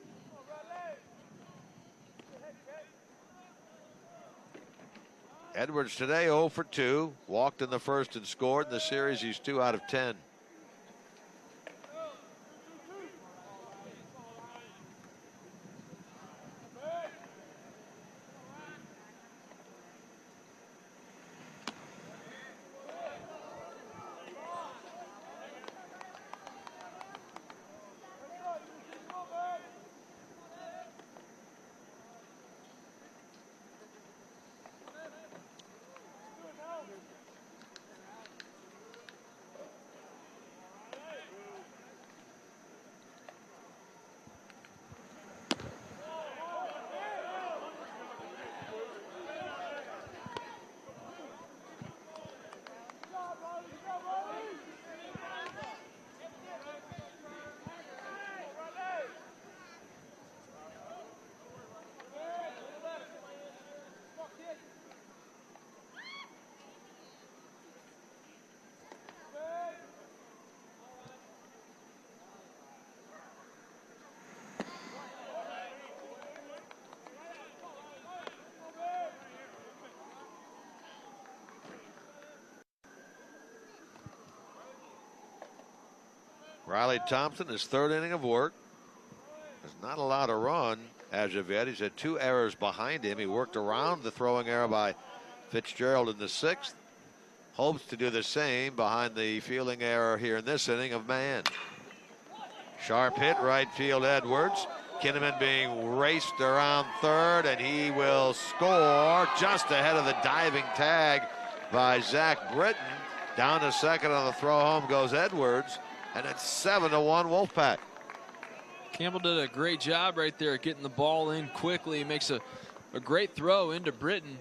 Edwards today 0 for 2. Walked in the first and scored. In the series, he's 2 out of 10. Riley Thompson, his 3rd inning of work. Has not allowed a run as of yet. He's had 2 errors behind him. He worked around the throwing error by Fitzgerald in the 6th. Hopes to do the same behind the fielding error here in this inning of Mann. Sharp hit right field Edwards. Kinnaman being raced around 3rd, and he will score just ahead of the diving tag by Zach Britton. Down to 2nd on the throw home goes Edwards. And it's 7-1 Wolfpack. Campbell did a great job right there at getting the ball in quickly. He makes a great throw into Britton.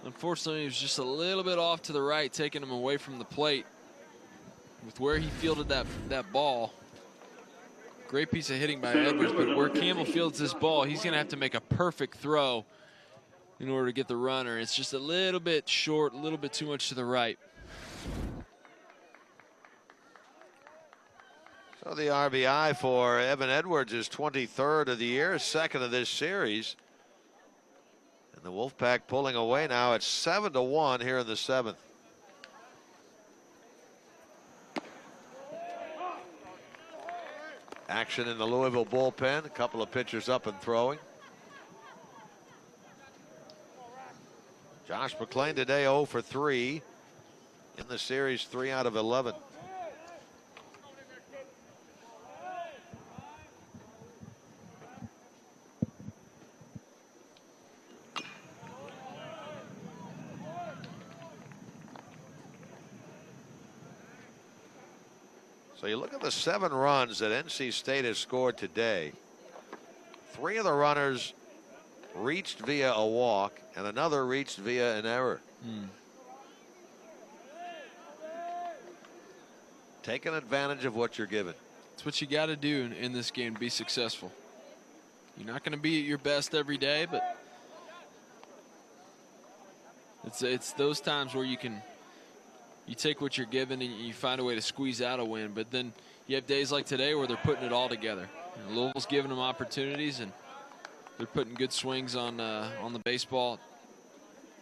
Unfortunately, he was just a little bit off to the right, taking him away from the plate. With where he fielded that ball. Great piece of hitting by Edwards, but where Campbell fields this ball, he's going to have to make a perfect throw in order to get the runner. It's just a little bit short, a little bit too much to the right. So the RBI for Evan Edwards is 23rd of the year, 2nd of this series. And the Wolfpack pulling away now. It's 7-1 here in the 7th. Action in the Louisville bullpen. A couple of pitchers up and throwing. Josh McClain today 0 for 3. In the series, 3 out of 11. So you look at the 7 runs that NC State has scored today. 3 of the runners reached via a walk, and another reached via an error. taking advantage of what you're given. That's what you got to do in this game to be successful. You're not going to be at your best every day, but it's those times where you take what you're given and you find a way to squeeze out a win. But then you have days like today where they're putting it all together. And Louisville's giving them opportunities, and they're putting good swings on the baseball,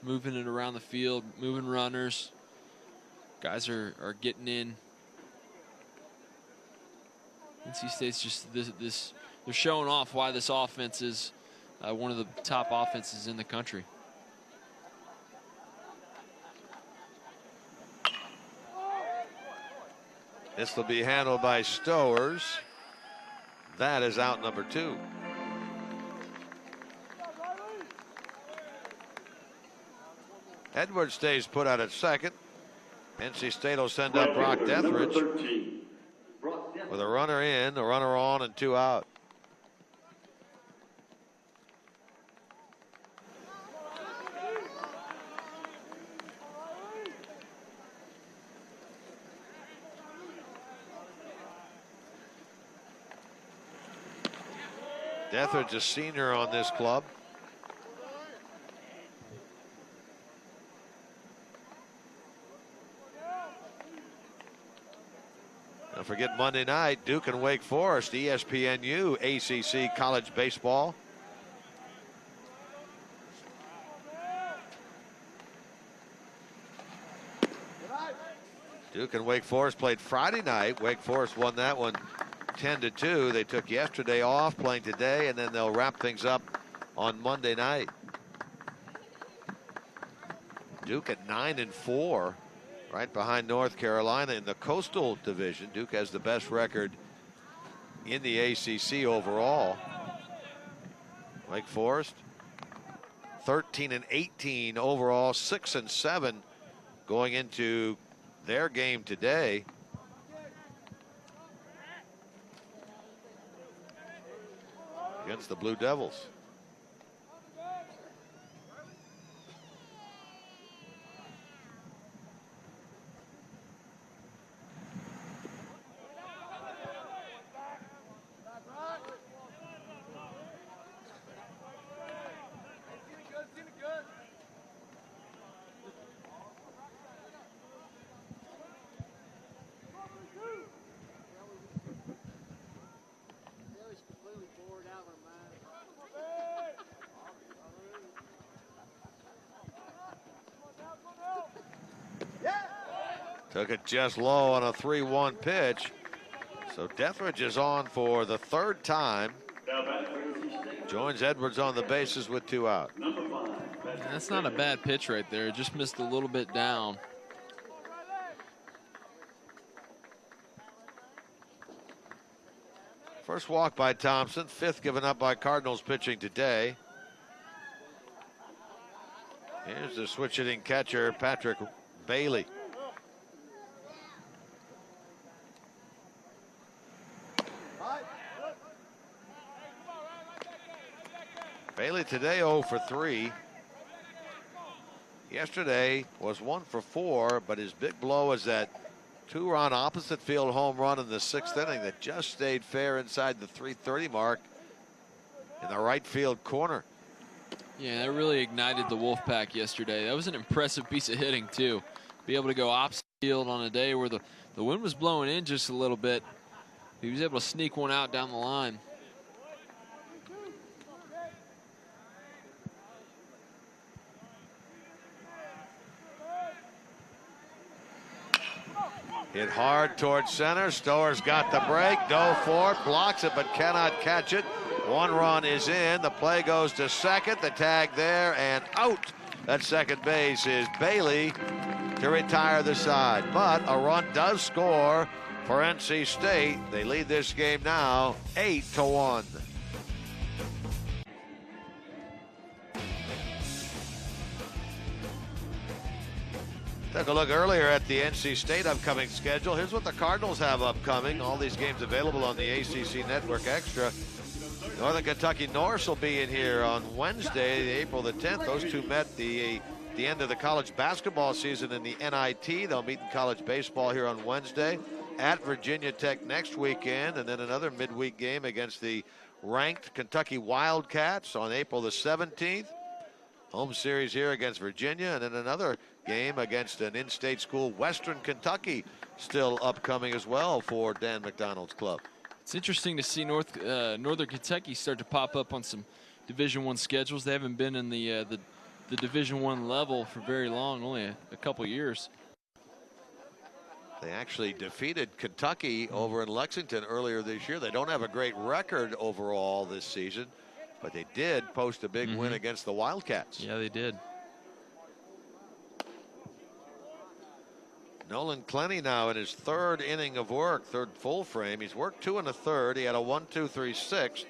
moving it around the field, moving runners. Guys are getting in. NC State's just this. They're showing off why this offense is one of the top offenses in the country. This will be handled by Stowers. That is out number 2. Edwards stays put out at second. NC State will send up Brock Deathridge with a runner in, a runner on, and 2 out. Deathridge, a senior on this club. Don't forget Monday night, Duke and Wake Forest, ESPNU, ACC college baseball. Duke and Wake Forest played Friday night. Wake Forest won that one 10-2. They took yesterday off, playing today, and then they'll wrap things up on Monday night. Duke at 9-4, right behind North Carolina in the Coastal Division. Duke has the best record in the ACC overall. Wake Forest 13-18 overall, 6-7 going into their game today. Against the Blue Devils. Took it just low on a 3-1 pitch. So Deathridge is on for the 3rd time. Joins Edwards on the bases with 2 out. That's not a bad pitch right there. It just missed a little bit down. First walk by Thompson, 5th given up by Cardinals pitching today. Here's the switch-hitting catcher, Patrick Bailey. Bailey today 0 for 3. Yesterday was 1 for 4, but his big blow is that 2-run opposite field home run in the 6th inning that just stayed fair inside the 330 mark in the right field corner. Yeah, that really ignited the Wolfpack yesterday. That was an impressive piece of hitting too. Be able to go opposite field on a day where the wind was blowing in just a little bit. He was able to sneak one out down the line. Hit hard towards center. Stowers got the break. Dove for it. Blocks it, but cannot catch it. 1 run is in. The play goes to second. The tag there and out. At second base is Bailey to retire the side. But a run does score for NC State. They lead this game now 8-1. Took a look earlier at the NC State upcoming schedule. Here's what the Cardinals have upcoming. All these games available on the ACC Network Extra. Northern Kentucky Norse will be in here on Wednesday, April the 10th. Those two met the end of the college basketball season in the NIT. They'll meet in college baseball here on Wednesday. at Virginia Tech next weekend, and then another midweek game against the ranked Kentucky Wildcats on April the 17th. Home series here against Virginia, and then another game against an in-state school, Western Kentucky, still upcoming as well for Dan McDonald's club. It's interesting to see Northern Kentucky start to pop up on some Division I schedules. They haven't been in the Division I level for very long, only a couple years. They actually defeated Kentucky over in Lexington earlier this year. They don't have a great record overall this season, but they did post a big win against the Wildcats. Yeah, they did. Nolan Clenny now in his third inning of work, third full frame. He's worked 2 1/3. He had a 1-2-3 6th.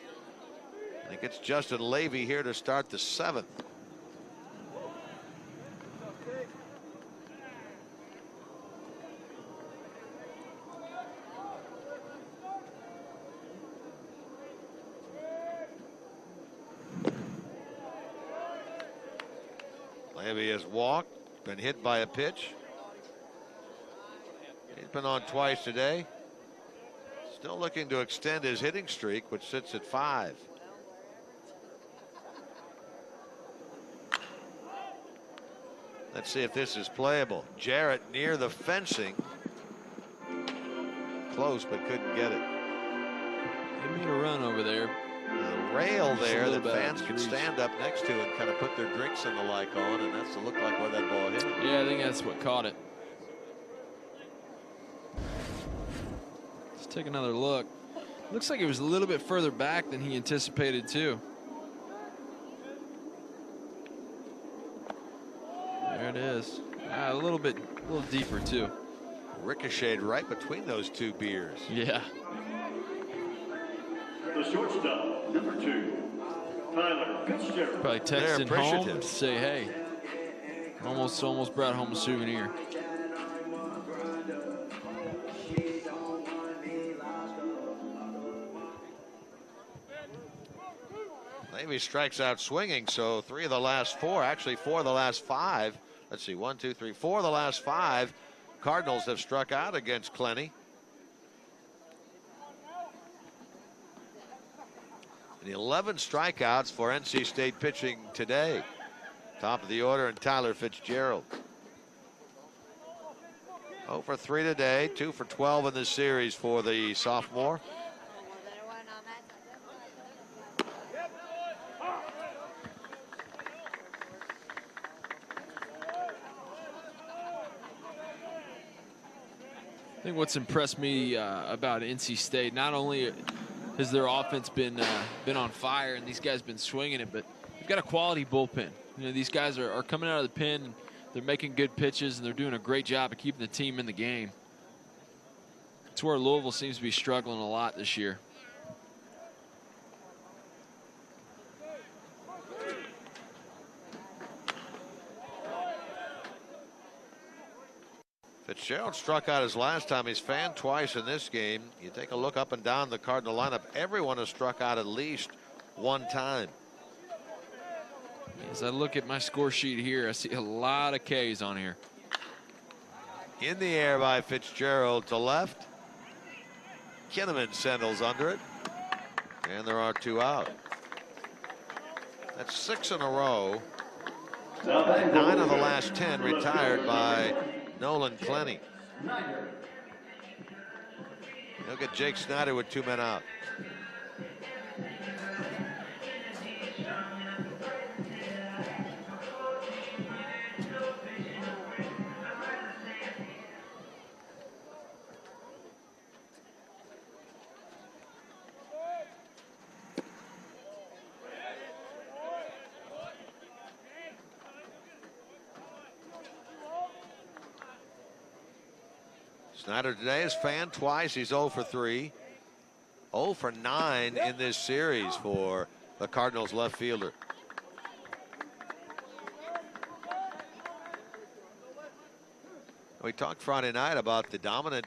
I think it's Justin Levy here to start the 7th. Levy has walked, been hit by a pitch. He's been on twice today. Still looking to extend his hitting streak, which sits at 5. Let's see if this is playable. Jarrett near the fencing. Close, but couldn't get it. They made a run over there. The rail there that fans can stand up next to and kind of put their drinks and the like on, and that's to look like where that ball hit. Yeah, I think that's what caught it. Let's take another look. Looks like it was a little bit further back than he anticipated too. There it is. A little deeper too. Ricocheted right between those two beers. Yeah. The shortstop, number 2, Tyler Fitzgerald. Probably texting home to say, hey, almost brought home a souvenir. Levy strikes out swinging, so 3 of the last 4, actually 4 of the last 5. Let's see, 1, 2, 3, 4 of the last 5 Cardinals have struck out against Clenny. And 11 strikeouts for NC State pitching today. Top of the order, and Tyler Fitzgerald. 0 for 3 today, 2 for 12 in this series for the sophomore. I think what's impressed me about NC State, not only has their offense been on fire and these guys been swinging it, but they've got a quality bullpen. You know, these guys are coming out of the pen, and they're making good pitches, and they're doing a great job of keeping the team in the game. It's where Louisville seems to be struggling a lot this year. Fitzgerald struck out his last time. He's fanned twice in this game. You take a look up and down the Cardinal lineup. Everyone has struck out at least 1 time. As I look at my score sheet here, I see a lot of Ks on here. In the air by Fitzgerald to left. Kinnaman sendles under it. And there are 2 out. That's 6 in a row. 9 of the last 10 retired by Nolan Clenny. Look at Jake Snyder with 2 men out. Snyder today is fanned twice. He's 0 for 3. 0 for 9 in this series for the Cardinals left fielder. We talked Friday night about the dominant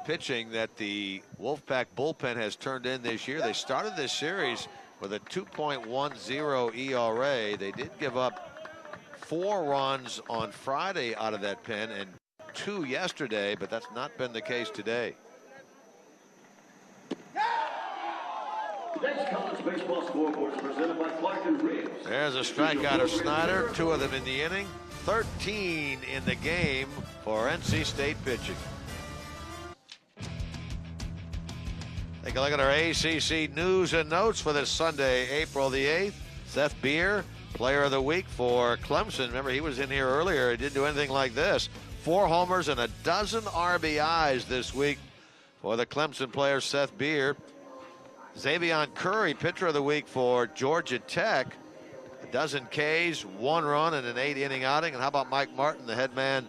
pitching that the Wolfpack bullpen has turned in this year. They started this series with a 2.10 ERA. They did give up 4 runs on Friday out of that pen, and 2 yesterday, but that's not been the case today. Today's college baseball scoreboard is presented by Clark and Reeves. There's a strikeout of Snyder, 2 of them in the inning, 13 in the game for NC State pitching. Take a look at our ACC news and notes for this Sunday, April the 8th. Seth Beer, player of the week for Clemson. Remember, he was in here earlier. He didn't do anything like this. 4 homers and a dozen RBIs this week for the Clemson player, Seth Beer. Xavion Curry, pitcher of the week for Georgia Tech. A dozen Ks, 1 run, and an 8-inning outing. And how about Mike Martin, the head man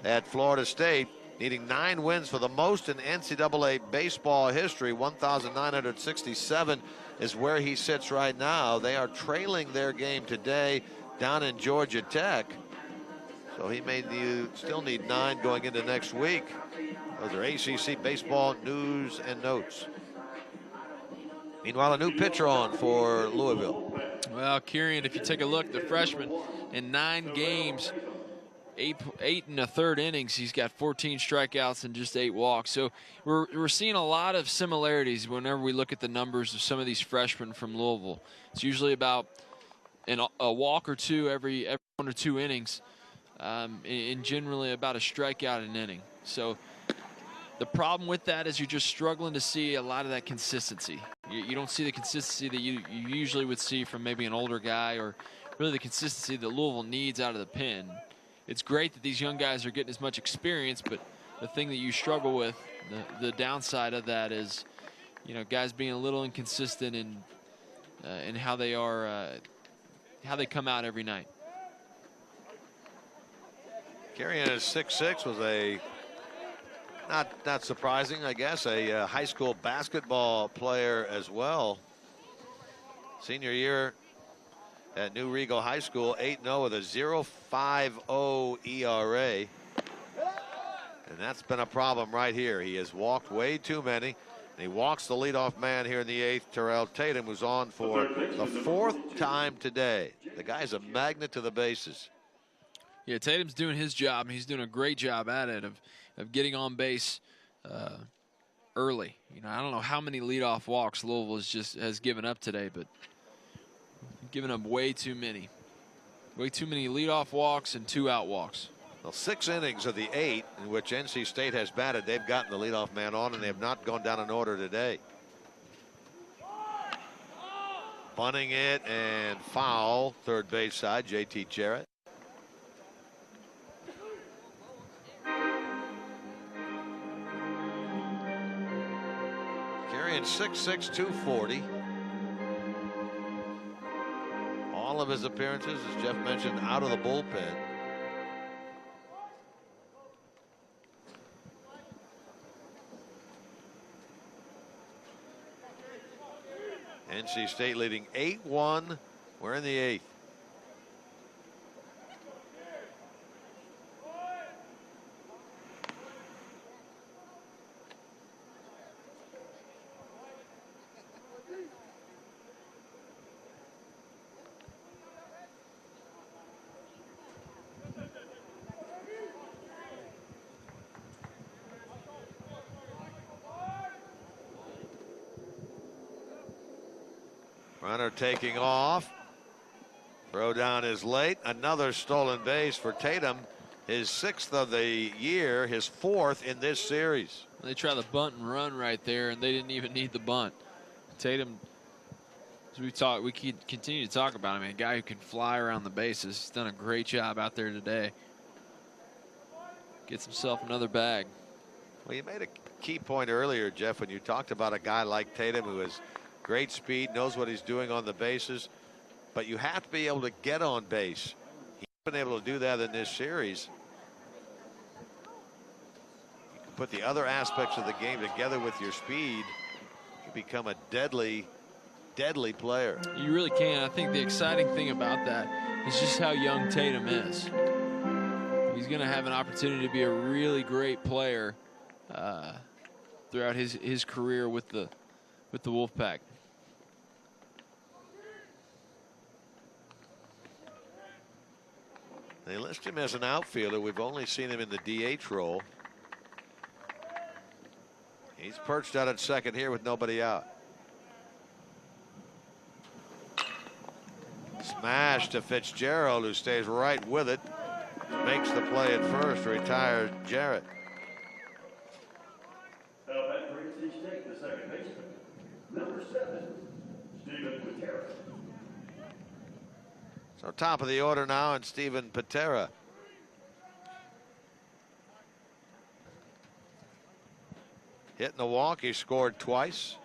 at Florida State, needing 9 wins for the most in NCAA baseball history. 1,967 is where he sits right now. They are trailing their game today down in Georgia Tech. So he may still need 9 going into next week. Those are ACC baseball news and notes. Meanwhile, a new pitcher on for Louisville. Well, Kieran, if you take a look, the freshman in 9 games, 8 1/3 innings, he's got 14 strikeouts and just 8 walks. So we're seeing a lot of similarities whenever we look at the numbers of some of these freshmen from Louisville. It's usually about a walk or 2 every 1 or 2 innings, and generally about a strikeout an inning. So the problem with that is you're just struggling to see a lot of that consistency. You don't see the consistency that you usually would see from maybe an older guy, or really the consistency that Louisville needs out of the pen. It's great that these young guys are getting as much experience, but the thing that you struggle with, the downside of that is, you know, guys being a little inconsistent in how they are, how they come out every night. Carrying his 6'6" was a not surprising, I guess, a high school basketball player as well. Senior year at New Rigo High School, 8-0 with a 0.50 ERA. And that's been a problem right here. He has walked way too many. And he walks the leadoff man here in the 8th, Terrell Tatum, who's on for the 4th time today. The guy's a magnet to the bases. Yeah, Tatum's doing his job, and he's doing a great job at it of getting on base early. You know, I don't know how many leadoff walks Louisville has given up today, but given up way too many. Way too many leadoff walks and 2 out walks. Well, 6 innings of the 8 in which NC State has batted, they've gotten the leadoff man on, and they have not gone down in order today. Bunting it and foul, third base side, J.T. Jarrett. Carrying 6'6", 240. All of his appearances, as Jeff mentioned, out of the bullpen. NC State leading 8-1. We're in the 8th. Runner taking off. Throw down is late. Another stolen base for Tatum. His 6th of the year, his 4th in this series. They try the bunt and run right there, and they didn't even need the bunt. Tatum, as we continue to talk about him, a guy who can fly around the bases. He's done a great job out there today. Gets himself another bag. Well, you made a key point earlier, Jeff, when you talked about a guy like Tatum who has great speed, knows what he's doing on the bases, but you have to be able to get on base. He's been able to do that in this series. You can put the other aspects of the game together with your speed, you become a deadly player. You really can. I think the exciting thing about that is just how young Tatum is. He's going to have an opportunity to be a really great player throughout his career with the Wolfpack. They list him as an outfielder. We've only seen him in the DH role. He's perched out at second here with nobody out. Smash to Fitzgerald, who stays right with it. Makes the play at first, retires Jarrett. Now back for NC State, the second baseman, number 7, Stephen Patera. So top of the order now, and Stephen Patera. Hitting the walk, he scored twice.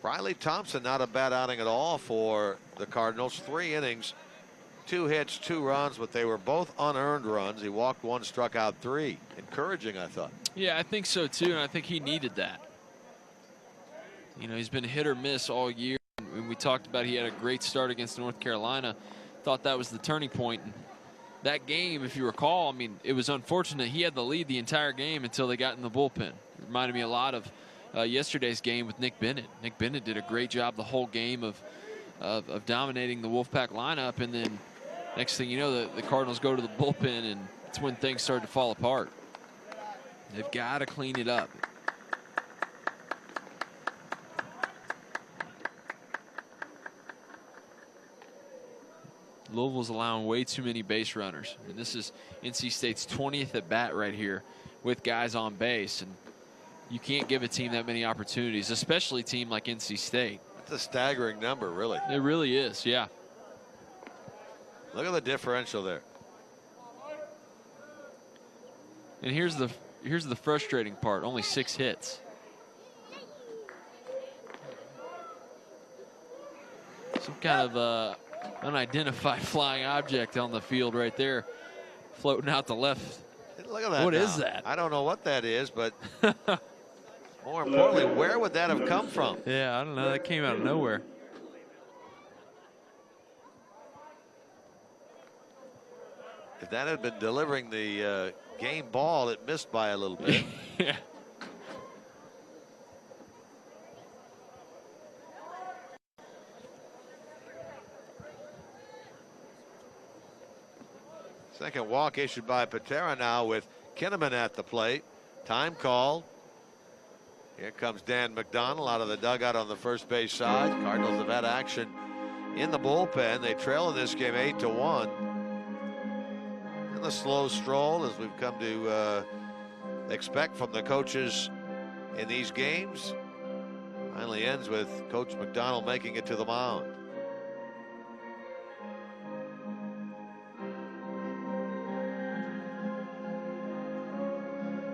Riley Thompson, not a bad outing at all for the Cardinals. 3 innings, 2 hits, 2 runs, but they were both unearned runs. He walked 1, struck out 3. Encouraging, I thought. Yeah, I think so too, and I think he needed that. You know, he's been hit or miss all year. And we talked about he had a great start against North Carolina. Thought that was the turning point. And that game, if you recall, I mean, it was unfortunate. He had the lead the entire game until they got in the bullpen. It reminded me a lot of yesterday's game with Nick Bennett. Nick Bennett did a great job the whole game of dominating the Wolfpack lineup, and then next thing you know, the Cardinals go to the bullpen, and it's when things start to fall apart. They've got to clean it up. Louisville's allowing way too many base runners. And this is NC State's 20th at bat right here with guys on base. And you can't give a team that many opportunities, especially a team like NC State. That's a staggering number, really. It really is, yeah. Look at the differential there. And here's the frustrating part, only 6 hits. Some kind of unidentified flying object on the field right there, floating out the left. Look at that. What now. is that? I don't know what that is, but more importantly, where would that have come from? Yeah, I don't know. That came out of nowhere. If that had been delivering the game ball, it missed by a little bit. Yeah. Second walk issued by Patera now with Kinnaman at the plate. Time call. Here comes Dan McDonald out of the dugout on the first base side. Cardinals have had action in the bullpen. They trail in this game 8-1. And the slow stroll, as we've come to expect from the coaches in these games, finally ends with Coach McDonald making it to the mound.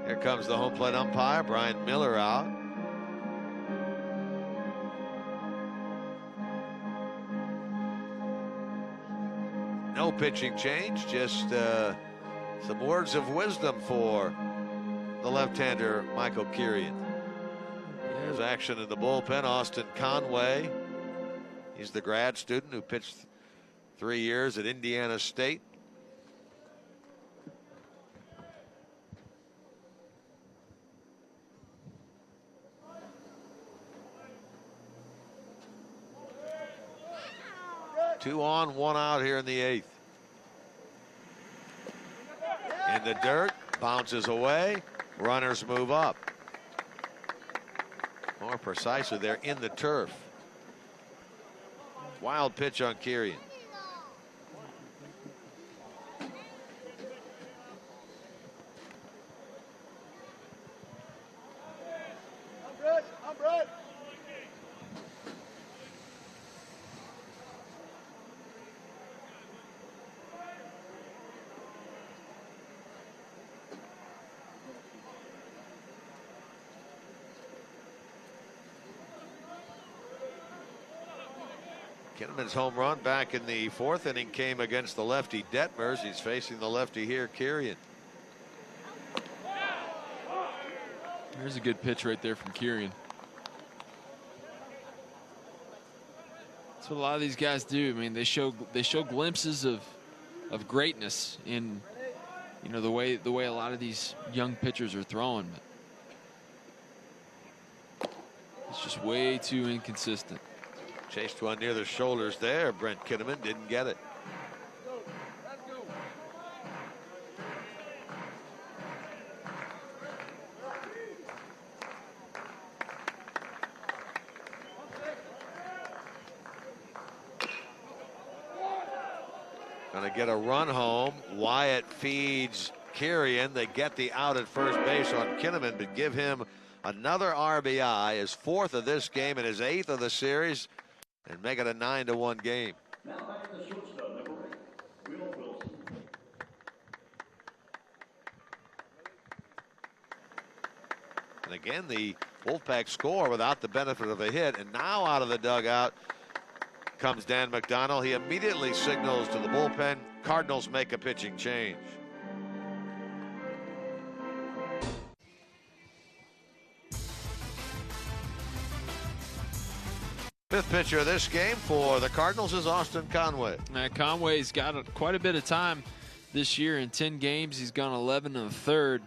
Here comes the home plate umpire, Brian Miller, out. No pitching change, just some words of wisdom for the left-hander Michael Kirian. There's action in the bullpen. Austin Conway, he's the grad student who pitched 3 years at Indiana State. Two on, 1 out here in the 8th. In the dirt, bounces away, runners move up. More precisely, they're in the turf. Wild pitch on Kirian. Kinnaman's home run back in the 4th inning came against the lefty Detmers. He's facing the lefty here, Kirian. There's a good pitch right there from Kirian. That's what a lot of these guys do. I mean, they show glimpses of greatness in, you know, the way a lot of these young pitchers are throwing, but it's just way too inconsistent. Chased one near the shoulders there. Brent Kinnaman didn't get it. Going to get a run home. Wyatt feeds Kirian. They get the out at first base on Kinnaman, but give him another RBI, his 4th of this game and his 8th of the series, and make it a 9-1 game. Now back to the shortstop, number 8, Will Wilson. And again, the Wolfpack score without the benefit of a hit, and now out of the dugout comes Dan McDonnell. He immediately signals to the bullpen. Cardinals make a pitching change. Fifth pitcher of this game for the Cardinals is Austin Conway. Conway's got quite a bit of time this year. In 10 games, he's gone 11 1/3.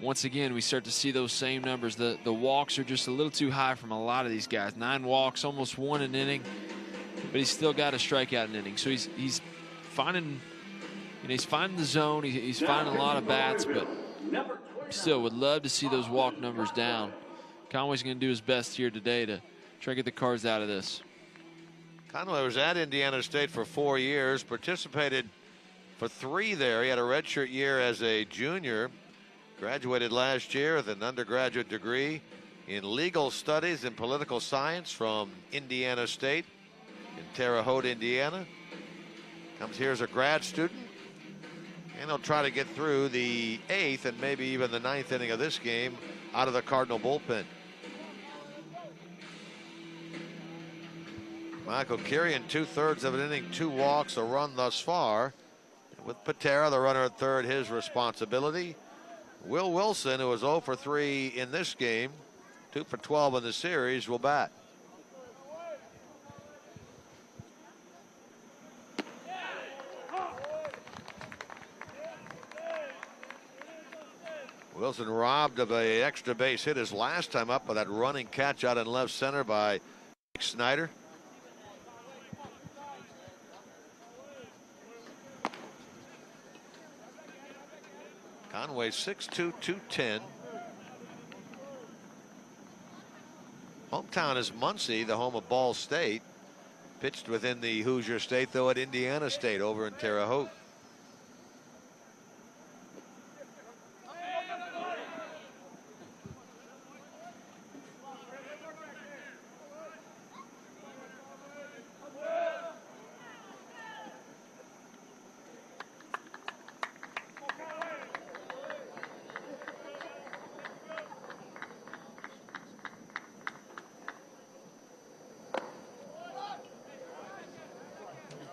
Once again, we start to see those same numbers. The walks are just a little too high from a lot of these guys. 9 walks, almost 1 an inning, but he's still got a strikeout an inning. So he's finding, he's finding the zone. He's finding a lot of bats, but still would love to see those walk numbers down. Conway's going to do his best here today to try to get the Cards out of this. Conway was at Indiana State for 4 years, participated for 3 there. He had a redshirt year as a junior. Graduated last year with an undergraduate degree in legal studies and political science from Indiana State in Terre Haute, Indiana. Comes here as a grad student, and he'll try to get through the 8th and maybe even the 9th inning of this game out of the Cardinal bullpen. Michael Kirian, 2/3 of an inning, 2 walks, a run thus far. With Patera, the runner at third, his responsibility. Will Wilson, who was 0 for 3 in this game, 2 for 12 in the series, will bat. Wilson robbed of an extra base hit his last time up with that running catch out in left center by Snyder. Conway 6'2", 210. Hometown is Muncie, the home of Ball State. Pitched within the Hoosier State, though, at Indiana State over in Terre Haute.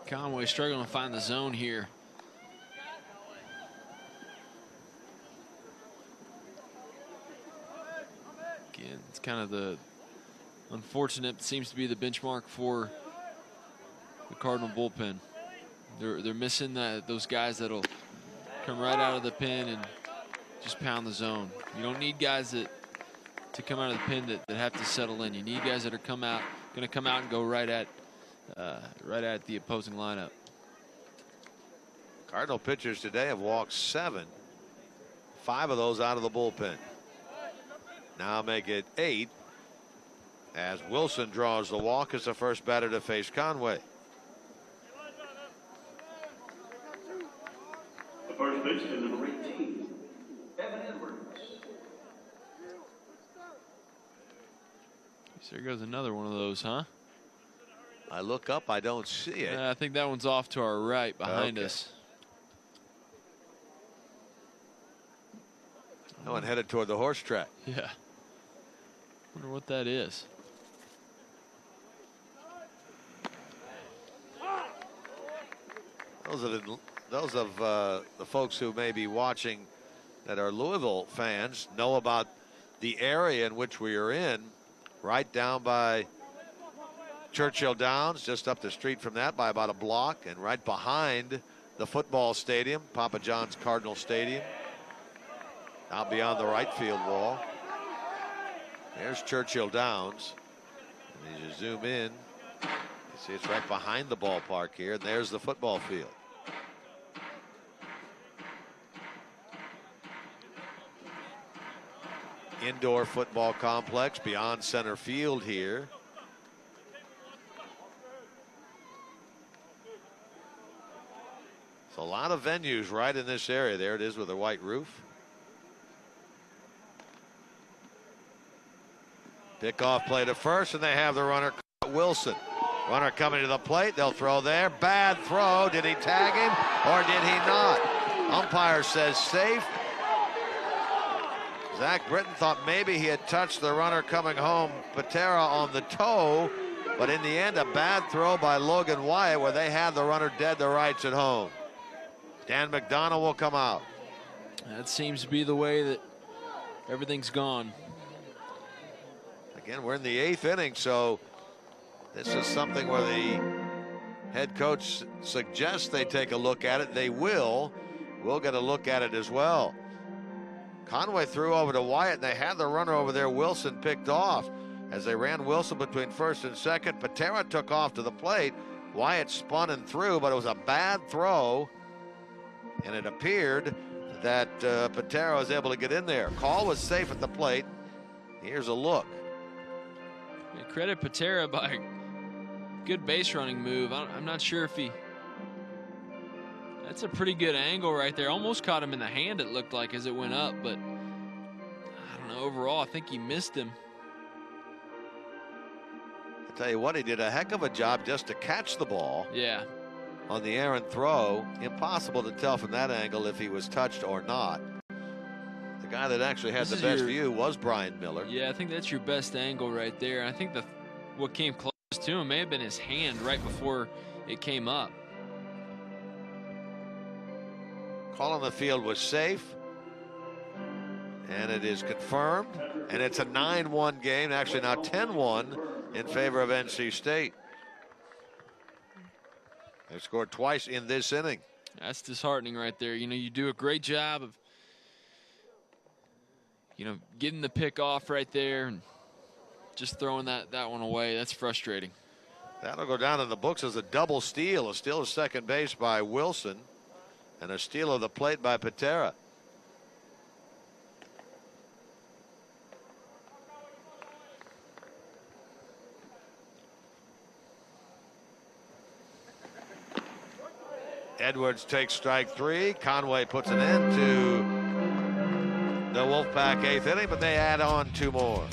Conway struggling to find the zone here. Again, it's kind of the unfortunate, seems to be the benchmark for the Cardinal bullpen. They're missing those guys that'll come right out of the pen and just pound the zone. You don't need guys to come out of the pen that have to settle in. You need guys that are going to come out and go right at the opposing lineup. Cardinal pitchers today have walked 7. 5 of those out of the bullpen. Now make it 8 as Wilson draws the walk as the first batter to face Conway. The first baseman, number 18, Evan Edwards. So there goes another one of those, huh? I look up, I don't see it. I think that one's off to our right behind us. That one headed toward the horse track. Yeah. Wonder what that is. Those of the folks who may be watching that are Louisville fans know about the area in which we are in, right down by Churchill Downs, just up the street from that by about a block, and right behind the football stadium, Papa John's Cardinal Stadium, out beyond the right field wall. There's Churchill Downs. And as you zoom in, See, it's right behind the ballpark here, and there's the football field. Indoor football complex beyond center field here. It's a lot of venues right in this area. There it is with a white roof. Pickoff play to first, and they have the runner Wilson. Runner coming to the plate. They'll throw there. Bad throw. Did he tag him or did he not? Umpire says safe. Zach Britton thought maybe he had touched the runner coming home, Patera, on the toe, but in the end, a bad throw by Logan Wyatt where they had the runner dead to rights at home. Dan McDonough will come out. That seems to be the way that everything's gone. Again, we're in the 8th inning, so this is something where the head coach suggests they take a look at it. They will. We'll get a look at it as well. Conway threw over to Wyatt, and they had the runner over there, Wilson, picked off. As they ran Wilson between first and second, Patera took off to the plate. Wyatt spun and threw, but it was a bad throw, and it appeared that Patera was able to get in there. Call was safe at the plate. Here's a look. Yeah, credit Patera by a good base running move. I'm not sure if he... That's a pretty good angle right there. Almost caught him in the hand, it looked like, as it went up, but I don't know. Overall, I think he missed him. I tell you what, he did a heck of a job just to catch the ball. Yeah. On the errant throw. Impossible to tell from that angle if he was touched or not. The guy that actually had the best view was Brian Miller. Yeah, I think that's your best angle right there. I think what came close to him may have been his hand right before it came up. Call on the field was safe, and it is confirmed, and it's a 9-1 game, actually now 10-1 in favor of NC State. They scored twice in this inning. That's disheartening right there. You know, you do a great job of, you know, getting the pick off right there and just throwing that one away. That's frustrating. That'll go down in the books as a double steal. A steal of second base by Wilson, and a steal of the plate by Patera. Edwards takes strike 3. Conway puts an end to the Wolfpack 8th inning, but they add on 2 more.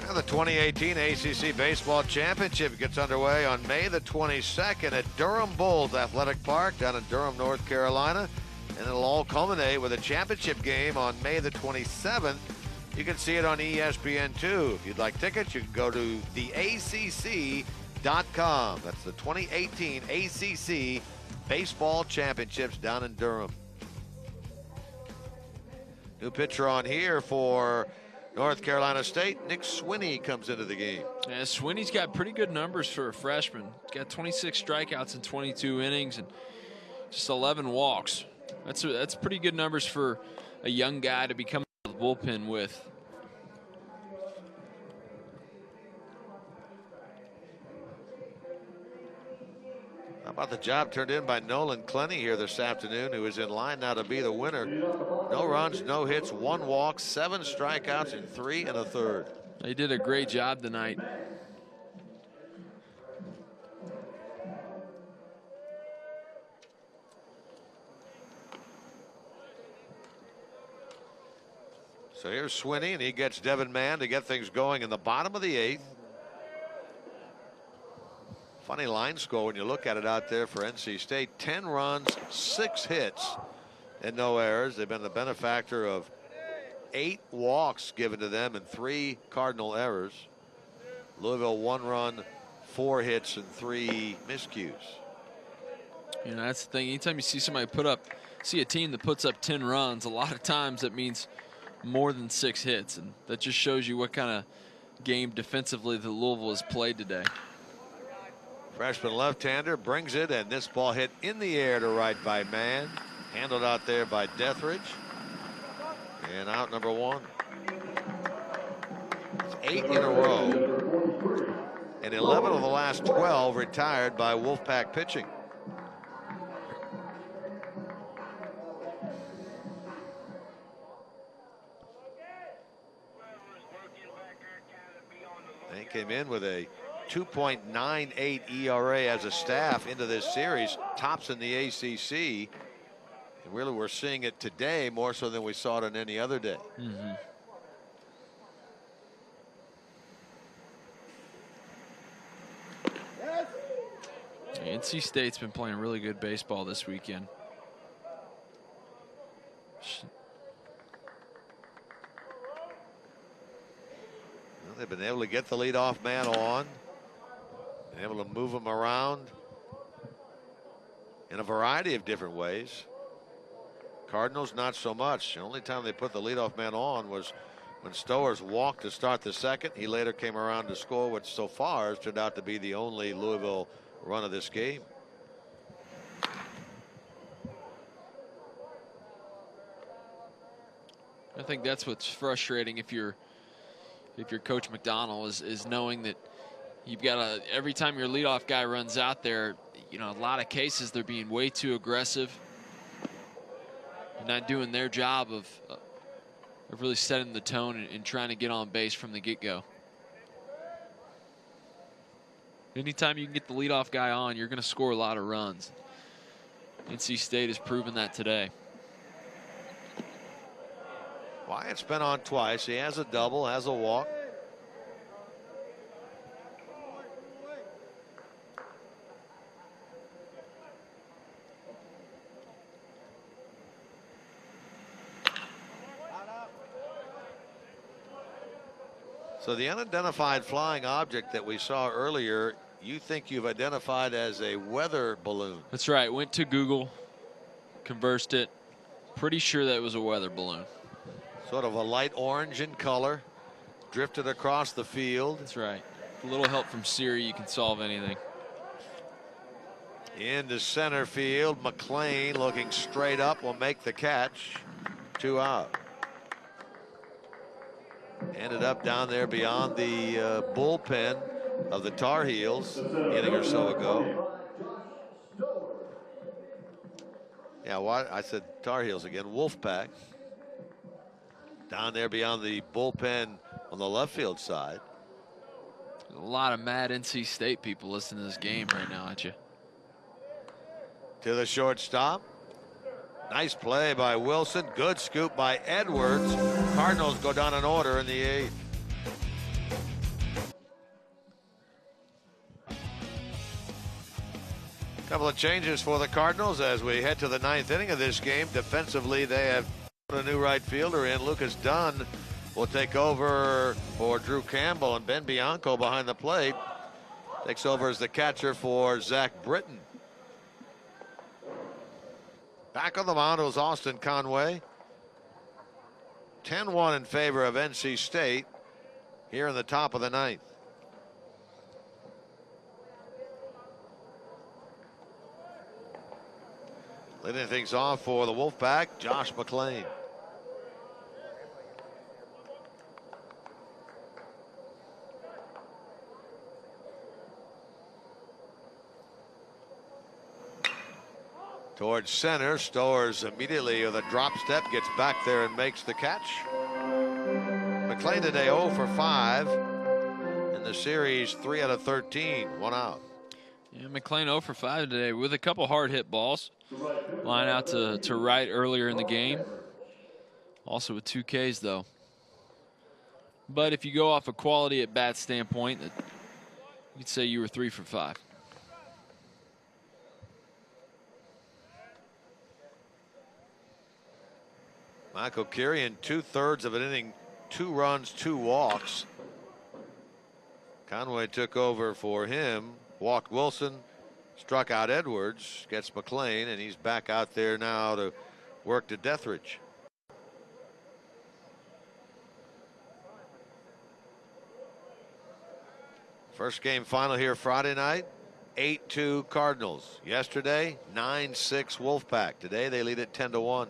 Now the 2018 ACC Baseball Championship gets underway on May the 22nd at Durham Bulls Athletic Park down in Durham, North Carolina. And it'll all culminate with a championship game on May the 27th. You can see it on ESPN2. If you'd like tickets, you can go to theacc.com. That's the 2018 ACC Baseball Championships down in Durham. New pitcher on here for North Carolina State. Nick Swinney comes into the game. Yeah, Swinney's got pretty good numbers for a freshman. He's got 26 strikeouts in 22 innings and just 11 walks. That's pretty good numbers for a young guy to become the bullpen with. How about the job turned in by Nolan Clenny here this afternoon, who is in line now to be the winner. No runs, no hits, 1 walk, 7 strikeouts in 3 1/3. They did a great job tonight. So here's Swinney, and he gets Devin Mann to get things going in the bottom of the 8th. Funny line score when you look at it out there for NC State. 10 runs, 6 hits, and no errors. They've been the benefactor of 8 walks given to them and 3 cardinal errors. Louisville 1 run, 4 hits, and 3 miscues. You know, that's the thing. Anytime you see somebody see a team that puts up 10 runs, a lot of times that means more than 6 hits, and that just shows you what kind of game defensively that Louisville has played today. Freshman left-hander brings it, and this ball hit in the air to right by Mann. Handled out there by Deathridge. And out number 1. 8 in a row, and 11 of the last 12 retired by Wolfpack pitching. They came in with a 2.98 ERA as a staff into this series, tops in the ACC. And really, we're seeing it today more so than we saw it on any other day. NC State's been playing really good baseball this weekend. Well, they've been able to get the leadoff man on, been able to move him around in a variety of different ways. Cardinals, not so much. The only time they put the leadoff man on was when Stowers walked to start the second. He later came around to score, which so far has turned out to be the only Louisville run of this game. I think that's what's frustrating if you're Coach McDonald is knowing that you've got every time your leadoff guy runs out there, you know, a lot of cases they're being way too aggressive, not doing their job of really setting the tone and trying to get on base from the get-go. Anytime you can get the leadoff guy on, you're going to score a lot of runs. NC State has proven that today. Wyatt's been on twice. He has a double, has a walk. So the unidentified flying object that we saw earlier, you think you've identified as a weather balloon. That's right. Went to Google, conversed it. Pretty sure that was a weather balloon. Sort of a light orange in color, drifted across the field. That's right. A little help from Siri, you can solve anything. Into center field, McLean looking straight up will make the catch. 2 out. Ended up down there beyond the bullpen of the Tar Heels inning or so ago. Yeah, I said Tar Heels again. Wolfpack. Down there beyond the bullpen on the left field side. There's a lot of mad NC State people listening to this game right now, aren't you? To the shortstop. Nice play by Wilson. Good scoop by Edwards. Cardinals go down in order in the 8th. Couple of changes for the Cardinals as we head to the 9th inning of this game. Defensively, they have a new right fielder in. Lucas Dunn will take over for Drew Campbell, and Ben Bianco behind the plate takes over as the catcher for Zach Britton. Back on the mound was Austin Conway. 10-1 in favor of NC State here in the top of the 9th. Leading things off for the Wolfpack, Josh McLean. Towards center, Stowers immediately with a drop step gets back there and makes the catch. McLean today 0 for 5 in the series, 3 out of 13, 1 out. Yeah, McLean 0 for 5 today with a couple hard hit balls. Line out to right earlier in the game. Also with 2 Ks though. But if you go off a quality at bat standpoint, you'd say you were 3 for 5. Michael Carey in 2/3 of an inning, 2 runs, 2 walks. Conway took over for him, walked Wilson, struck out Edwards, gets McLean, and he's back out there now to work to Deathridge. First game final here Friday night, 8-2 Cardinals. Yesterday, 9-6 Wolfpack. Today they lead it 10-1.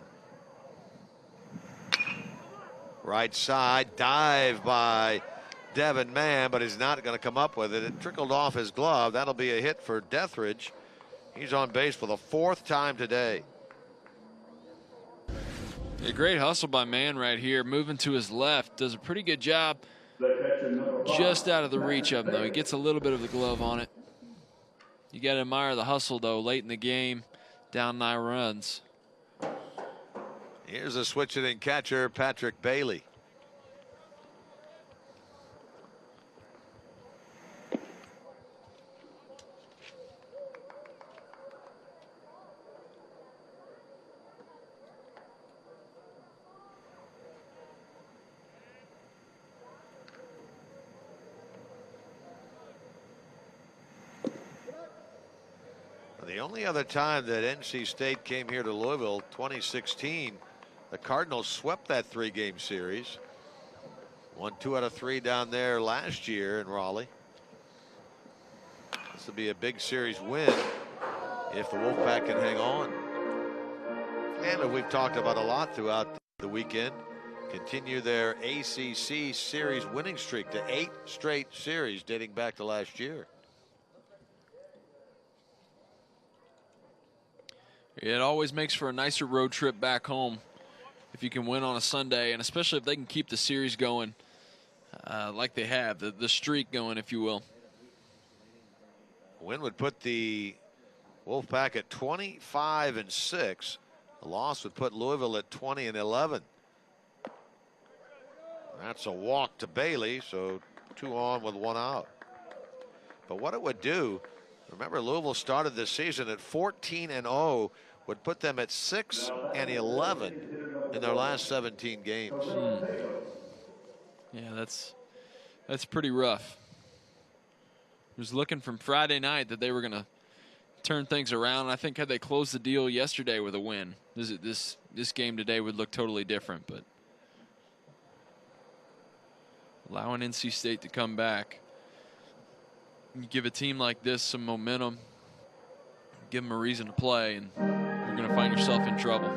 Right side, dive by Devin Mann, but he's not going to come up with it. It trickled off his glove. That'll be a hit for Deathridge. He's on base for the 4th time today. A great hustle by Mann right here, moving to his left. Does a pretty good job just out of the reach of him, though. He gets a little bit of the glove on it. You got to admire the hustle, though, late in the game, down 9 runs. Here's a switch hitting catcher, Patrick Bailey. The only other time that NC State came here to Louisville, 2016, the Cardinals swept that 3-game series. Won 2 out of 3 down there last year in Raleigh. This will be a big series win if the Wolfpack can hang on. And we've talked about a lot throughout the weekend. Continue their ACC series winning streak to 8 straight series dating back to last year. It always makes for a nicer road trip back home if you can win on a Sunday, and especially if they can keep the series going like they have, the streak going, if you will. Win would put the Wolfpack at 25-6. The loss would put Louisville at 20-11. That's a walk to Bailey, so 2 on with 1 out. But what it would do, remember Louisville started this season at 14-0, would put them at 6-11 in their last 17 games. Yeah, that's pretty rough. I was looking from Friday night that they were going to turn things around. I think had they closed the deal yesterday with a win, this game today would look totally different. But allowing NC State to come back, you give a team like this some momentum, give them a reason to play, and you're going to find yourself in trouble.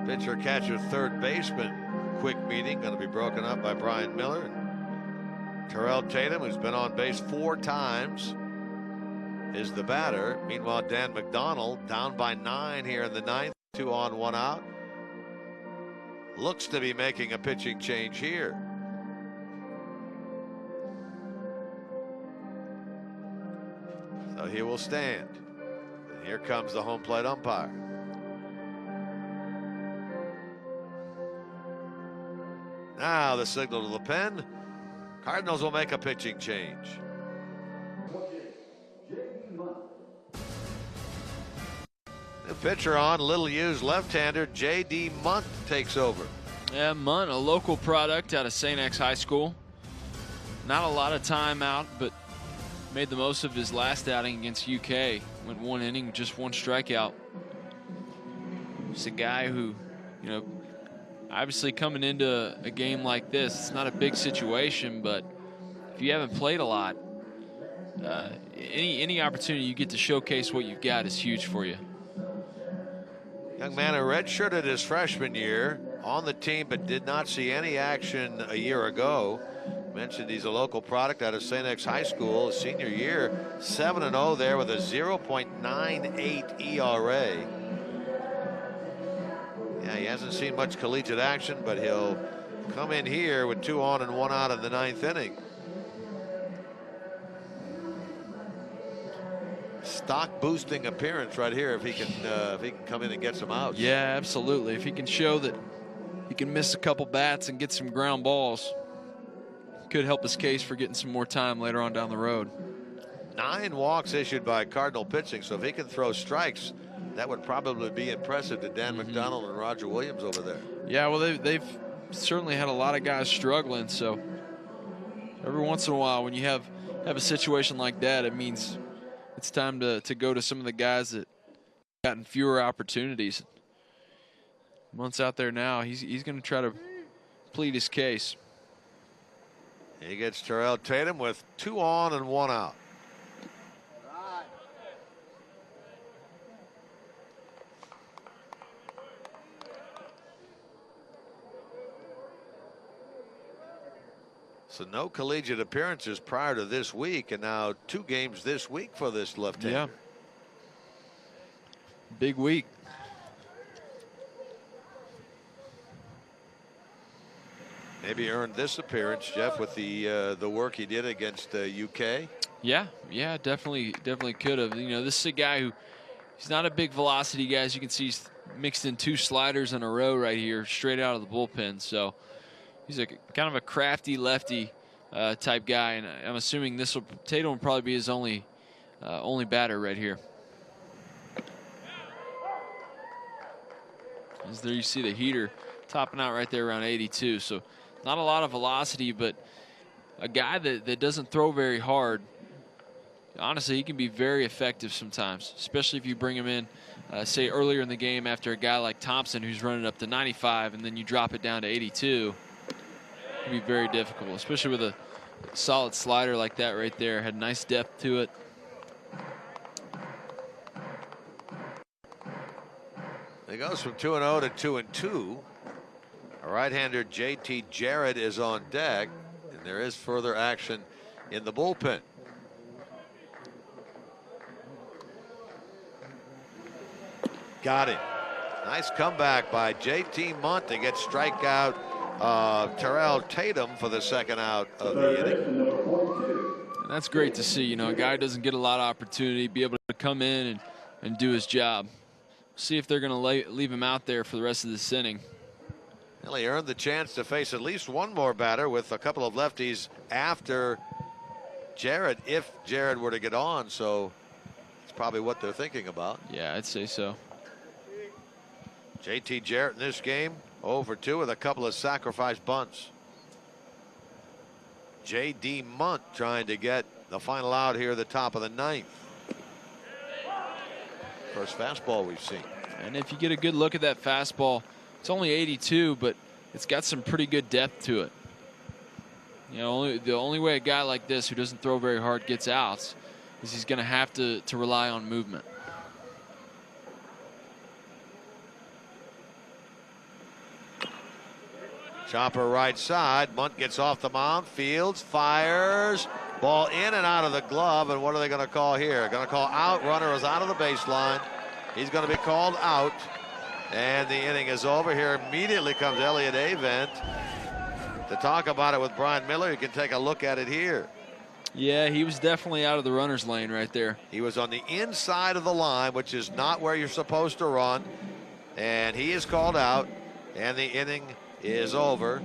Pitcher, catcher, third baseman, quick meeting, going to be broken up by Brian Miller. Terrell Tatum, who's been on base 4 times, is the batter. Meanwhile, Dan McDonald down by 9 here in the 9th, 2 on, 1 out. Looks to be making a pitching change here. So he will stand. And here comes the home plate umpire. Now the signal to the pen. Cardinals will make a pitching change. New pitcher on, little used left-hander J.D. Munt takes over. Yeah, Munt, a local product out of St. X High School. Not a lot of time out, but made the most of his last outing against UK. Went 1 inning, just 1 strikeout. Just a guy who, you know, obviously coming into a game like this, it's not a big situation, but if you haven't played a lot, any opportunity you get to showcase what you've got is huge for you. Young man who redshirted his freshman year, on the team but did not see any action a year ago. Mentioned he's a local product out of St. X High School. His senior year, 7-0 there with a 0.98 ERA. Yeah, he hasn't seen much collegiate action, but he'll come in here with 2 on and 1 out in the 9th inning. Stock boosting appearance right here if he can come in and get some outs. Yeah, absolutely. If he can show that he can miss a couple bats and get some ground balls, could help his case for getting some more time later on down the road. 9 walks issued by Cardinal pitching, so if he can throw strikes, that would probably be impressive to Dan McDonald and Roger Williams over there. Yeah, well, they've certainly had a lot of guys struggling, so every once in a while when you have a situation like that, it means it's time to go to some of the guys that gotten fewer opportunities. Munt's out there now. He's going to try to plead his case. He gets Terrell Tatum with 2 on and 1 out. So no collegiate appearances prior to this week, and now 2 games this week for this left-hander. Yeah. Big week. Maybe earned this appearance, Jeff, with the work he did against UK. Yeah, definitely could have. You know, this is a guy who, he's not a big velocity guy. As you can see, he's mixed in 2 sliders in a row right here, straight out of the bullpen. So he's a kind of a crafty lefty type guy, and I'm assuming Tatum will probably be his only batter right here. As there you see the heater topping out right there around 82. So not a lot of velocity, but a guy that doesn't throw very hard. Honestly, he can be very effective sometimes, especially if you bring him in, say, earlier in the game after a guy like Thompson who's running up to 95, and then you drop it down to 82. It can be very difficult, especially with a solid slider like that right there. Had nice depth to it. It goes from 2-0 to 2-2. A right-hander, JT Jarrett, is on deck, and there is further action in the bullpen. Got him. Nice comeback by JT Munt to get strikeout Terrell Tatum for the second out of the inning. And that's great to see. You know, a guy doesn't get a lot of opportunity, be able to come in and do his job. See if they're going to leave him out there for the rest of this inning. Well, he earned the chance to face at least one more batter with a couple of lefties after Jarrett, if Jarrett were to get on. So it's probably what they're thinking about. Yeah, I'd say so. JT Jarrett in this game 0 for 2 with a couple of sacrifice bunts. JD Munt trying to get the final out here at the top of the 9th. First fastball we've seen. And if you get a good look at that fastball, it's only 82, but it's got some pretty good depth to it. You know, the only way a guy like this who doesn't throw very hard gets outs is he's going to have to rely on movement. Chopper right side. Munt gets off the mound. Fields, fires. Ball in and out of the glove. And what are they going to call here? Going to call out. Runner is out of the baseline. He's going to be called out. And the inning is over. Here immediately comes Elliot Avent to talk about it with Brian Miller. You can take a look at it here. Yeah, he was definitely out of the runner's lane right there. He was on the inside of the line, which is not where you're supposed to run. And he is called out. And the inning is over.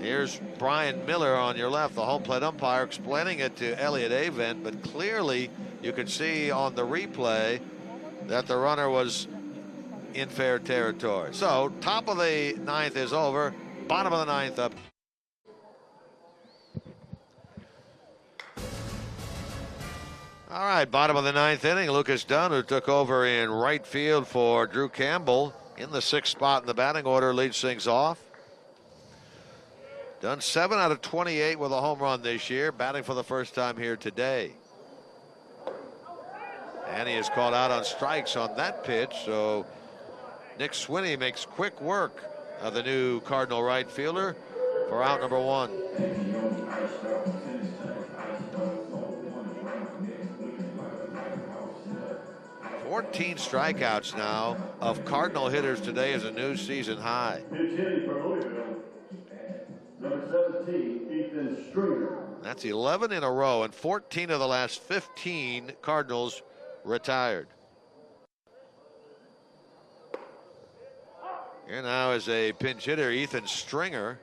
Here's Brian Miller on your left, the home plate umpire, explaining it to Elliot Avent, but clearly you could see on the replay that the runner was in fair territory. So top of the 9th is over, bottom of the 9th up. All right, bottom of the 9th inning, Lucas Dunn, who took over in right field for Drew Campbell, in the 6th spot in the batting order, leads things off. Done 7 out of 28 with a home run this year, batting for the first time here today. And he is called out on strikes on that pitch, so Nick Swinney makes quick work of the new Cardinal right fielder for out number 1. 14 strikeouts now of Cardinal hitters today is a new season high. That's 11 in a row, and 14 of the last 15 Cardinals retired. Here now is a pinch hitter, Ethan Stringer.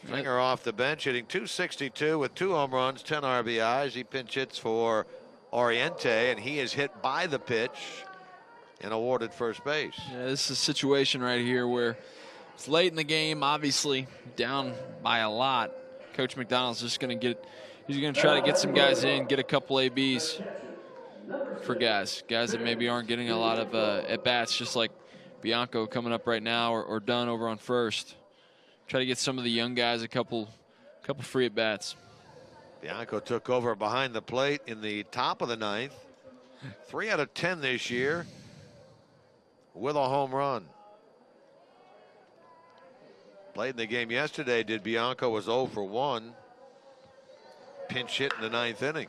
Stringer off the bench, hitting .262 with 2 home runs, 10 RBIs. He pinch hits for Oriente, and he is hit by the pitch and awarded first base. Yeah, this is a situation right here where it's late in the game, obviously down by a lot. Coach McDonald's just going to he's going to try to get some guys in, get a couple ABs for guys that maybe aren't getting a lot of at-bats, just like Bianco coming up right now, or Dunn over on first. Try to get some of the young guys a couple free at-bats. Bianco took over behind the plate in the top of the 9th. 3 out of 10 this year with a home run. Played in the game yesterday, did Bianco, was 0 for 1. Pinch hit in the 9th inning.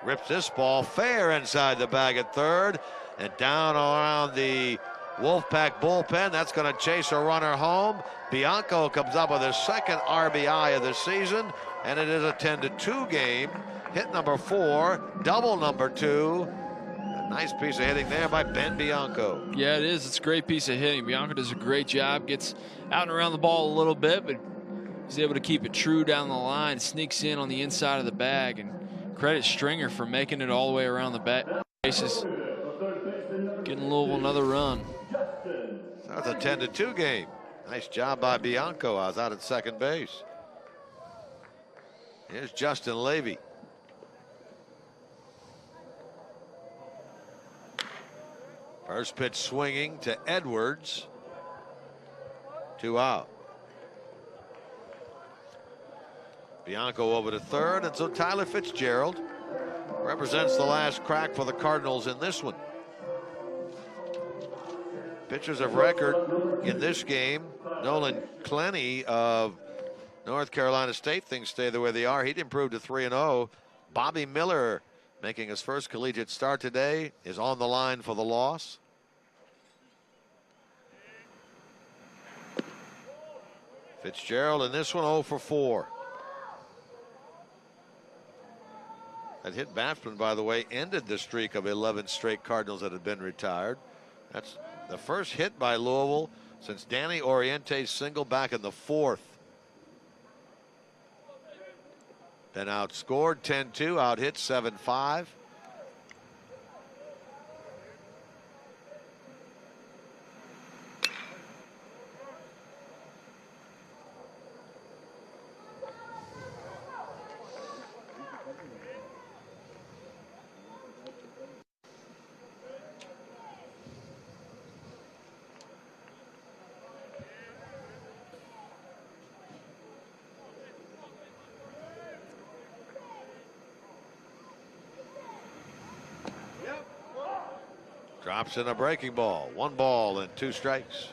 Rips this ball fair inside the bag at third and down around the Wolfpack bullpen. That's going to chase a runner home. Bianco comes up with his second RBI of the season, and it is a 10-2 game. Hit number 4, double number 2. A nice piece of hitting there by Ben Bianco. Yeah, it is. It's a great piece of hitting. Bianco does a great job. Gets out and around the ball a little bit, but he's able to keep it true down the line. Sneaks in on the inside of the bag, and credit Stringer for making it all the way around the bases. Getting Louisville another run. So it's a 10-2 game. Nice job by Bianco. I was out at second base. Here's Justin Levy. First pitch swinging to Edwards. 2 out. Bianco over to third, and so Tyler Fitzgerald represents the last crack for the Cardinals in this one. Pitchers of record in this game, Nolan Clenny of North Carolina State. Things stay the way they are. He'd improved to 3-0. Bobby Miller, making his first collegiate start today, is on the line for the loss. Fitzgerald in this one 0 for 4. That hit batsman, by the way, ended the streak of 11 straight Cardinals that had been retired. That's the first hit by Louisville since Danny Oriente's single back in the 4th. Then outscored 10-2, out hit 7-5. Drops in a breaking ball. 1 ball and 2 strikes.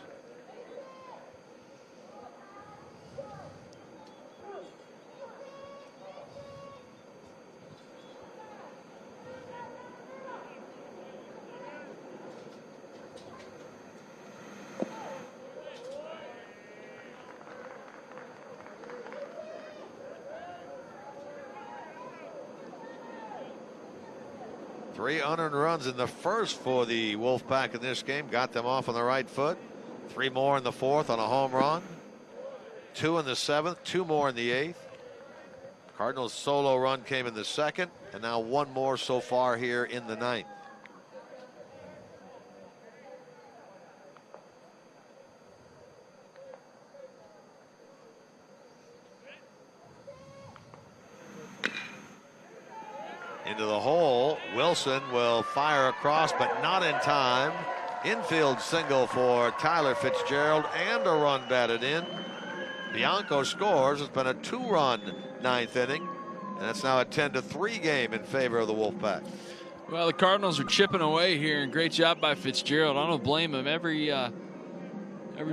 Three unearned runs in the first for the Wolfpack in this game. Got them off on the right foot. 3 more in the 4th on a home run. 2 in the 7th. 2 more in the 8th. Cardinals' solo run came in the 2nd. And now 1 more so far here in the 9th. Into the hole. Wilson will fire across, but not in time. Infield single for Tyler Fitzgerald and a run batted in. Bianco scores. It's been a 2-run 9th inning, and it's now a 10-3 game in favor of the Wolfpack. Well, the Cardinals are chipping away here, and great job by Fitzgerald. I don't blame him. Every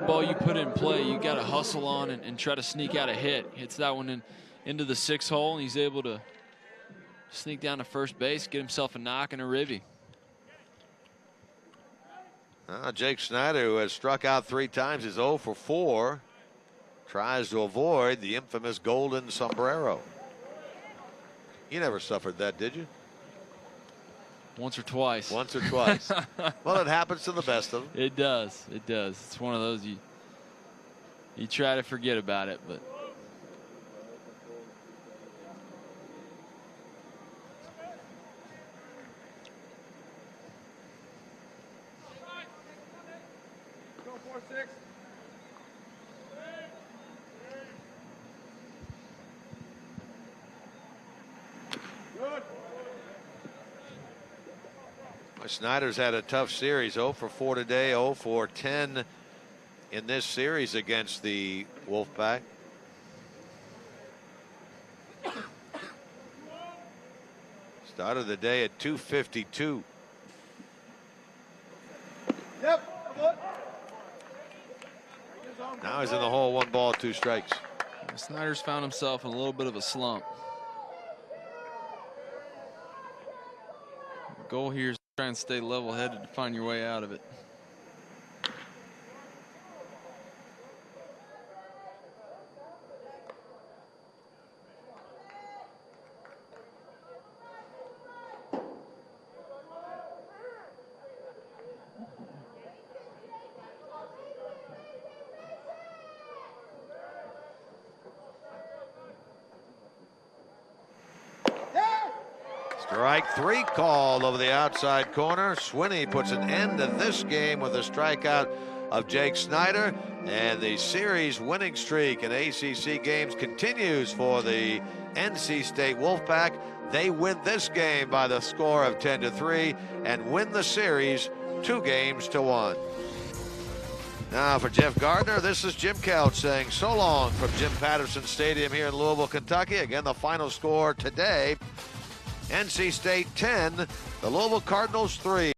ball you put in play, you got to hustle on and try to sneak out a hit. Hits that one into the 6th hole, and he's able to sneak down to first base, get himself a knock and a ribby. Jake Snyder, who has struck out 3 times, is 0 for 4. Tries to avoid the infamous golden sombrero. You never suffered that, did you? Once or twice. Once or twice. Well, it happens to the best of them. It does. It does. It's one of those you try to forget about it, but. Snyder's had a tough series. 0 for 4 today, 0 for 10 in this series against the Wolfpack. Started the day at 252. Yep. Now he's in the hole, 1 ball, 2 strikes. Snyder's found himself in a little bit of a slump. The goal here is to try and stay level-headed to find your way out of it. Strike 3 called over the outside corner. Swinney puts an end to this game with a strikeout of Jake Snyder. And the series winning streak in ACC games continues for the NC State Wolfpack. They win this game by the score of 10-3 and win the series 2-1. Now for Jeff Gardner, this is Jim Couch saying so long from Jim Patterson Stadium here in Louisville, Kentucky. Again, the final score today, NC State 10, the Louisville Cardinals 3.